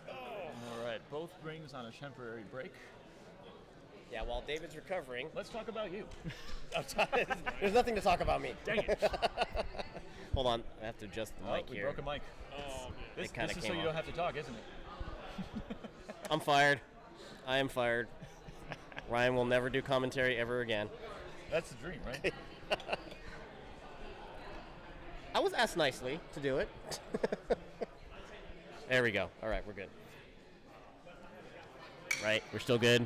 All right, both rings on a temporary break. Yeah, while David's recovering, Let's talk about you. there's nothing to talk about me. Dang it. Hold on, I have to adjust the Oh, mic we here. broke a mic. This kinda is so came you off. don't have to talk, isn't it? I'm fired. I am fired. Ryan will never do commentary ever again. That's the dream, right? I was asked nicely to do it. There we go. All right, we're good. Right, we're still good.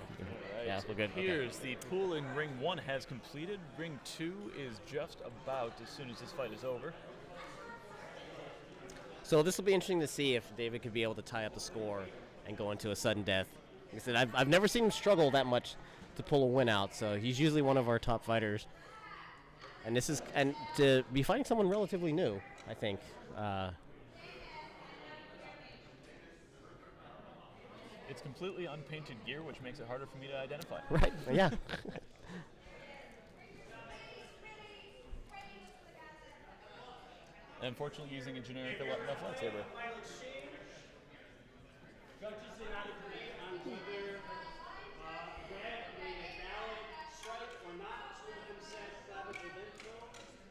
Yeah, we're good. Okay. Here's the pool in ring 1 has completed. Ring 2 is just about as soon as this fight is over. So this will be interesting to see if David could be able to tie up the score and go into a sudden death. Like I said, I've never seen him struggle that much to pull a win out. So he's usually one of our top fighters. And to be fighting someone relatively new, I think. It's completely unpainted gear, which makes it harder for me to identify. Right? Yeah. Unfortunately, using a generic left lightsaber. Final exchange. Judges did not agree on whether red made a valid strike or not. Two of them said Saber Pavlinko.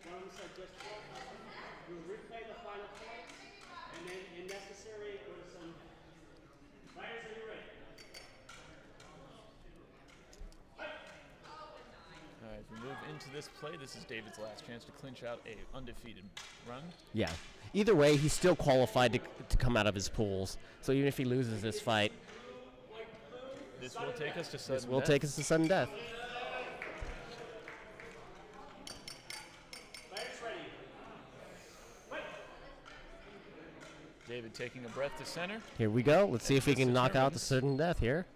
One of them said just four. We will replay the final points, and then, if necessary, go to some. Fighters, are you ready? All right, as we move into this play, this is David's last chance to clinch out a undefeated run. Yeah. Either way, he's still qualified to come out of his pools. So even if he loses this fight, This will take us to sudden this will death. take us to sudden death. Fighters ready. Wait. David taking a breath to center. Here we go. Let's see if we can knock out the sudden death here.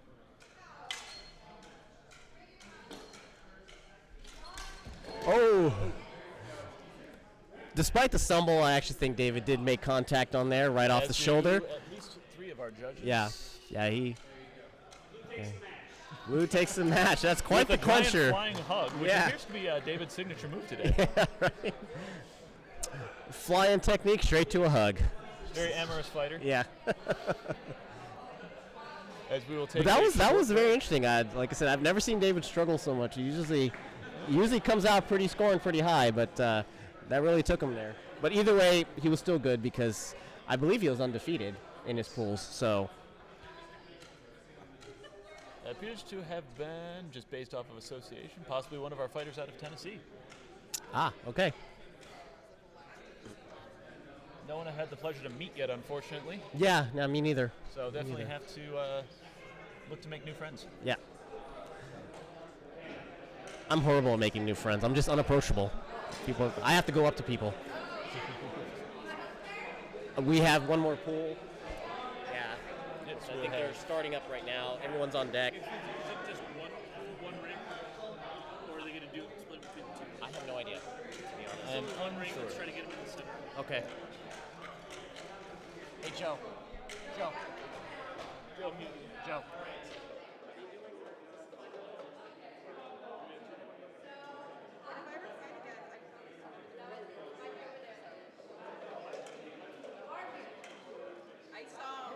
Oh! Despite the stumble, I actually think David did make contact on there, right off As the do shoulder. At least 3 of our judges. Yeah, he. Blue takes the match. That's quite With the a giant clincher. flying hug, which Yeah. appears to be David's signature move today. Yeah, right. Flying technique straight to a hug. Very amorous fighter. Yeah. As we will take. But that a was short very interesting. Like I said, I've never seen David struggle so much. He usually comes out scoring pretty high, but that really took him there. But either way, he was still good because I believe he was undefeated in his pools. So That appears to have been, just based off of association, possibly one of our fighters out of Tennessee. Okay. No one I had the pleasure to meet yet, unfortunately. Yeah, no, me neither. So definitely neither. have to look to make new friends. Yeah. I'm horrible at making new friends. I'm just unapproachable. I have to go up to people. We have one more pool. Yeah. Yes, I we'll think have- they're starting up right now. Everyone's on deck. Is it just one ring, or are they going to do it split between the two? I have no idea, to be honest. I'm One ring, let's unsure. try to get him in the center. Okay. Hey, Joe. Joe. Joe. I saw.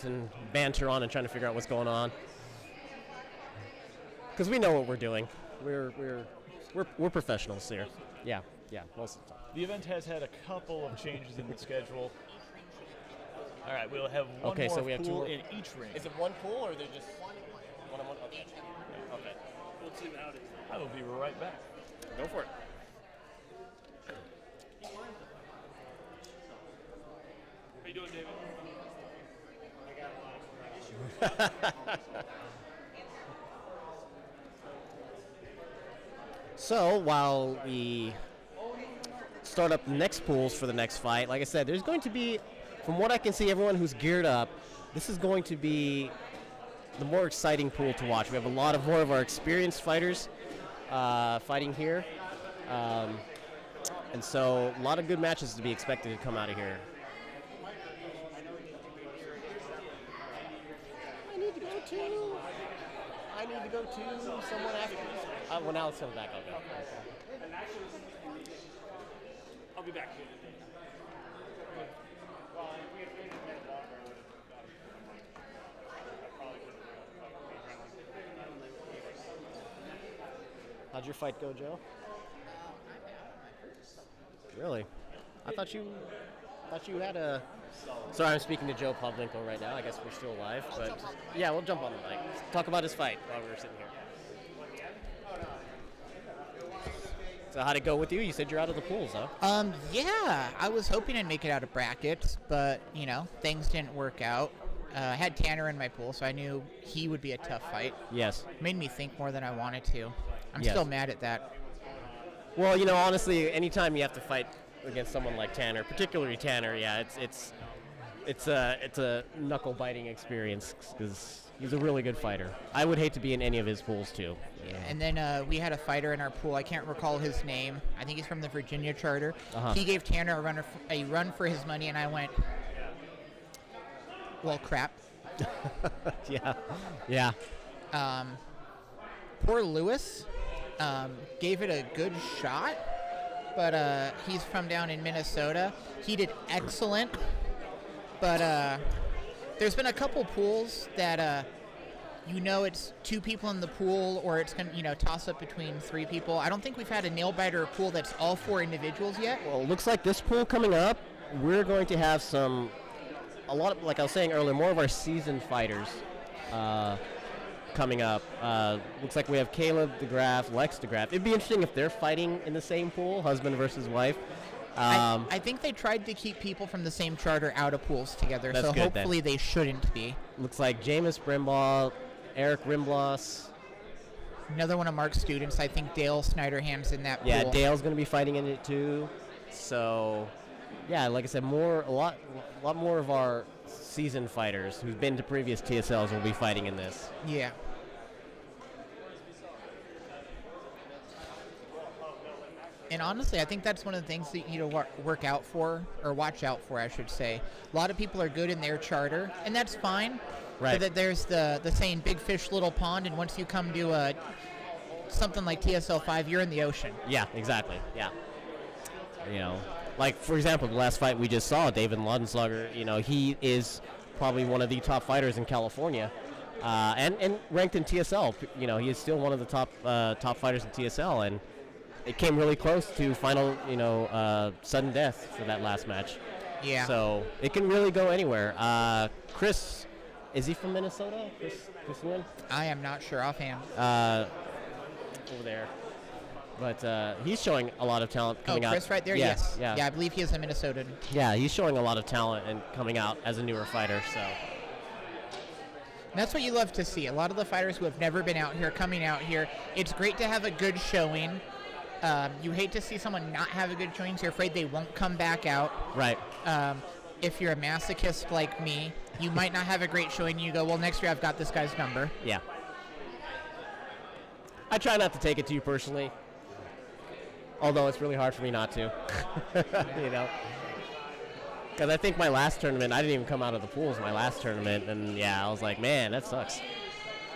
And banter on and trying to figure out what's going on. Because we know what we're doing. We're professionals here. Yeah, most of the time. The event has had a couple of changes in the schedule. All right, we'll have one Okay, more so we have two pool more- in each ring. Is it one pool or they're just one on one? Okay. Okay. We'll see how it is. I will be right back. Go for it. How you doing, David? So while we start up next pools for the next fight, like I said, there's going to be, from what I can see, everyone who's geared up, this is going to be the more exciting pool to watch. We have a lot of more of our experienced fighters fighting here. And so a lot of good matches to be expected to come out of here. I need to go to someone after. Well, now let's come back. I'll go. I'll be back. How'd your fight go, Joe? Really? I thought you had a. Sorry, I'm speaking to Joe Pavlinko right now. I guess we're still live, but yeah, we'll jump on the mic. Talk about his fight while we're sitting here. So how'd it go with you? You said you're out of the pools, huh? Yeah, I was hoping I'd make it out of brackets, but, things didn't work out. I had Tanner in my pool, so I knew he would be a tough fight. Yes. Made me think more than I wanted to. I'm Yes. still mad at that. Well, honestly, anytime you have to fight against someone like Tanner, particularly Tanner, yeah, it's a knuckle biting experience because he's a really good fighter. I would hate to be in any of his pools too. Yeah. And then we had a fighter in our pool. I can't recall his name. I think he's from the Virginia charter. Uh-huh. He gave Tanner a run for his money, and I went, well, crap. Yeah. Poor Lewis gave it a good shot, but he's from down in Minnesota. He did excellent, but there's been a couple pools that it's 2 people in the pool, or it's gonna toss up between 3 people. I don't think we've had a nail biter pool that's all 4 individuals yet. Well, it looks like this pool coming up, we're going to have like I was saying earlier, more of our seasoned fighters coming up. Looks like we have Caleb DeGraff, Lex DeGraff. It'd be interesting if they're fighting in the same pool, husband versus wife. I think they tried to keep people from the same charter out of pools together, That's so good, hopefully they shouldn't be. Looks like Jameis Brimbaugh, Eric Rimbloss. Another one of Mark's students. I think Dale Snyderham's in that Yeah, pool. Dale's going to be fighting in it too. So, yeah, like I said, a lot more of our seasoned fighters who've been to previous TSLs will be fighting in this. Yeah. And honestly, I think that's one of the things that you work out for, or watch out for, I should say. A lot of people are good in their charter, and that's fine. Right. So that there's the saying, big fish, little pond, and once you come to something like TSL5, you're in the ocean. Yeah, exactly. Yeah. Like, for example, the last fight we just saw, David Laudenslager, he is probably one of the top fighters in California, and ranked in TSL. He is still one of the top fighters in TSL, and it came really close to final, sudden death for that last match. Yeah. So it can really go anywhere. Chris, is he from Minnesota? Chris Nguyen? I am not sure offhand. Over there. But he's showing a lot of talent coming out. Chris right there? Yeah, Yes. Yeah. Yeah, I believe he is a Minnesotan. Yeah, he's showing a lot of talent and coming out as a newer fighter. So And that's what you love to see. A lot of the fighters who have never been out here coming out here. It's great to have a good showing. You hate to see someone not have a good showing, so you're afraid they won't come back out. right. If you're a masochist like me, you might not have a great showing. You go, well, next year I've got this guy's number. Yeah. I try not to take it too personally, although it's really hard for me not to. Because I think my last tournament, I didn't even come out of the pools my last tournament, and yeah, I was like, man, that sucks.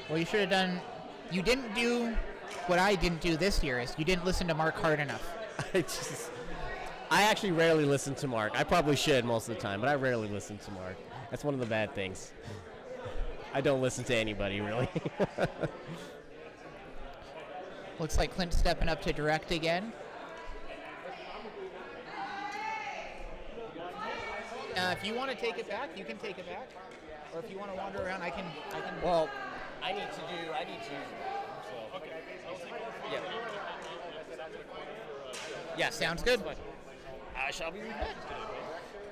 Well, you should have done. You didn't do what I didn't do this year. Is you didn't listen to Mark hard enough. I actually rarely listen to Mark. I probably should most of the time, but I rarely listen to Mark. That's one of the bad things. I don't listen to anybody, really. Looks like Clint's stepping up to direct again. If you want to take it back, you can take it back. Or if you want to wander around, I can. Well, I need to. So. Okay. Yeah. Yeah, sounds good. I shall be back.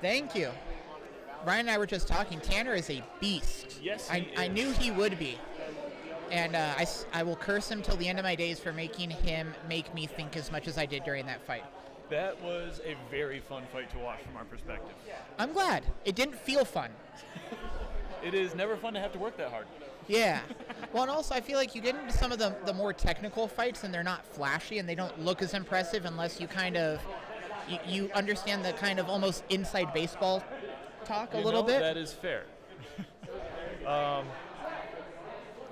Thank you. Ryan and I were just talking. Tanner is a beast. Yes, I knew he would be. And I will curse him till the end of my days for making him make me think as much as I did during that fight. That was a very fun fight to watch from our perspective. I'm glad. It didn't feel fun. It is never fun to have to work that hard. Yeah. Well, and also I feel like you get into some of the more technical fights and they're not flashy and they don't look as impressive unless you kind of you understand the kind of almost inside baseball talk a little bit. That is fair.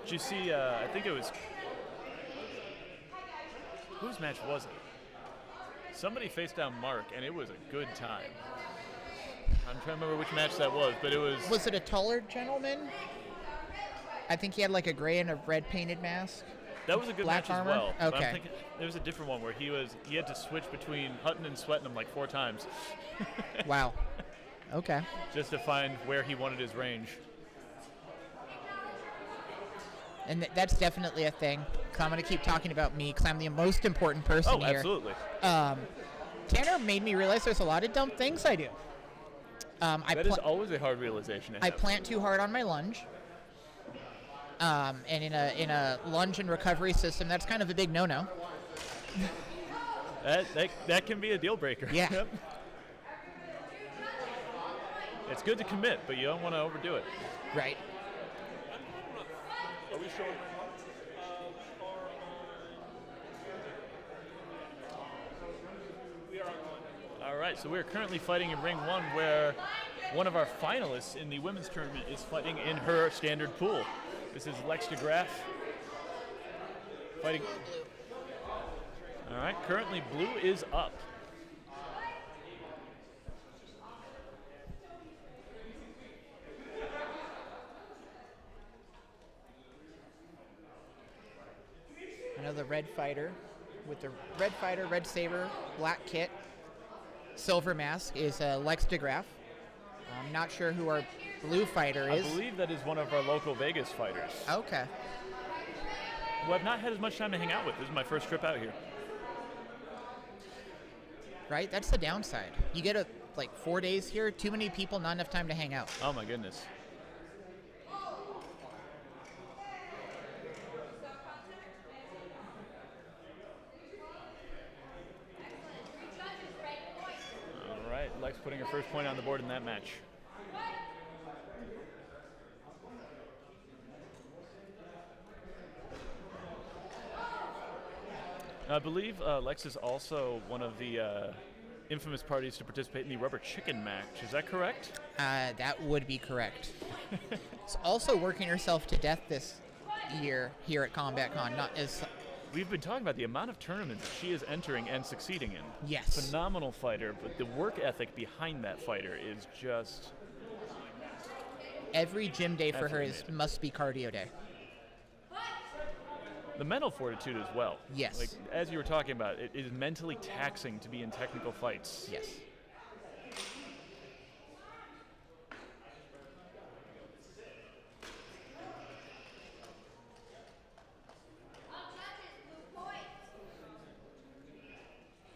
Did you see, I think it was, whose match was it? Somebody faced down Mark, and it was a good time. I'm trying to remember which match that was, but it was... Was it a taller gentleman? I think he had like a gray and a red painted mask. That was a good Black match armor? as well. But Okay. I'm thinking there was a different one where he had to switch between Hutton and Swettenham like 4 times. Wow. Okay. Just to find where he wanted his range. And that's definitely a thing. 'Cause I'm going to keep talking about me because I'm the most important person Oh, here. absolutely. Tanner made me realize there's a lot of dumb things I do. That is always a hard realization to I have. plant too hard on my lunge. And in a lunge and recovery system, that's kind of a big no-no. That can be a deal breaker. Yeah. Yep. It's good to commit, but you don't want to overdo it. Right. Are we showing we are on one. All right, so we're currently fighting in Ring 1 where one of our finalists in the women's tournament is fighting in her standard pool. This is Lex DeGraff fighting. All right, currently blue is up. know, the red fighter with the red fighter, red saber, black kit, silver mask is Lex DeGraff. I'm not sure who our blue fighter is. I believe that is one of our local Vegas fighters. Okay. Who I've not had as much time to hang out with. This is my first trip out here. Right? That's the downside. You get like 4 days here, too many people, not enough time to hang out. Oh my goodness. All right, Lex putting her first point on the board in that match. I believe Lex is also one of the infamous parties to participate in the rubber chicken match. Is that correct? That would be correct. It's also working herself to death this year here at Combat Con. Not as We've been talking about the amount of tournaments she is entering and succeeding in. Yes. Phenomenal fighter, but the work ethic behind that fighter is just... every gym day for her must be cardio day. The mental fortitude as well. Yes. Like, as you were talking about, it is mentally taxing to be in technical fights. Yes.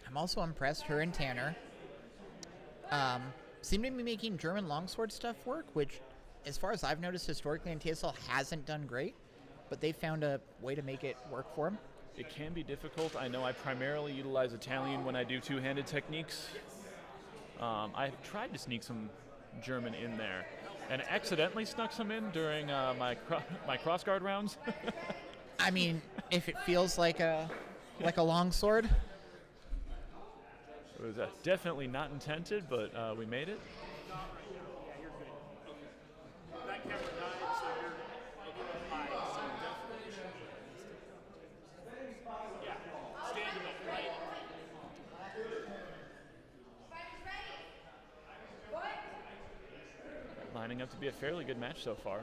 I'm also impressed. Her and Tanner seem to be making German longsword stuff work, which, as far as I've noticed historically in TSL, hasn't done great. But they found a way to make it work for them. It can be difficult. I know I primarily utilize Italian when I do two-handed techniques. I've tried to sneak some German in there, and accidentally snuck some in during my crossguard rounds. I mean, if it feels like a longsword. It was definitely not intended, but we made it. That camera died, so you're a little high, so definitely. Yeah, stand up, right? Lining up to be a fairly good match so far.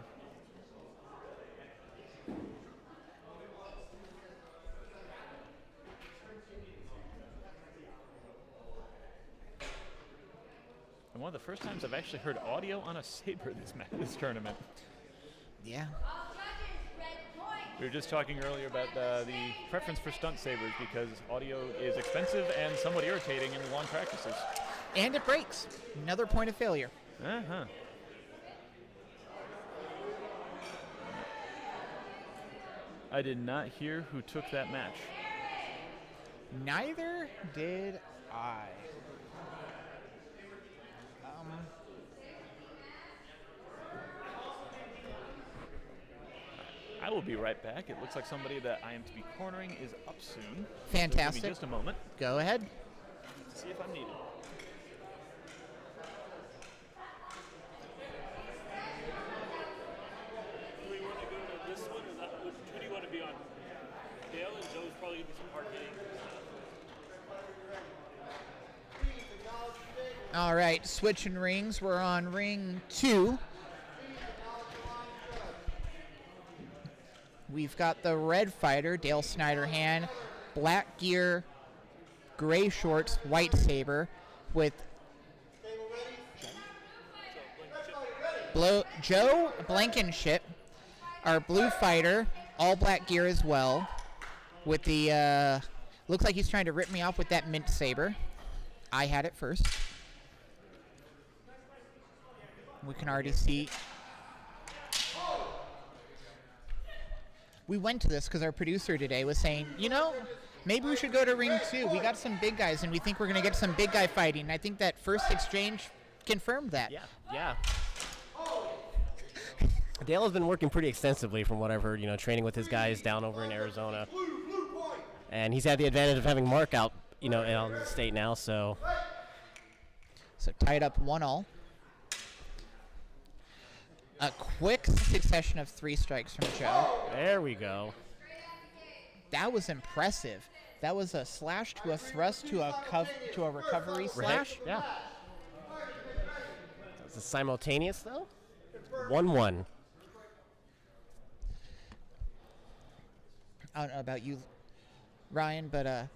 And one of the first times I've actually heard audio on a Saber this tournament. Yeah. We were just talking earlier about the preference for stunt sabers because audio is expensive and somewhat irritating in long practices. And it breaks. Another point of failure. Uh-huh. I did not hear who took that match. Neither did I. I will be right back. It looks like somebody that I am to be cornering is up soon. Fantastic. So give me just a moment. Go ahead. To see if I'm needed. Do we want to go to this one? Is that, who do you want to be on? Dale and Joe's probably going to be some hard hitting stuff. All right, switching rings. We're on ring 2. We've got the red fighter, Dale Snyderhan, black gear, gray shorts, white saber, with Joe Blankenship, our blue fighter, all black gear as well, with the, looks like he's trying to rip me off with that mint saber. I had it first. We can already see. We went to this because our producer today was saying, you know, maybe we should go to ring 2. We got some big guys, and we think we're going to get some big guy fighting. And I think that first exchange confirmed that. Yeah. Dale has been working pretty extensively from what I've heard, training with his guys down over in Arizona. And he's had the advantage of having Mark out, on the state now, so. So tied up 1-1. A quick succession of 3 strikes from Joe. There we go. That was impressive. That was a slash to a thrust to a recovery slash. Yeah. Is it simultaneous though? 1-1. I don't know about you, Ryan, but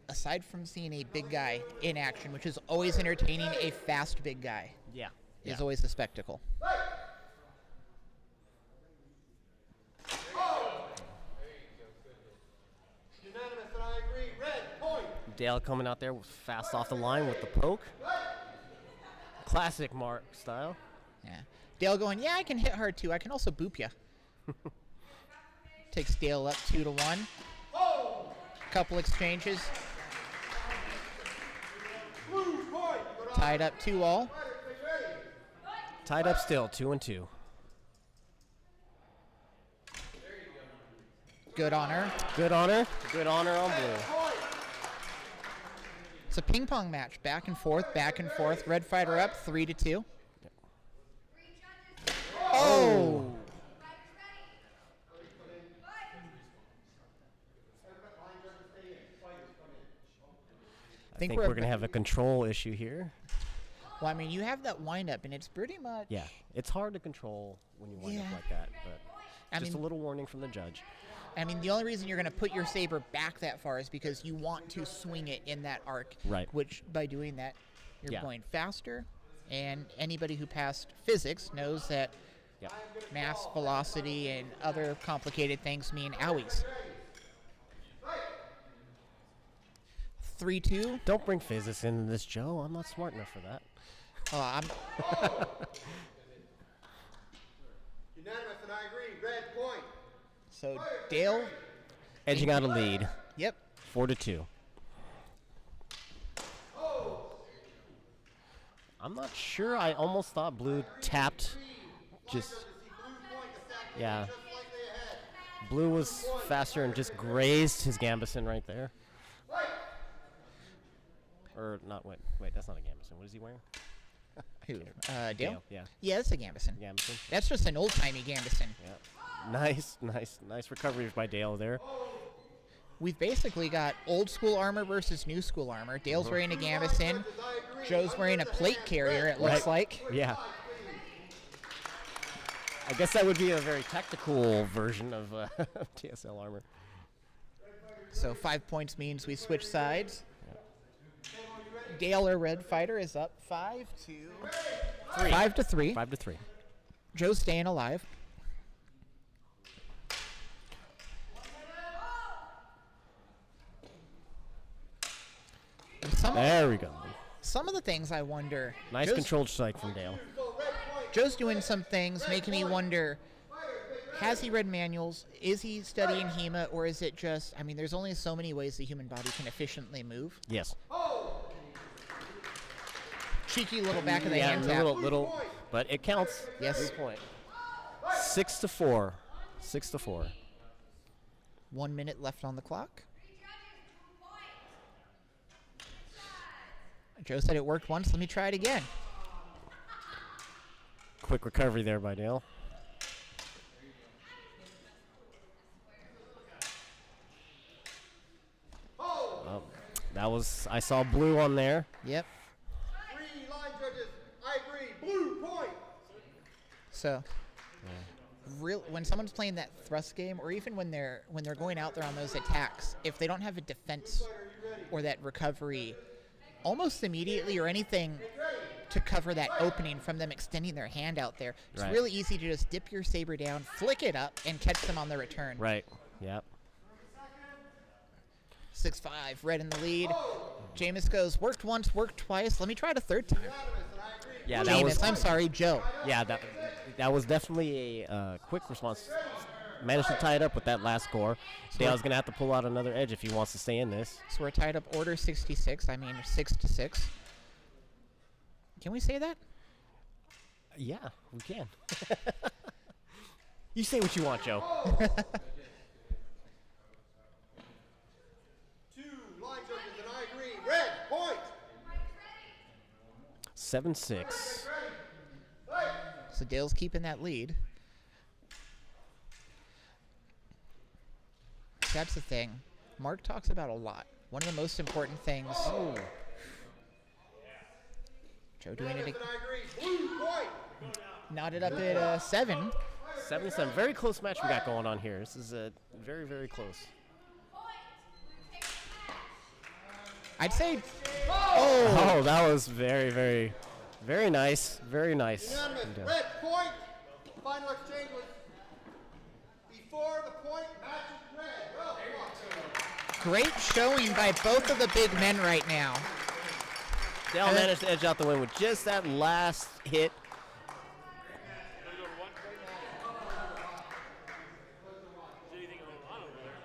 aside from seeing a big guy in action, which is always entertaining, a fast big guy Yeah. is always a spectacle. Unanimous, and I agree. Red point. Dale coming out there fast off the line with the poke. Classic Mark style. Yeah. Dale going, yeah, I can hit hard too. I can also boop ya. Takes Dale up 2-1. Couple exchanges. Blue point. Tied up 2-all. Tied up still, 2-2. Good honor. Good honor. Good honor on blue. It's a ping pong match. Back and forth, back and forth. Red fighter up 3-2. Oh! I think we're going to have a control issue here. Well, I mean, you have that wind up, and it's pretty much. Yeah, it's hard to control when you wind up like that, but just a little warning from the judge. I mean, the only reason you're going to put your saber back that far is because you want to swing it in that arc. Right. Which, by doing that, you're going faster. And anybody who passed physics knows that mass, velocity, and other complicated things mean owies. 3-2. Don't bring physics into this, Joe. I'm not smart enough for that. Unanimous, and I agree. Red point. So Dale edging out a lead. Yep. 4-2. I'm not sure. I almost thought blue tapped. Yeah. Blue was faster and just grazed his Gambison right there. Or not, wait, that's not a Gambison. What is he wearing? Who? Dale? Yeah. Yeah, that's a Gambison. Gambison. That's just an old-timey Gambison. Yeah. Nice recovery by Dale there. We've basically got old school armor versus new school armor. Dale's wearing a Gambison. Joe's wearing a plate carrier, it looks like. Yeah. I guess that would be a very tactical version of TSL armor. So 5 points means we switch sides. Dale, our red fighter, is up 5-3. 5-3. Joe's staying alive. There we go. Some of the things I wonder. Nice controlled strike from Dale. Joe's doing some things making me wonder, has he read manuals? Is he studying HEMA? Or is it just, I mean, there's only so many ways the human body can efficiently move. Yes. Cheeky little back of the hand tap. Little, but it counts. Yes. 3 point. 6-4. 6-4. 1 minute left on the clock. Joe said it worked once. Let me try it again. Quick recovery there by Dale. Oh, that was, I saw blue on there. Yep. 3 line judges. I agree. Blue point. So, when someone's playing that thrust game, or even when they're going out there on those attacks, if they don't have a defense or that recovery almost immediately or anything to cover that opening from them extending their hand out there, it's really easy to just dip your saber down, flick it up, and catch them on the return. Right. Yep. 6-5, red in the lead. Jameis goes, worked once, worked twice. Let me try it a third time. Yeah, Jameis, I'm sorry, Joe. Yeah, that was definitely a quick response. Managed to tie it up with that last score. Dale's going to have to pull out another edge if he wants to stay in this. So we're tied up order 66. I mean 6-6. Can we say that? Yeah, we can. You say what you want, Joe. 2 line judges, and I agree. Red point. 7-6. So Dale's keeping that lead. That's the thing. Mark talks about a lot. One of the most important things. Oh. Joe doing it again. And I agree. Blue point. Knotted up at 7. 7-7. Very close match we got going on here. This is very, very close. I'd say. Oh, that was very, very, very nice. Very nice. Unanimous. Red point. Final exchange was before the point. Match is red. Well, Great showing by both of the big men right now. Dale managed to edge out the win with just that last hit.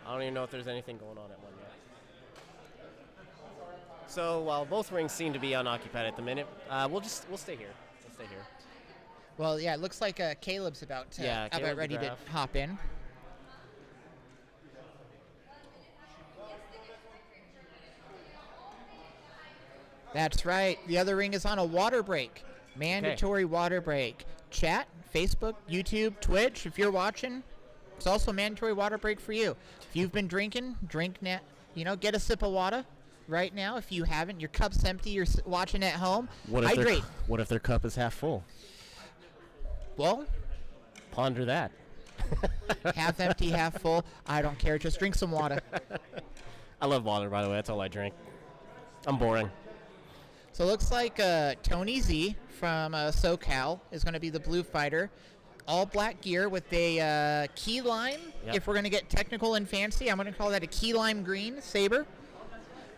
I don't even know if there's anything going on at one yet. So while both rings seem to be unoccupied at the minute, we'll stay here. We'll stay here. Well, yeah, it looks like Caleb's about Caleb ready to DeGraff. hop in. That's right. The other ring is on a water break. Mandatory water break. Chat, Facebook, YouTube, Twitch, if you're watching, it's also a mandatory water break for you. If you've been drinking, drink now. Get a sip of water right now. If you haven't, your cup's empty, you're watching at home, hydrate. What if their cup is half full? Well, ponder that. half empty, half full. I don't care. Just drink some water. I love water, by the way. That's all I drink. I'm boring. So it looks like Tony Z from SoCal is going to be the blue fighter. All black gear with a key lime. Yep. If we're going to get technical and fancy, I'm going to call that a key lime green Saber.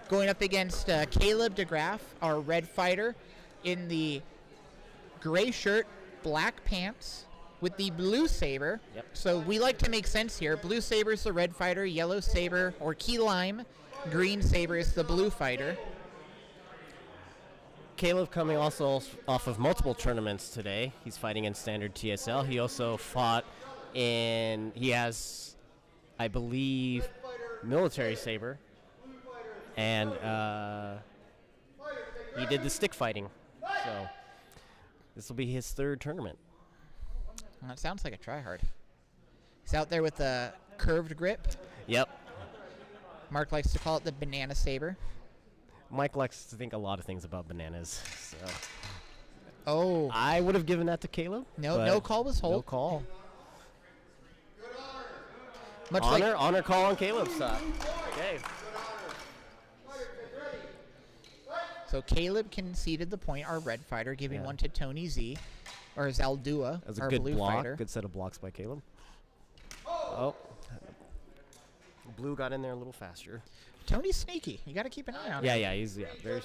Going up against Caleb DeGraff, our red fighter, in the gray shirt, black pants, with the blue Saber. Yep. So we like to make sense here. Blue Saber is the red fighter, yellow Saber, or key lime, green Saber is the blue fighter. Caleb coming also off of multiple tournaments today. He's fighting in standard TSL. He also fought he has, I believe, military Saber. And he did the stick fighting. So this will be his third tournament. Well, it sounds like a tryhard. He's out there with the curved grip. Yep. Mark likes to call it the banana Saber. Mike likes to think a lot of things about bananas. So Oh. I would have given that to Caleb. No call was hold. No call. Much Honor call on Caleb's side. Okay. So Caleb conceded the point, our red fighter, giving one to Tony Z, or Zaldua, That was a our good blue block. fighter. Good set of blocks by Caleb. Oh. Blue got in there a little faster. Tony's sneaky. You got to keep an eye on him. Yeah, he's very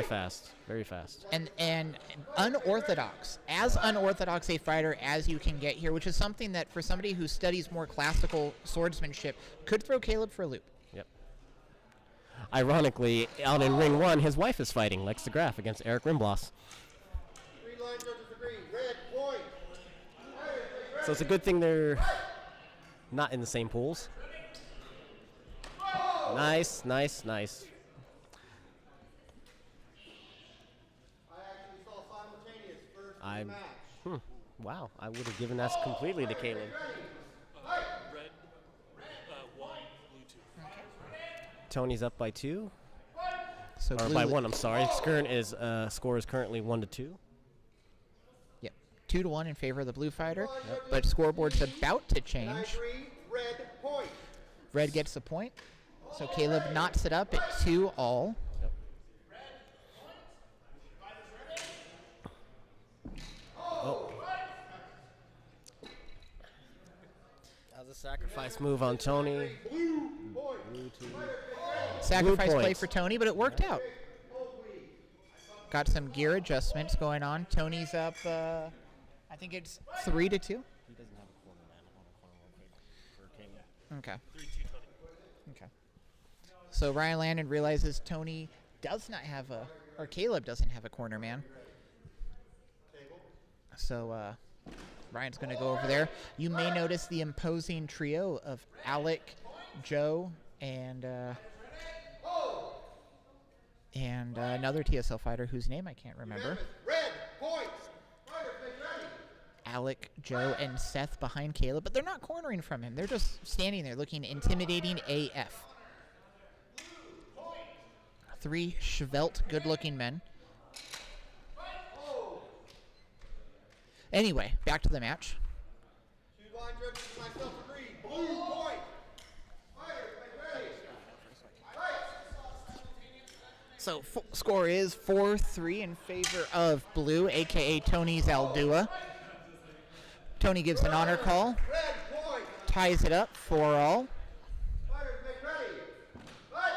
fast. Very fast. And unorthodox. As unorthodox a fighter as you can get here, which is something that for somebody who studies more classical swordsmanship could throw Caleb for a loop. Yep. Ironically, out in ring one, his wife is fighting Lex DeGraff against Eric Rimblas. Three line judges agree. Red point. So it's a good thing they're not in the same pools. Nice. I actually saw simultaneous first in the match. Wow, I would have given that completely to Caleb. Red, 1, blue 2. Tony's up by 2. So Or blue by 1, I'm sorry. Score is currently 1-2. Yep. 2-1 in favor of the blue fighter. But scoreboard's about to And I change. agree. Red point. Red gets the point. So Caleb knots it up at 2-all. Oh. That was a sacrifice move on Tony. Blue point. Sacrifice Blue play points. for Tony, but it worked out. Got some gear adjustments going on. Tony's up, I think it's 3-2. He doesn't have a corner man on a corner real quick for Caleb. Okay. 3-2 Tony. Okay. So Ryan Landon realizes Tony does not have or Caleb doesn't have a corner man. So Ryan's going to go over there. You may notice the imposing trio of Alec, Joe, and another TSL fighter whose name I can't remember. Red points. Fighters, make ready. Alec, Joe, and Seth behind Caleb, but they're not cornering from him. They're just standing there looking intimidating AF. 3 svelte, good-looking men. Anyway, back to the match. Two line judges and myself agree. Blue point. Fighters, make ready. So score is 4-3 in favor of blue, a.k.a. Tony's Aldua. Tony gives an honor call, ties it up 4-all. Fighters make ready. Fight!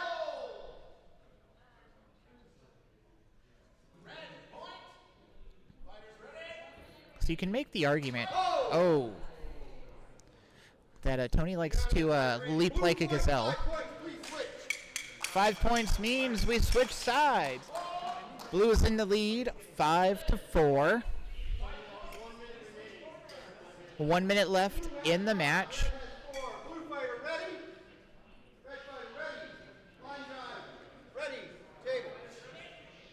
So you can make the argument, that Tony likes to leap like a gazelle. 5 points means we switch sides. Blue is in the lead, 5-4. 1 minute left in the match. Blue fighter ready. Red fighter ready. Line drive. Ready. Table.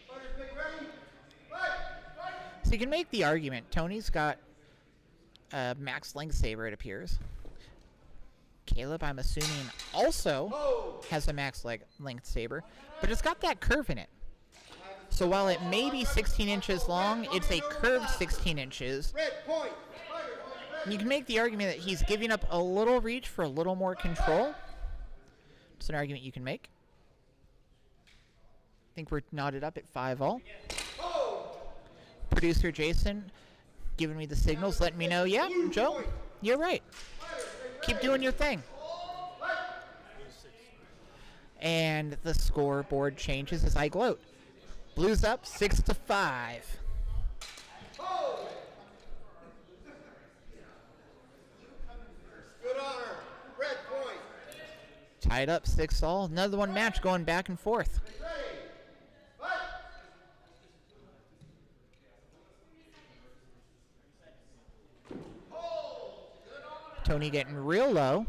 Fighters make ready. Fight! Fight! So you can make the argument. Tony's got a max length saber, it appears. Caleb, I'm assuming, also has a max length saber, but it's got that curve in it. So while it may be 16 inches long, it's a curved 16 inches. Red point. And you can make the argument that he's giving up a little reach for a little more control. It's an argument you can make. I think we're knotted up at 5-all. Producer Jason giving me the signals, letting me know, yeah, Joe, you're right. Keep doing your thing. And the scoreboard changes as I gloat. Blue's up 6-5. Good honor. Red point. Tied up 6-all. Another one match going back and forth. Ready. Fight! Tony getting real low.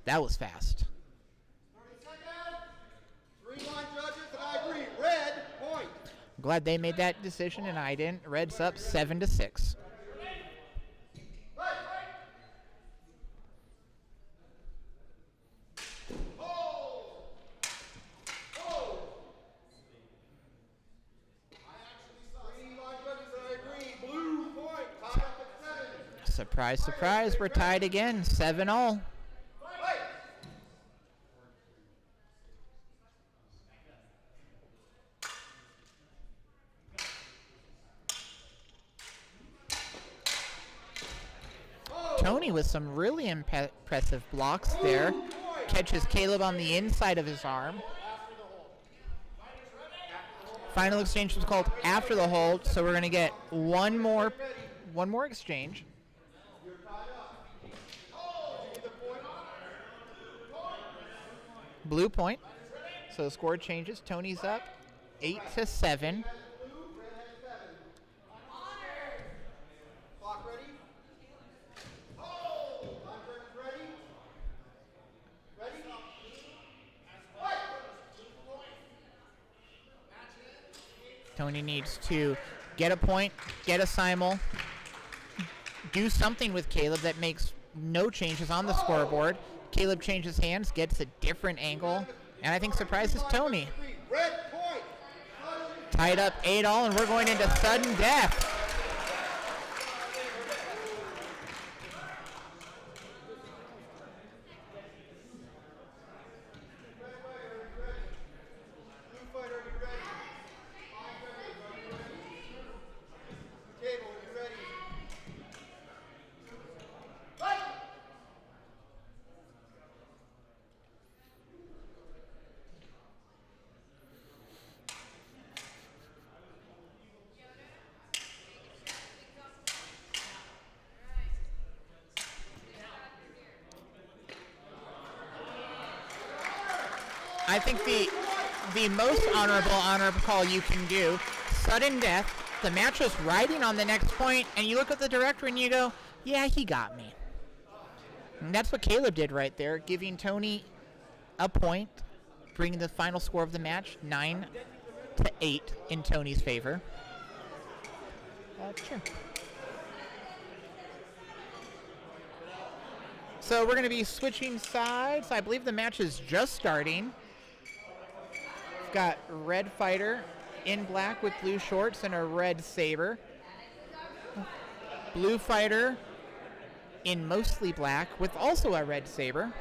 That was fast. 30 seconds. 3 line judges, and I agree. Red point. I'm glad they made that decision and I didn't. Red's up 7-6. Surprise, surprise, we're tied again, 7-all. Tony with some really impressive blocks there. Catches Caleb on the inside of his arm. Final exchange was called after the hold, so we're going to get one more exchange. Blue point. So the score changes. Tony's up 8-7. Clock ready. Ready. Ready. Tony needs to get a point, get a simul, do something with Caleb that makes no changes on the scoreboard. Caleb changes hands, gets a different angle, and I think surprises Tony. Red point. Tied up 8-all, and we're going into sudden death. Blue fighter, you ready? Table, you ready? Fight! I think the most honorable honor call you can do, sudden death, the match is riding on the next point, and you look at the director and you go, yeah, he got me. And that's what Caleb did right there, giving Tony a point, bringing the final score of the match 9-8 in Tony's favor. Sure. So we're going to be switching sides. I believe the match is just starting. We've got red fighter in black with blue shorts and a red saber. Blue fighter in mostly black with also a red saber.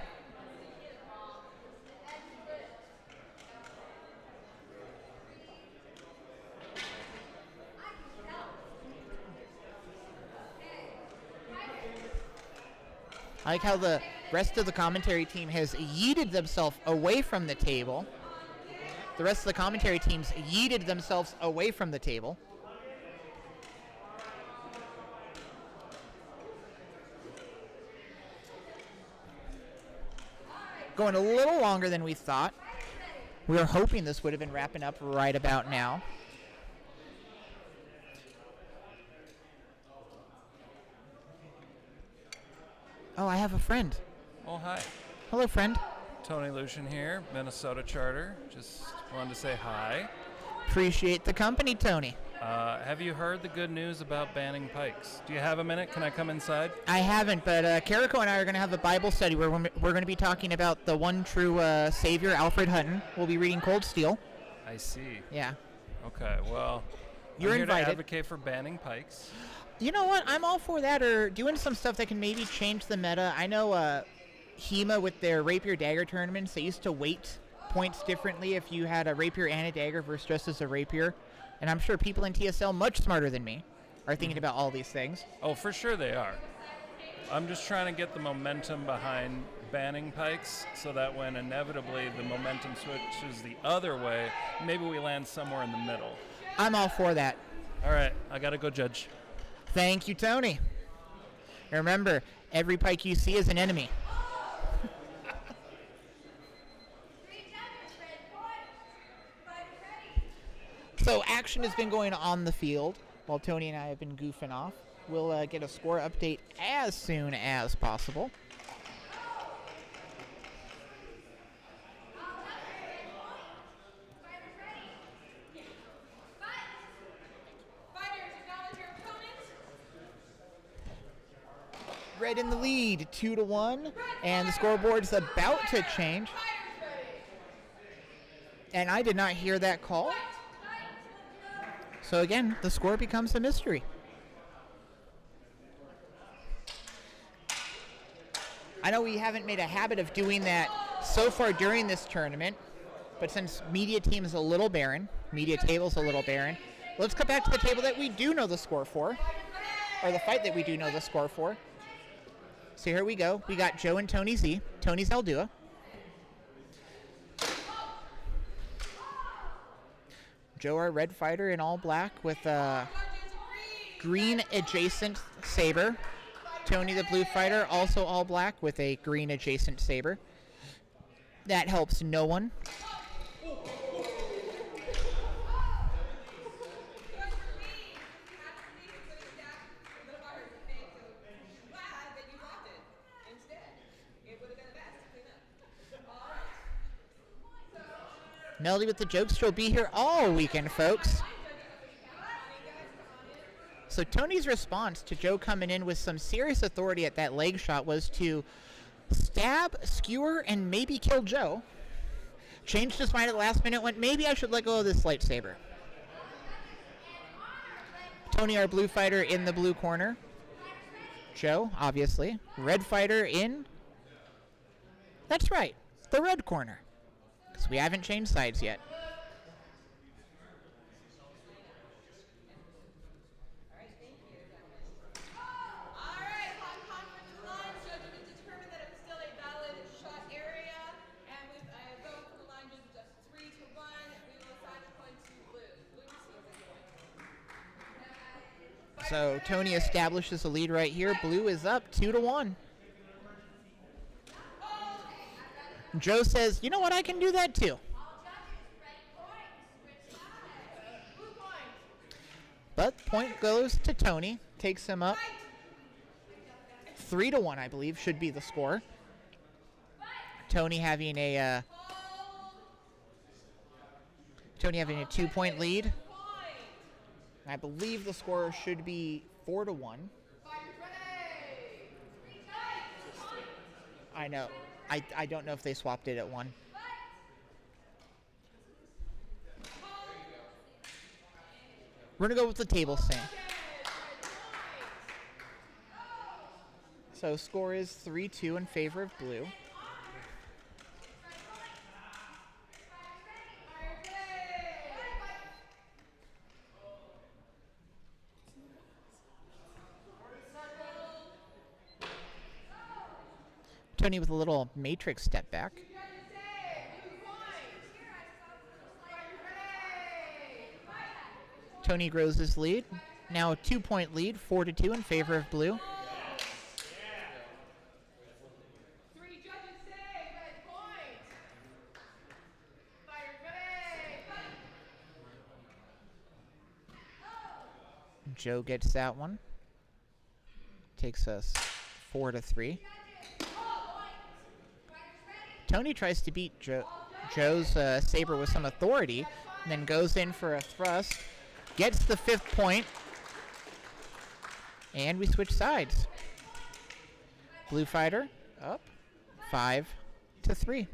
I like how the rest of the commentary team has yeeted themselves away from the table. The rest of the commentary teams yeeted themselves away from the table. Going a little longer than we thought. We were hoping this would have been wrapping up right about now. Oh, I have a friend. Oh, hi. Hello, friend. Tony Lucian here, Minnesota Charter. Just wanted to say hi. Appreciate the company, Tony. Have you heard the good news about banning pikes? Do you have a minute? Can I come inside? I haven't, but Carrico and I are going to have a Bible study where we're going to be talking about the one true Savior, Alfred Hutton. We'll be reading Cold Steel. I see. Yeah. Okay, well, You're I'm here invited. to advocate for banning pikes. You know what? I'm all for that, or doing some stuff that can maybe change the meta. I know HEMA with their Rapier Dagger tournaments, they used to weight points differently if you had a Rapier and a Dagger versus just as a Rapier. And I'm sure people in TSL much smarter than me are thinking about all these things. Oh, for sure they are. I'm just trying to get the momentum behind banning pikes so that when inevitably the momentum switches the other way, maybe we land somewhere in the middle. I'm all for that. All right, I got to go judge. Thank you, Tony. And remember, every pike you see is an enemy. So action has been going on the field while Tony and I have been goofing off. We'll get a score update as soon as possible. Red in the lead, 2-1, and the scoreboard's about to change. And I did not hear that call. So again, the score becomes a mystery. I know we haven't made a habit of doing that so far during this tournament, but since media team is a little barren, media table's a little barren, let's come back to the table that we do know the score for, or the fight that we do know the score for. So here we go. We got Joe and Tony Z. Tony's Aldua. Joe, our red fighter in all black with a green adjacent saber. Tony, the blue fighter, also all black with a green adjacent saber. That helps no one. Melody with the jokes. She'll be here all weekend, folks. So Tony's response to Joe coming in with some serious authority at that leg shot was to stab, skewer, and maybe kill Joe. Changed his mind at the last minute, went, maybe I should let go of this lightsaber. Tony, our blue fighter, in the blue corner. Joe, obviously. Red fighter in... That's right, the red corner. Because we haven't changed sides yet. So Tony establishes a lead right here. Blue is up 2-1. Joe says, you know what, I can do that too. But point goes to Tony. Takes him up 3-1, I believe, should be the score. Tony having a 2-point lead. I believe the score should be 4-1. I know. I don't know if they swapped it at 1. We're going to go with the table saying. So score is 3-2 in favor of blue. Tony with a little matrix step back. Tony grows his lead. Now a 2-point lead, 4-2 in favor of blue. Three judges say red point. Fighters ready. Fight. Joe gets that one. Takes us 4-3. Tony tries to beat Joe's Saber with some authority, and then goes in for a thrust. Gets the 5th point. And we switch sides. Blue fighter up 5-3.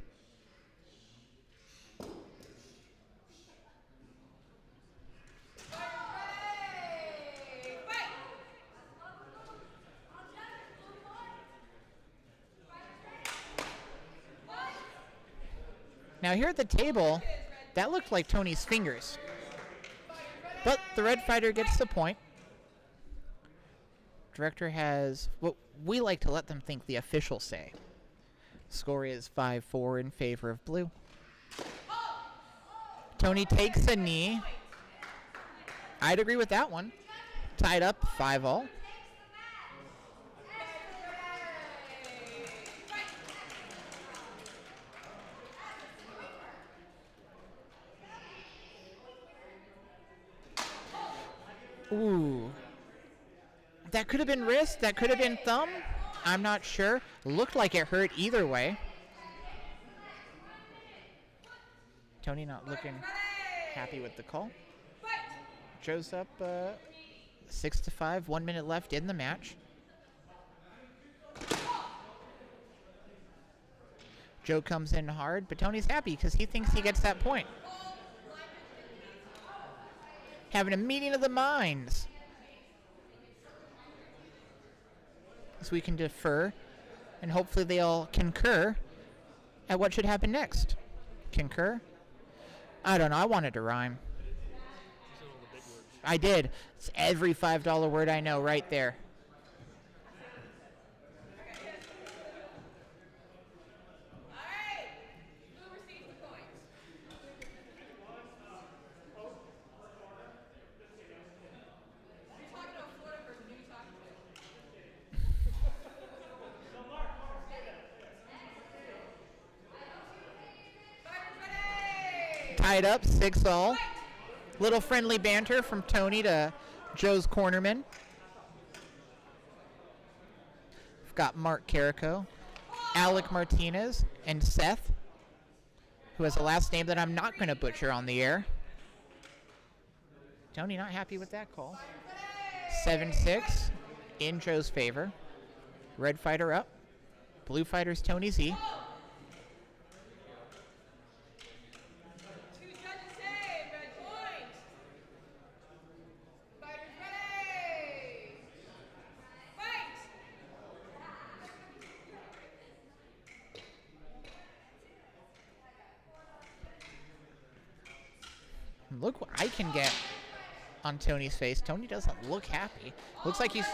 Now here at the table, that looked like Tony's fingers. But the red fighter gets the point. Director has what we like to let them think the officials say. Score is 5-4 in favor of blue. Tony takes a knee. I'd agree with that one. Tied up 5-all. Ooh. That could have been wrist. That could have been thumb. I'm not sure. Looked like it hurt either way. Tony not looking happy with the call. Joe's up 6-5. 1 minute left in the match. Joe comes in hard, but Tony's happy because he thinks he gets that point. Having a meeting of the minds. So we can defer, and hopefully they all concur at what should happen next. Concur? I don't know. I wanted to rhyme. I did. It's every $5 word I know right there. Tied up, 6-all. Little friendly banter from Tony to Joe's cornerman. We've got Mark Carrico, Alec Martinez, and Seth, who has a last name that I'm not going to butcher on the air. Tony not happy with that call. 7-6 in Joe's favor. Red fighter up. Blue fighter's Tony Z. Look what I can get on Tony's face. Tony doesn't look happy. Looks like he's...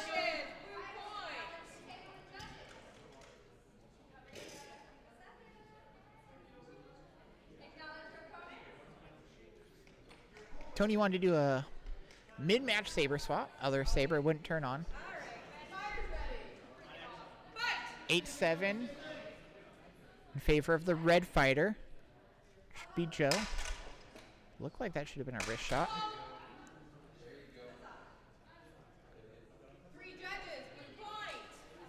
Tony wanted to do a mid-match Saber swap. Other Saber wouldn't turn on. 8-7 in favor of the red fighter. Should be Joe. Looked like that should have been a wrist shot.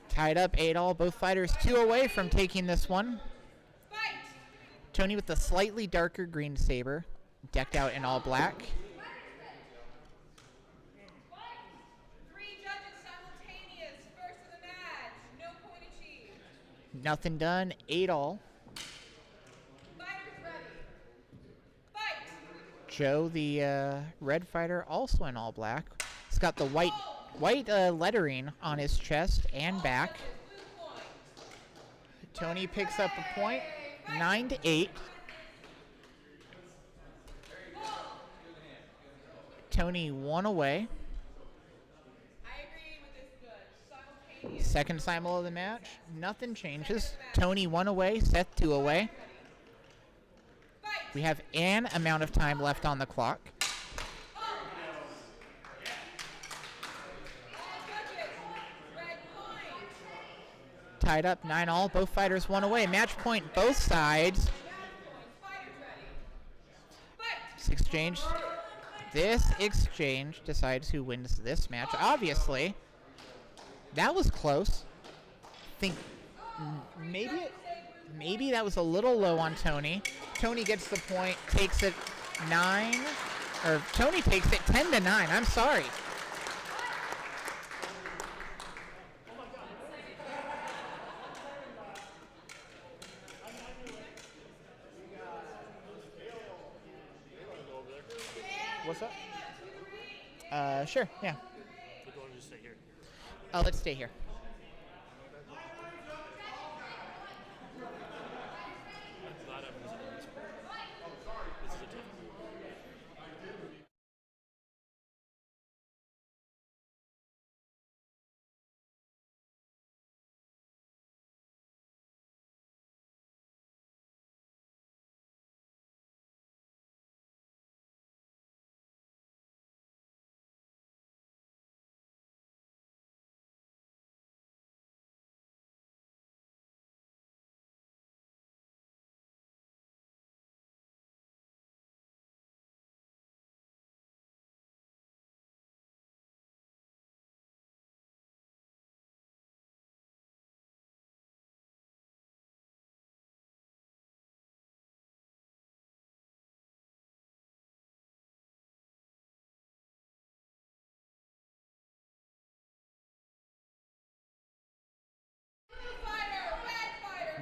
Tied up 8-all. Both fighters 2 away from taking this one. Tony with the slightly darker green Saber, decked out in all black. Nothing done. 8-all. Joe, the red fighter, also in all black. He's got the white lettering on his chest and back. Tony picks up a point, 9-8. Tony 1 away. I agree with this good. Simultaneous. Second simul of the match. Nothing changes. Tony 1 away, Seth 2 away. We have an amount of time left on the clock. Tied up 9-all. Both fighters 1 away. Match point both sides. This exchange. This exchange decides who wins this match. Obviously, that was close. Think maybe that was a little low on Tony. Tony gets the point, takes it 9, or Tony takes it 10-9. I'm sorry. What's up? Sure, yeah. We're going to just stay here. Let's stay here. I'm glad I'm visiting this one. This is a tough pool.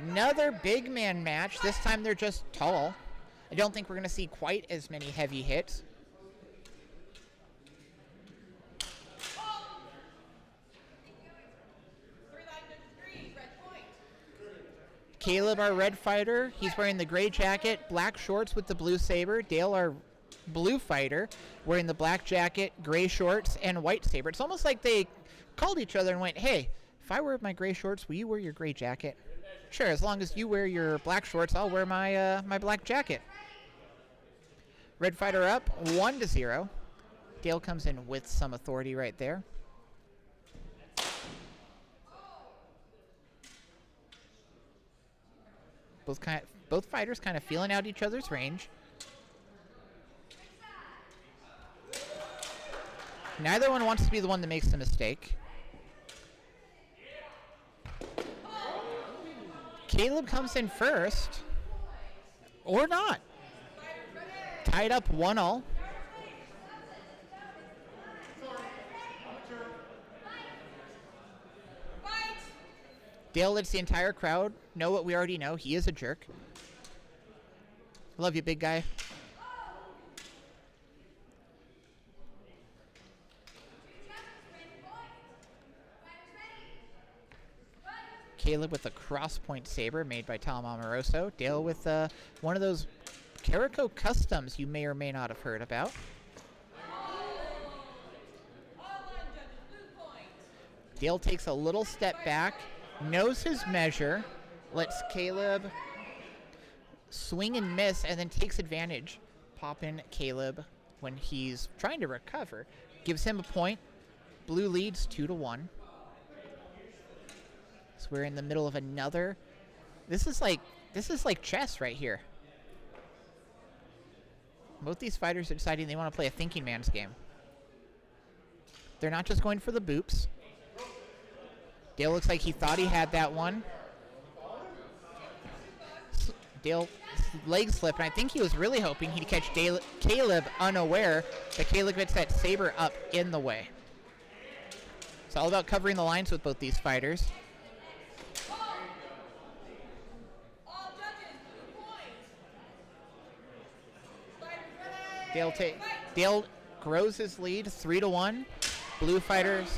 Another big man match. This time they're just tall. I don't think we're going to see quite as many heavy hits. Caleb, our red fighter, he's wearing the gray jacket, black shorts with the blue saber. Dale, our blue fighter, wearing the black jacket, gray shorts, and white saber. It's almost like they called each other and went, hey, if I wear my gray shorts, will you wear your gray jacket? Sure, as long as you wear your black shorts, I'll wear my my black jacket. Red fighter up, 1-0. Dale comes in with some authority right there. Both fighters kind of feeling out each other's range. Neither one wants to be the one that makes the mistake. Caleb comes in first, or not. Tied up 1-all. Dale lets the entire crowd know what we already know. He is a jerk. Love you, big guy. Caleb with a cross-point saber made by Tom Amoroso. Dale with one of those Carrico customs you may or may not have heard about. Dale takes a little step back, knows his measure, lets Caleb swing and miss, and then takes advantage. Popping Caleb when he's trying to recover. Gives him a point. Blue leads 2-1. So we're in the middle of another. This is like chess right here. Both these fighters are deciding they want to play a thinking man's game. They're not just going for the boops. Dale looks like he thought he had that one. Dale leg slip, and I think he was really hoping he'd catch Caleb unaware, but Caleb gets that saber up in the way. It's all about covering the lines with both these fighters. Dale grows his lead 3-1. Blue fighters.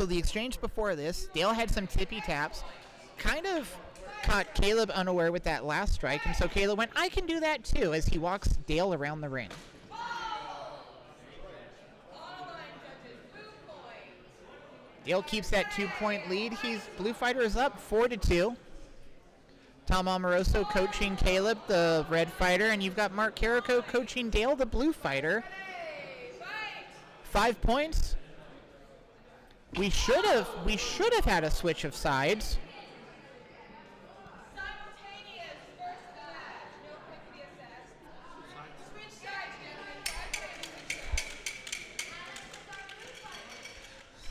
So the exchange before this, Dale had some tippy taps, kind of caught Caleb unaware with that last strike, and so Caleb went, I can do that too, as he walks Dale around the ring. Dale keeps that 2-point lead. Blue Fighter is up 4-2. Tom Amoroso coaching Caleb, the red fighter, and you've got Mark Carrico coaching Dale, the blue fighter. 5 points. We should have had a switch of sides.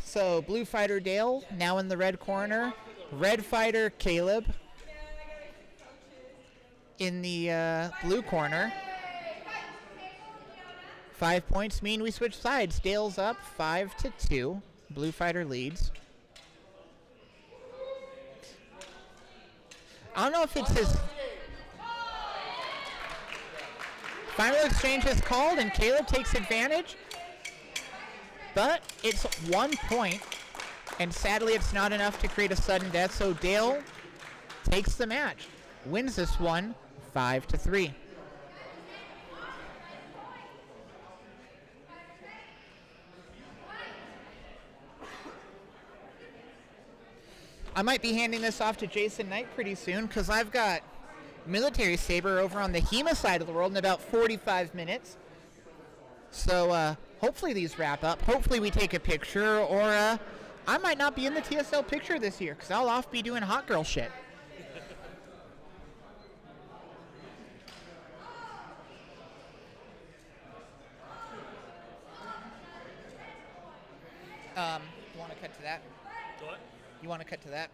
So blue fighter Dale now in the red corner. Red fighter Caleb in the blue corner. 5 points mean we switch sides. Dale's up 5-2. Blue fighter leads. I don't know if it's his final exchange is called and Caleb takes advantage. But it's 1 point, and sadly it's not enough to create a sudden death, so Dale takes the match, wins this one 5-3. I might be handing this off to Jason Knight pretty soon, because I've got Military Saber over on the HEMA side of the world in about 45 minutes. So hopefully these wrap up. Hopefully we take a picture, or I might not be in the TSL picture this year because I'll off be doing hot girl shit. You want to cut to that? What? You want to cut to that?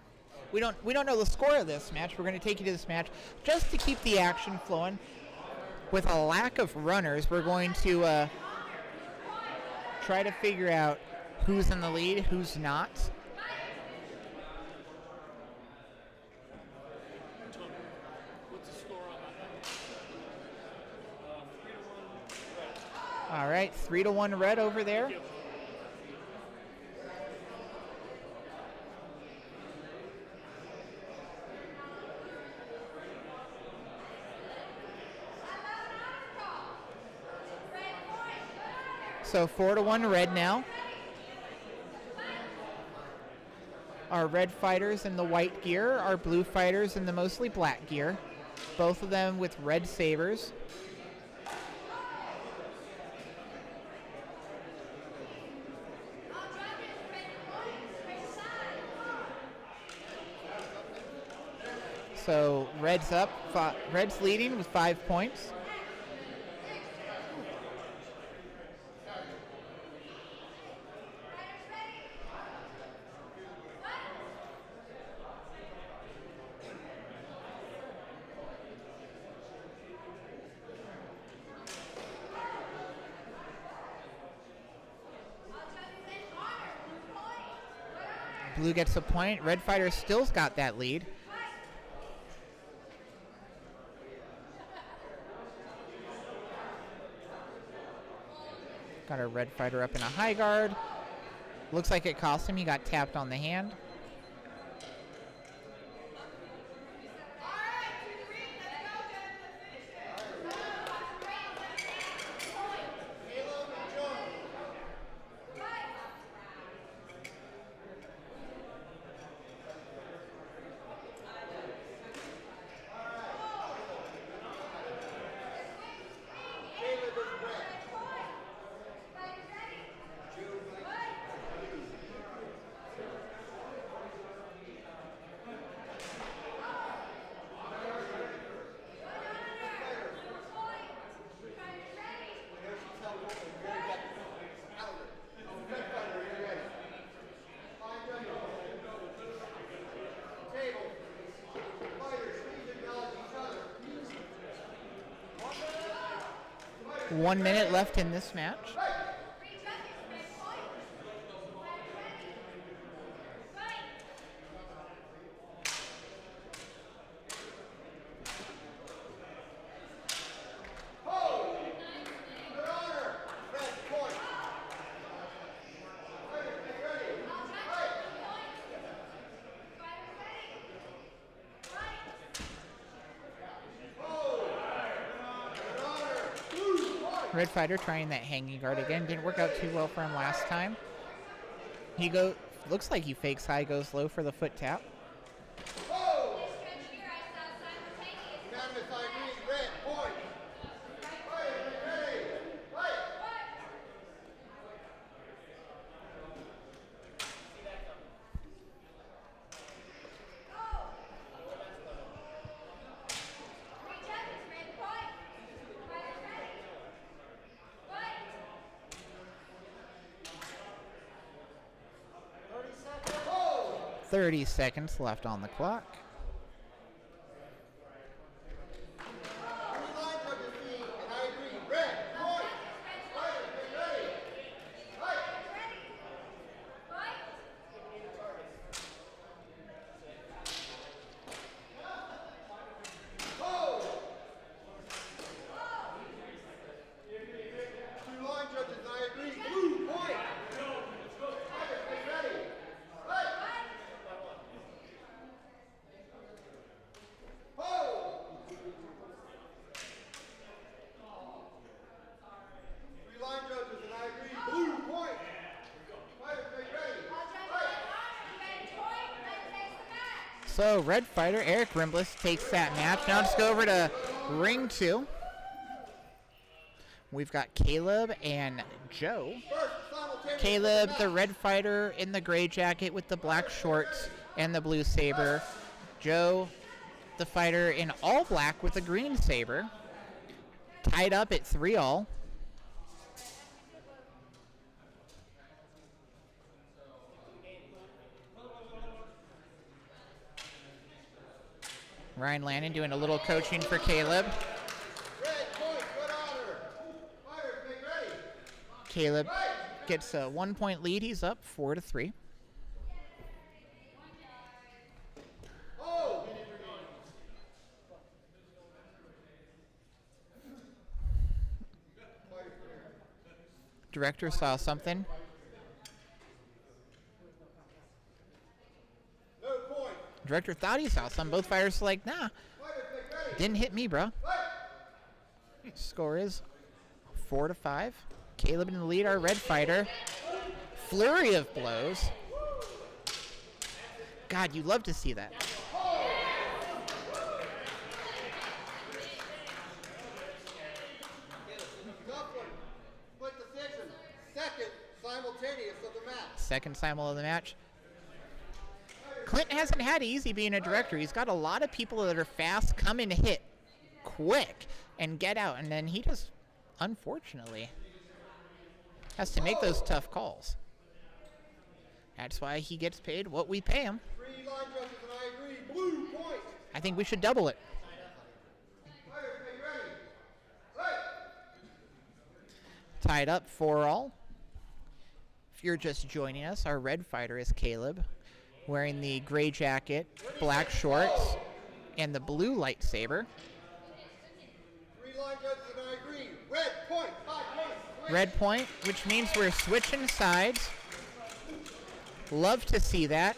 We don't know the score of this match. We're going to take you to this match just to keep the action flowing. With a lack of runners, we're going to try to figure out who's in the lead, who's not. What's the score on that? All right, 3-1 red over there. So 4-1 red now. Our red fighters in the white gear, our blue fighters in the mostly black gear. Both of them with red sabers. So red's up, red's leading with 5 points. Blue gets a point. Red fighter still's got that lead. Got our red fighter up in a high guard. Looks like it cost him. He got tapped on the hand. One minute left in this match. Red Fighter trying that hanging guard again. Didn't work out too well for him last time. Looks like he fakes high, goes low for the foot tap. Unanimous, I agree. Red, point. Ready. Fight. 30 seconds left on the clock. So Red Fighter, Eric Rimbliss takes that match. Now let's go over to ring 2. We've got Caleb and Joe. Caleb, the Red Fighter in the gray jacket with the black shorts and the blue saber. Joe, the fighter in all black with the green saber. Tied up at 3-all. Ryan Lannon doing a little coaching for Caleb. Caleb gets a 1-point lead. He's up 4-3. Director saw something. Director thought he saw some. Both fighters like, nah, didn't hit me, bro. Score is 4-5. Caleb in the lead, our Red Fighter. Flurry of blows. God, you love to see that. Second simul of the match. Clint hasn't had easy being a director. He's got a lot of people that are fast, come and hit quick and get out. And then he just, unfortunately, has to make those tough calls. That's why he gets paid what we pay him. I think we should double it. Tied up 4-all. If you're just joining us, our Red Fighter is Caleb, wearing the gray jacket, black shorts, and the blue lightsaber. Red point, which means we're switching sides. Love to see that.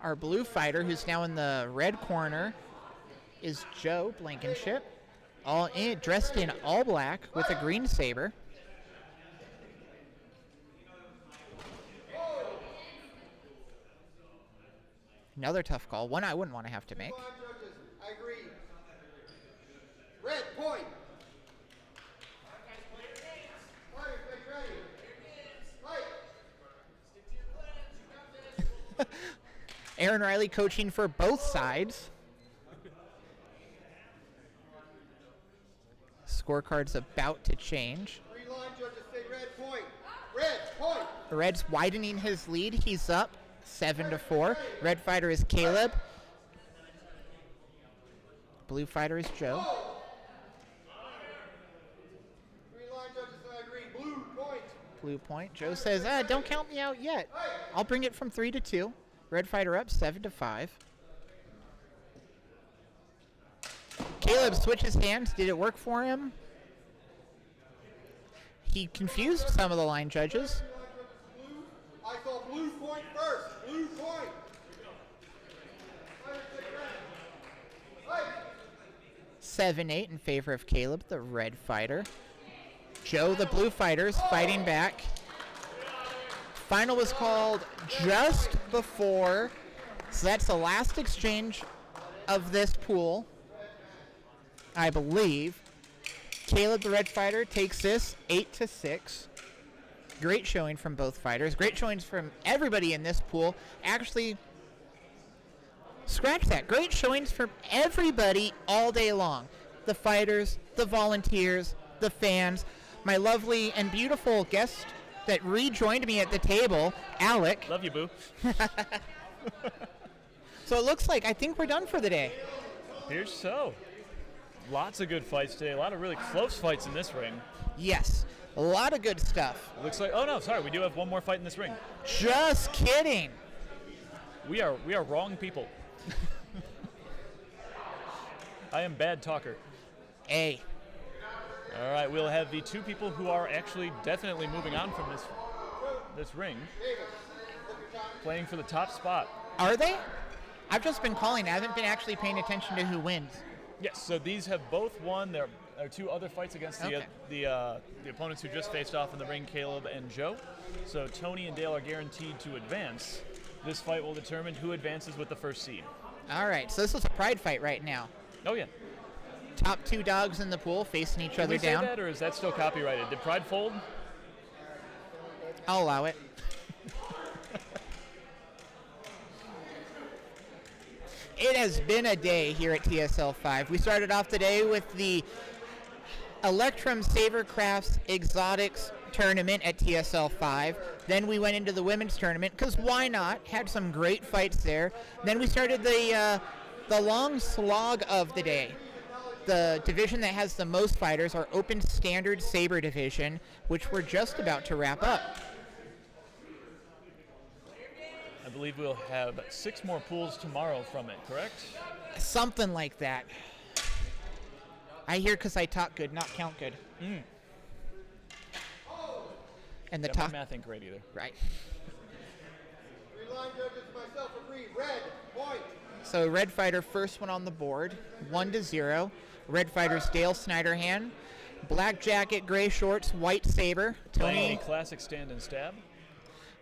Our blue fighter, who's now in the red corner, is Joe Blankenship, dressed in all black with a green saber. Another tough call, one I wouldn't want to have to make. I agree. Red point. Aaron Riley coaching for both sides. Scorecard's about to change. 3 line judges say red point. Red point. The Red's widening his lead. He's up 7-4. Red Fighter is Caleb. Blue Fighter is Joe. 3 line judges say I agree. Blue point. Blue point. Joe says, don't count me out yet. I'll bring it from 3-2. Red Fighter up 7-5. Caleb switches hands. Did it work for him? He confused some of the line judges. I saw blue point first. Blue point. 7-8 in favor of Caleb, the red fighter. Joe, the blue fighter's fighting back. Final was called just before, so that's the last exchange of this pool, I believe. Caleb, the red fighter, takes this 8-6. Great showing from both fighters. Great showings from everybody in this pool. Actually, scratch that. Great showings from everybody all day long. The fighters, the volunteers, the fans, my lovely and beautiful guest that rejoined me at the table, Alec. Love you, boo. So it looks like I think we're done for the day. Here's so. Lots of good fights today. A lot of really close fights in this ring. Yes, a lot of good stuff. Looks like, oh no, sorry, we do have one more fight in this ring. Just kidding. We are wrong people. I am bad talker. A. All right, we'll have the two people who are actually definitely moving on from this ring, playing for the top spot. Are they? I've just been calling. I haven't been actually paying attention to who wins. Yes, so these have both won their two other fights against the opponents who just faced off in the ring, Caleb and Joe. So Tony and Dale are guaranteed to advance. This fight will determine who advances with the first seed. All right, so this is a pride fight right now. Oh, yeah. Top two dogs in the pool facing each other down. Can we say that, or is that still copyrighted? Did Pride fold? I'll allow it. It has been a day here at TSL5. We started off the day with the Electrum Saber Crafts Exotics tournament at TSL5. Then we went into the women's tournament, because why not? Had some great fights there. Then we started the long slog of the day. The division that has the most fighters, our Open Standard Saber division, which we're just about to wrap up. I believe we'll have 6 more pools tomorrow from it, correct? Something like that. I hear because I talk good, not count good. And the yeah, top. my math ain't great either. Right. 3 line judges and myself agree. Red, point. So red fighter first one on the board, 1-0. Red fighter's Dale Snyderhan. Black jacket, gray shorts, white saber. Playing a classic stand and stab.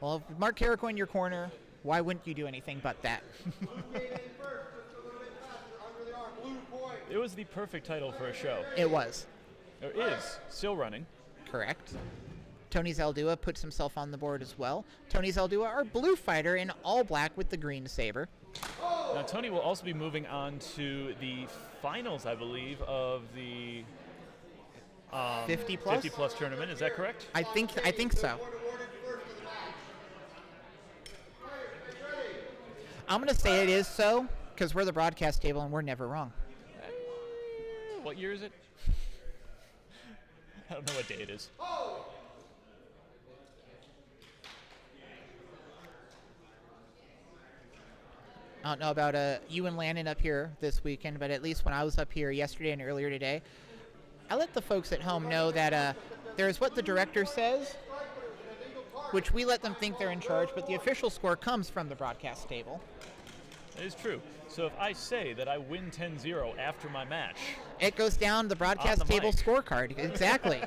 Well, if Mark Carrico in your corner, why wouldn't you do anything but that? It was the perfect title for a show. It was. It is still running. Correct. Tony Zaldua puts himself on the board as well. Tony Zaldua, our blue fighter in all black with the green saber. Now, Tony will also be moving on to the finals, I believe, of the 50 plus tournament. Is that correct? I think so. I'm going to say it is so, because we're the broadcast table and we're never wrong. What year is it? I don't know what day it is. I don't know about you and Landon up here this weekend, but at least when I was up here yesterday and earlier today, I let the folks at home know that there's what the director says, which we let them think they're in charge, but the official score comes from the broadcast table. It is true. So if I say that I win 10-0 after my match, it goes down the broadcast table scorecard. Exactly.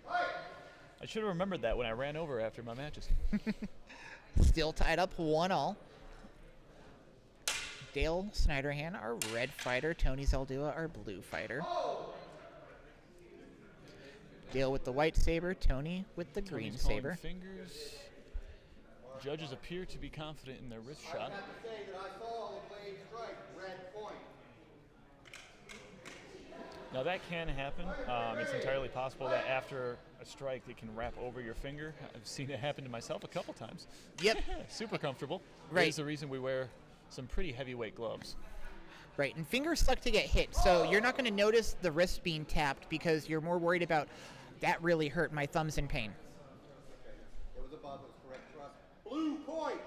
I should have remembered that when I ran over after my matches. Still tied up 1-1. Dale Snyderhan, our red fighter. Tony Zaldua, our blue fighter. Dale with the white saber. Tony with the green saber. Fingers. Judges appear to be confident in their wrist shot. Now that can happen. It's entirely possible that after a strike it can wrap over your finger. I've seen it happen to myself a couple times. Yep. Super comfortable. Right. That's the reason we wear some pretty heavyweight gloves. Right, and fingers suck to get hit, so you're not going to notice the wrist being tapped because you're more worried about that really hurt, my thumb's in pain. It was above his correct thrust. Blue point.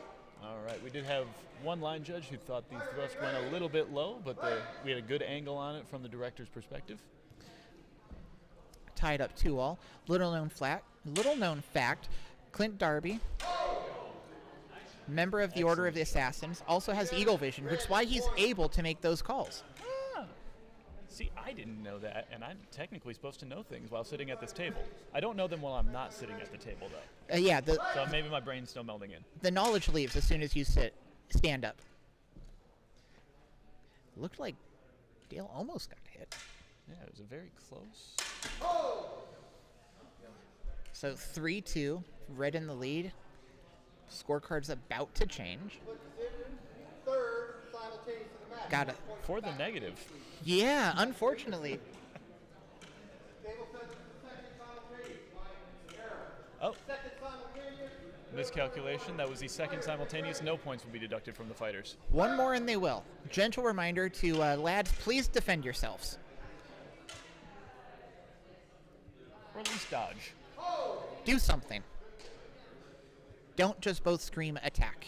All right, we did have one line judge who thought the thrust went a little bit low, but we had a good angle on it from the director's perspective. Tied up 2-2. Little known fact, Clint Darby, member of the Order of the Assassins, also has eagle vision, which is why he's able to make those calls. See, I didn't know that, and I'm technically supposed to know things while sitting at this table. I don't know them while I'm not sitting at the table, though. Yeah, So maybe my brain's still melding in. the knowledge leaves as soon as you stand up. Looked like Dale almost got hit. Yeah, it was a very close. So 3-2, red in the lead. Scorecard's about to change. Third, simultaneous to the match. Got it. For the negative. Yeah, unfortunately. Table says it's the second simultaneous. My error. Oh, Second simultaneous. miscalculation. That was the second simultaneous. No points will be deducted from the fighters. One more and they will. Gentle reminder to lads, please defend yourselves. Or at least dodge. Do something. Don't just both scream attack.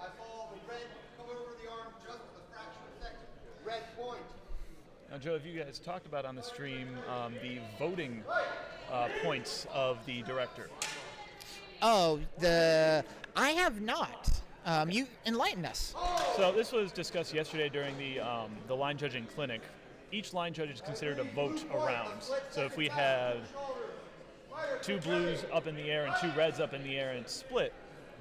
I saw the red come over the arm just a fraction of a second. Red point. Now, Joe, have you guys talked about on the stream the voting points of the director? Oh, I have not. You enlighten us. So this was discussed yesterday during the line judging clinic. Each line judge is considered a vote around. So if we had 2 blues up in the air and 2 reds up in the air and split,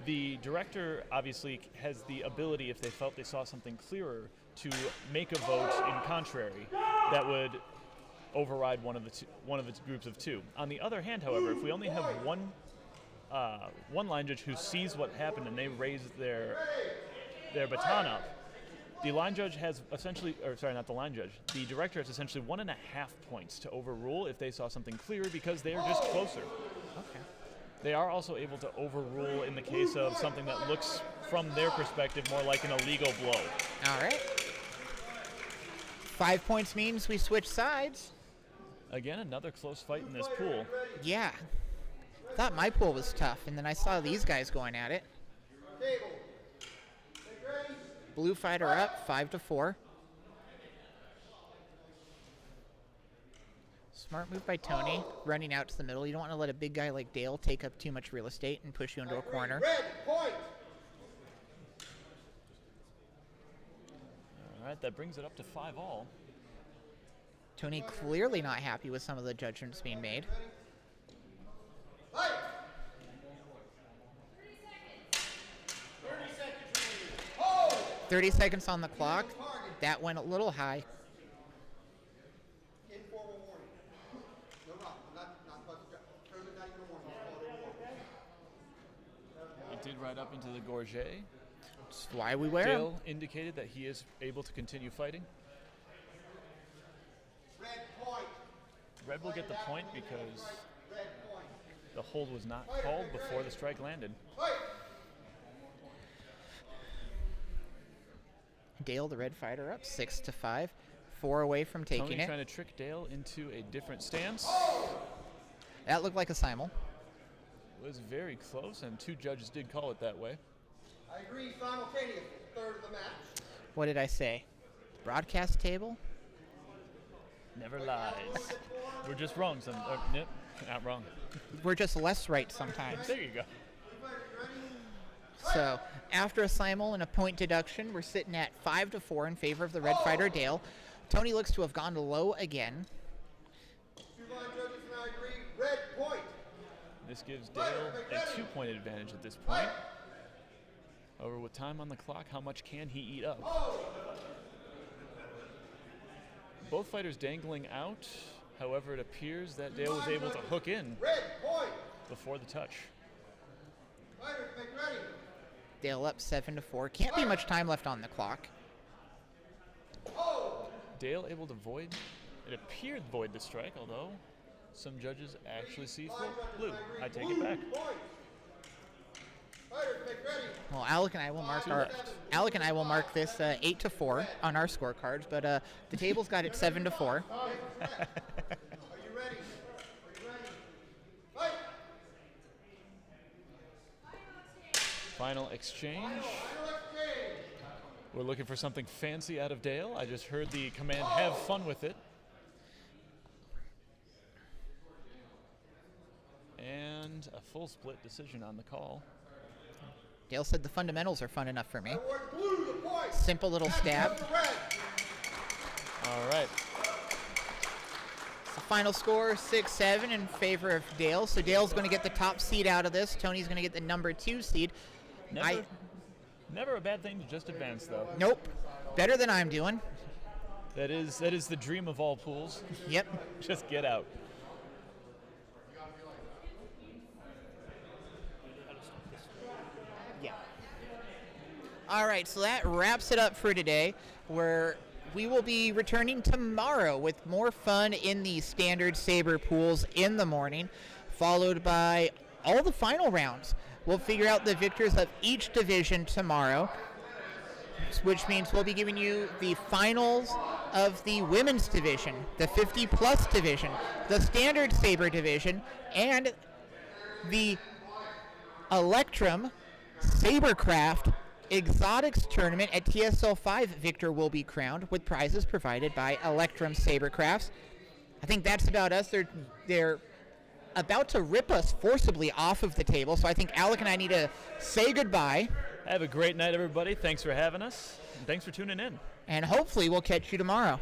the director obviously has the ability, if they felt they saw something clearer, to make a vote in contrary that would override one of the groups of 2. On the other hand, however, if we only have one line judge who sees what happened and they raise their baton up, the line judge has essentially, or sorry, not the line judge, the director has essentially 1.5 points to overrule if they saw something clearer because they are just closer. Okay. They are also able to overrule in the case of something that looks, from their perspective, more like an illegal blow. All right. 5 points means we switch sides. Again, another close fight in this pool. Yeah. Thought my pool was tough, and then I saw these guys going at it. Table. Take ready. Blue fighter up, 5-4. Smart move by Tony, running out to the middle. You don't want to let a big guy like Dale take up too much real estate and push you into a corner. Red point. All right, that brings it up to 5-all. Tony clearly not happy with some of the judgments being made. Fight. 30 seconds on the clock. That went a little high. Informal warning. No problem. Not about to tournament, not even a warning. It did right up into the gorget. That's why we wear 'em. Dale indicated that he is able to continue fighting. Red point. Red will get the point because Red point. the hold was not called before the strike landed. Fight. Dale, the red fighter, up 6-5. 4 away from taking Tony it. trying to trick Dale into a different stance. That looked like a simul. Was very close, and 2 judges did call it that way. I agree simultaneously. Third of the match. What did I say? Broadcast table? Never lies. We're just wrong. Nope, not wrong. We're just less right sometimes. There you go. So, after a simul and a point deduction, we're sitting at 5-4 in favor of the red fighter, Dale. Tony looks to have gone low again. 2 line judges and I agree. Red point. This gives Dale a 2-point advantage at this point. However, with time on the clock, how much can he eat up? Both fighters dangling out. However, it appears that Dale was able to hook in Red point. before the touch. Fighters, make ready. Dale up 7-4. Can't be much time left on the clock. Dale able to void, it appeared void the strike, although some judges actually see blue. I take it back. Point. Fighters, make ready. Well, Alec and I will mark this 8-4 on our scorecards, but the table's got it 7-4. Are you ready? Are you ready? Fight. Final exchange. Final exchange. We're looking for something fancy out of Dale. I just heard the command, have fun with it. And a full split decision on the call. Dale said the fundamentals are fun enough for me. Award blue the point. Simple little stab. The red. All right. The final score 6-7 in favor of Dale. So Dale's going to get the top seed out of this. Tony's going to get the number 2 seed. Never a bad thing to just advance, though. Nope. Better than I'm doing. That is the dream of all pools. Yep. Just get out. Yeah. All right, so that wraps it up for today, where we will be returning tomorrow with more fun in the standard Saber pools in the morning, followed by all the final rounds. We'll figure out the victors of each division tomorrow, which means we'll be giving you the finals of the women's division, the 50-plus division, the standard Saber division, and the Electrum Sabercraft Exotics Tournament at TSL5. Victor will be crowned with prizes provided by Electrum Sabercrafts. I think that's about us. They're about to rip us forcibly off of the table, so I think Alec and I need to say goodbye. Have a great night, everybody. Thanks for having us, and thanks for tuning in. And hopefully we'll catch you tomorrow.